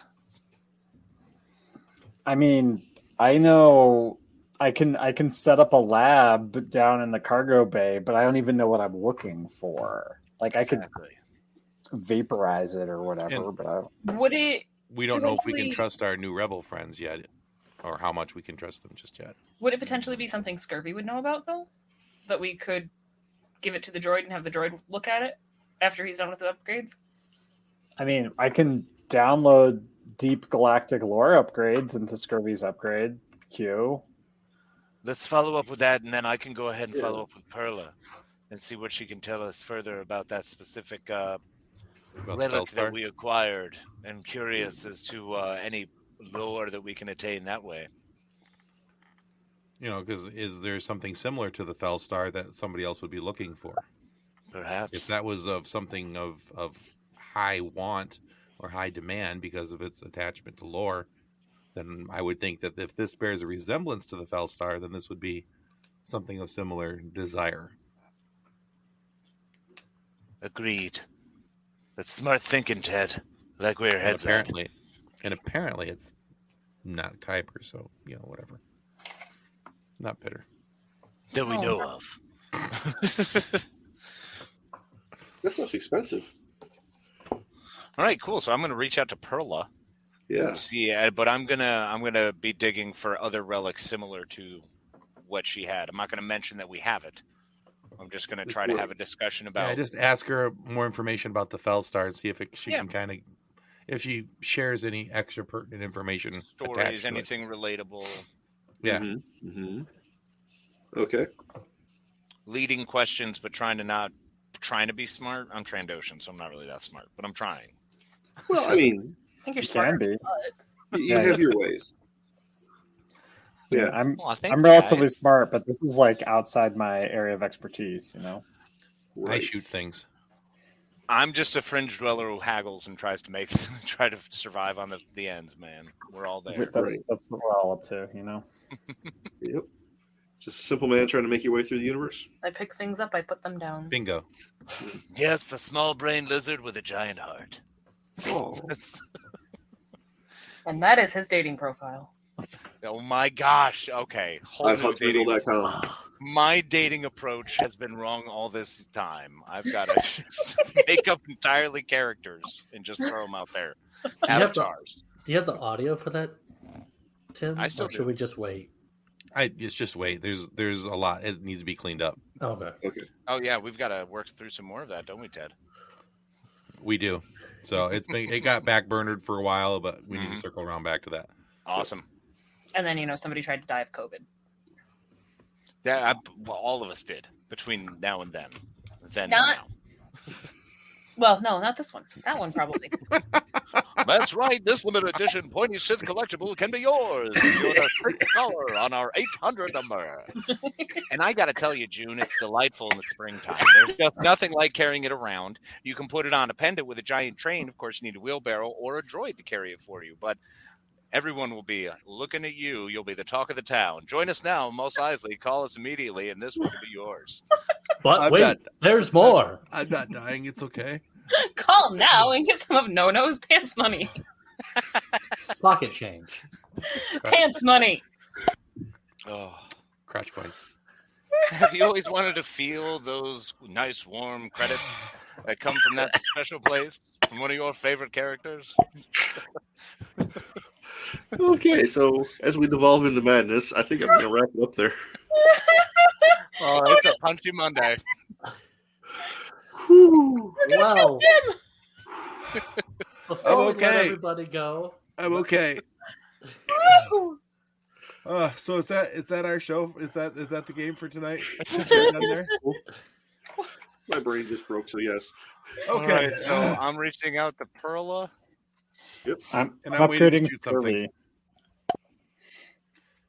I mean, I know I can set up a lab down in the cargo bay, but I don't even know what I'm looking for. Like I could vaporize it or whatever, but I don't... Would it? We don't know if we can trust our new rebel friends yet, or how much we can trust them just yet. Would it potentially be something Scurvy would know about, though? That we could give it to the droid and have the droid look at it after he's done with the upgrades? I mean, I can download deep galactic lore upgrades into Scurvy's upgrade queue. Let's follow up with that, and then I can go ahead and follow up with Perla and see what she can tell us further about that specific relic that we acquired. I'm curious as to any lore that we can attain that way. You know, because is there something similar to the Fellstar that somebody else would be looking for? Perhaps. If that was of something of high want or high demand because of its attachment to lore, then I would think that if this bears a resemblance to the Fellstar, then this would be something of similar desire. Agreed. That's smart thinking, Ted. I like where your head's at. And apparently it's not Kuiper, so, you know, whatever. Not bitter. That we know of. That stuff's expensive. All right, cool. So I'm going to reach out to Perla. Yeah. See, but I'm gonna be digging for other relics similar to what she had. I'm not going to mention that we have it. I'm just going to try to have a discussion about. Yeah, just ask her more information about the Fellstar and see if she can kind of, if she shares any extra pertinent information. Stories, anything relatable. Yeah. Mm-hmm. Okay. Leading questions, but trying to be smart. I'm Trandoshan, so I'm not really that smart, but I'm trying. Well, I mean, I think you're smart. You have your ways. Yeah, I'm relatively smart, but this is like outside my area of expertise. You know, I shoot things. I'm just a fringe dweller who haggles and tries to try to survive on the ends. Man, we're all there. That's what we're all up to. You know. Yep. Just a simple man trying to make your way through the universe. I pick things up, I put them down. Bingo. Yes, the small-brained lizard with a giant heart. Oh. And that is his dating profile. Oh my gosh. Okay. My dating approach has been wrong all this time. I've got to just make up entirely characters and just throw them out there. Avatars. Do you have the audio for that, Tim? I still or should we just wait? It's just wait. There's a lot. It needs to be cleaned up. Okay. Oh yeah, we've got to work through some more of that, don't we, Ted? We do. So it got backburnered for a while, but we need to circle around back to that. Awesome. And then somebody tried to die of COVID. Yeah, all of us did between now and then. Well, no, not this one. That one probably. That's right. This limited edition Pointy Sith collectible can be yours. You're the sixth caller on our 800 number. And I got to tell you, June, it's delightful in the springtime. There's just nothing like carrying it around. You can put it on a pendant with a giant train. Of course, you need a wheelbarrow or a droid to carry it for you. But everyone will be looking at you. You'll be the talk of the town. Join us now, Mos Eisley. Call us immediately, and this will be yours. But wait, there's more. I'm not dying. It's okay. Call now and get some of No-No's pants money. Pocket change. Pants money. Oh, crotch points. Have you always wanted to feel those nice, warm credits that come from that special place, from one of your favorite characters? Okay, so as we devolve into madness, I think I'm going to wrap it up there. Oh, it's a punchy Monday. Wow. I'm okay. Let everybody go. I'm okay. So is that our show? Is that the game for tonight? Done there? My brain just broke, so yes. Okay, right, so I'm reaching out to Perla. Yep. I'm waiting to upgrading shoot something. Scurvy.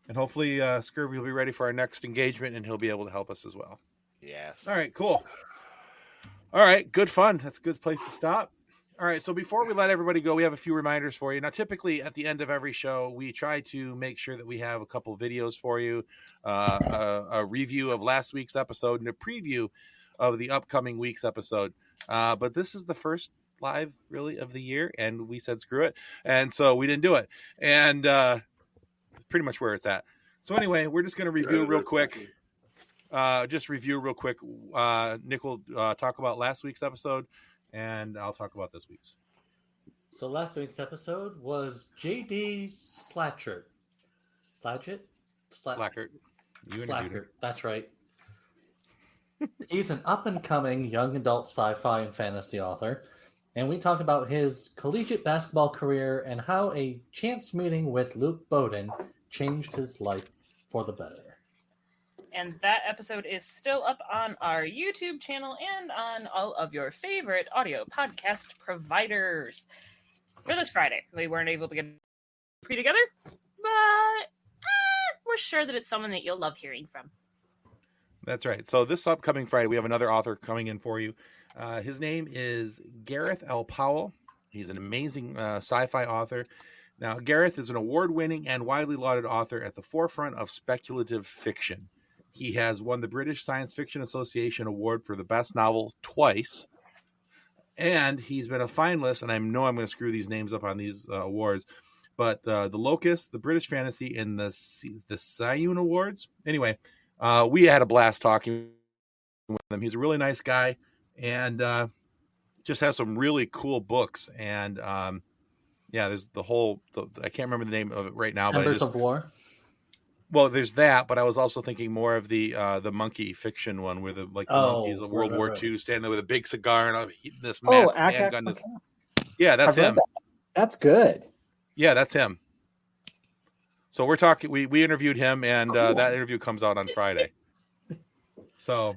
And hopefully Scurvy will be ready for our next engagement, and he'll be able to help us as well. Yes. All right, cool. All right, good fun. That's a good place to stop. All right, so before we let everybody go, we have a few reminders for you. Now, typically at the end of every show, we try to make sure that we have a couple videos for you, a review of last week's episode, and a preview of the upcoming week's episode. But this is the first live, really, of the year, and we said screw it, and so we didn't do it. And pretty much where it's at. So anyway, we're just going to review real quick. Nick will talk about last week's episode, and I'll talk about this week's. So last week's episode was JD Slackert. Slackert? Slackert. That's right. He's an up-and-coming young adult sci-fi and fantasy author, and we talked about his collegiate basketball career and how a chance meeting with Luke Bowden changed his life for the better. And that episode is still up on our YouTube channel and on all of your favorite audio podcast providers. For this Friday, we weren't able to get free together, but we're sure that it's someone that you'll love hearing from. That's right. So this upcoming Friday, we have another author coming in for you. His name is Gareth L. Powell. He's an amazing sci-fi author. Now, Gareth is an award-winning and widely lauded author at the forefront of speculative fiction. He has won the British Science Fiction Association Award for the best novel twice. And he's been a finalist, and I know I'm going to screw these names up on these awards, but the Locust, the British Fantasy, and the Scion Awards. Anyway, we had a blast talking with him. He's a really nice guy, and just has some really cool books. And there's I can't remember the name of it right now. Embers of War? Well, there's that, but I was also thinking more of the monkey fiction one where the monkeys of World War II standing there with a big cigar and this massive handgun. Yeah, that's him. That's good. Yeah, that's him. So we're talking. We interviewed him, and cool. That interview comes out on Friday. So,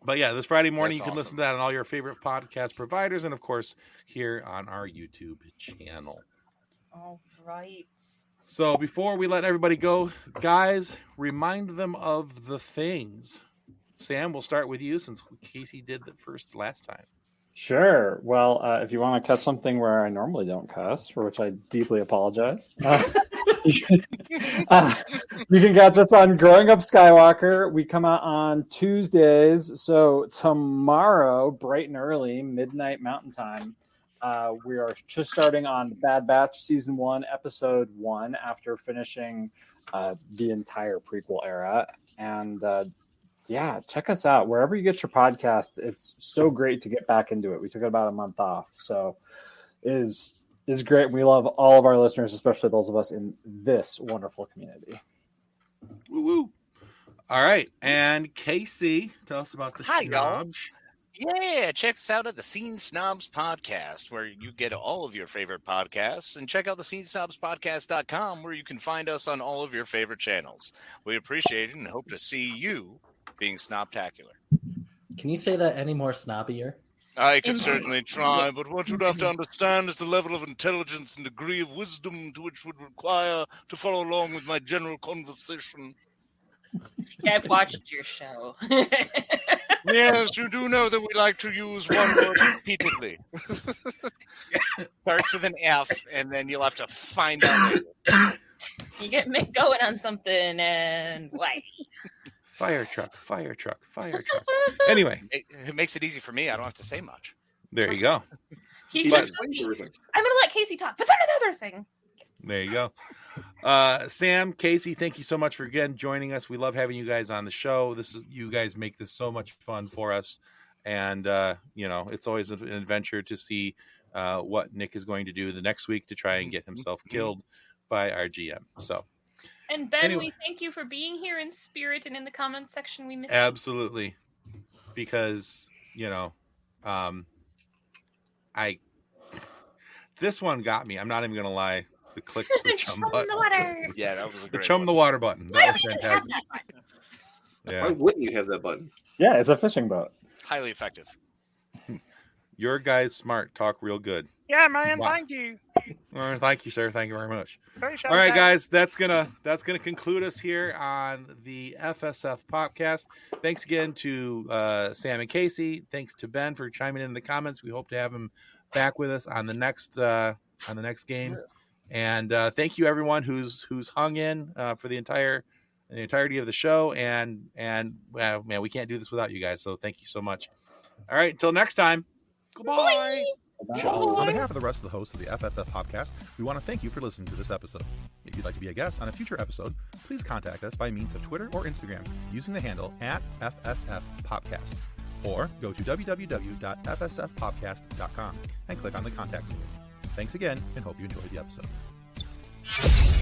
but yeah, this Friday morning you can listen to that on all your favorite podcast providers, and of course here on our YouTube channel. All right. So before we let everybody go, guys, remind them of the things. Sam, we'll start with you since Casey did the first last time. Sure. Well, if you want to catch something where I normally don't cuss, for which I deeply apologize, you can catch us on Growing Up Skywalker. We come out on Tuesdays. So tomorrow, bright and early, midnight Mountain Time, we are just starting on Bad Batch Season 1, Episode 1, after finishing the entire prequel era. And check us out. Wherever you get your podcasts, it's so great to get back into it. We took about a month off. So it is great. We love all of our listeners, especially those of us in this wonderful community. Woo-woo. All right. And Casey, tell us about the Snobs. Yeah, check us out at the Scene Snobs Podcast, where you get all of your favorite podcasts, and check out the scenesnobspodcast.com, where you can find us on all of your favorite channels. We appreciate it and hope to see you being snobtacular. Can you say that any more snobbier? I can certainly try, but what you'd have to understand is the level of intelligence and degree of wisdom to which would require to follow along with my general conversation. Yeah, I've watched your show. Yes, you do know that we like to use one word repeatedly. Starts with an F, and then you'll have to find out later. You get Mick going on something, and why? Fire truck. Anyway. It makes it easy for me. I don't have to say much. There you go. He's just I'm going to let Casey talk, but then another thing. There you go. Sam, Casey, thank you so much for again joining us. We love having you guys on the show. You guys make this so much fun for us. And, it's always an adventure to see what Nick is going to do the next week to try and get himself killed by our GM. So. And Ben, we thank you for being here in spirit and in the comments section. We miss you. Absolutely. Because, this one got me. I'm not even going to lie. The click the chum button. The water. Yeah, that was a great the water button. That was fantastic. Yeah. Why wouldn't you have that button? Yeah, it's a fishing boat. highly effective. Your guy's smart. Talk real good. Yeah, man. Wow. Thank you. Thank you, sir. Thank you very much. Appreciate All right, that. guys, that's gonna conclude us here on the FSF PopCast. Thanks again to Sam and Casey. Thanks to Ben for chiming in the comments. We hope to have him back with us on the next game. And thank you everyone who's hung in for the entirety of the show. And man, we can't do this without you guys. So thank you so much. All right, until next time. Goodbye. On behalf of the rest of the hosts of the FSF Podcast, we want to thank you for listening to this episode. If you'd like to be a guest on a future episode, please contact us by means of Twitter or Instagram using the handle @FSF PopCast, or go to www.fsfpopcast.com and click on the contact link. Thanks again, and hope you enjoyed the episode.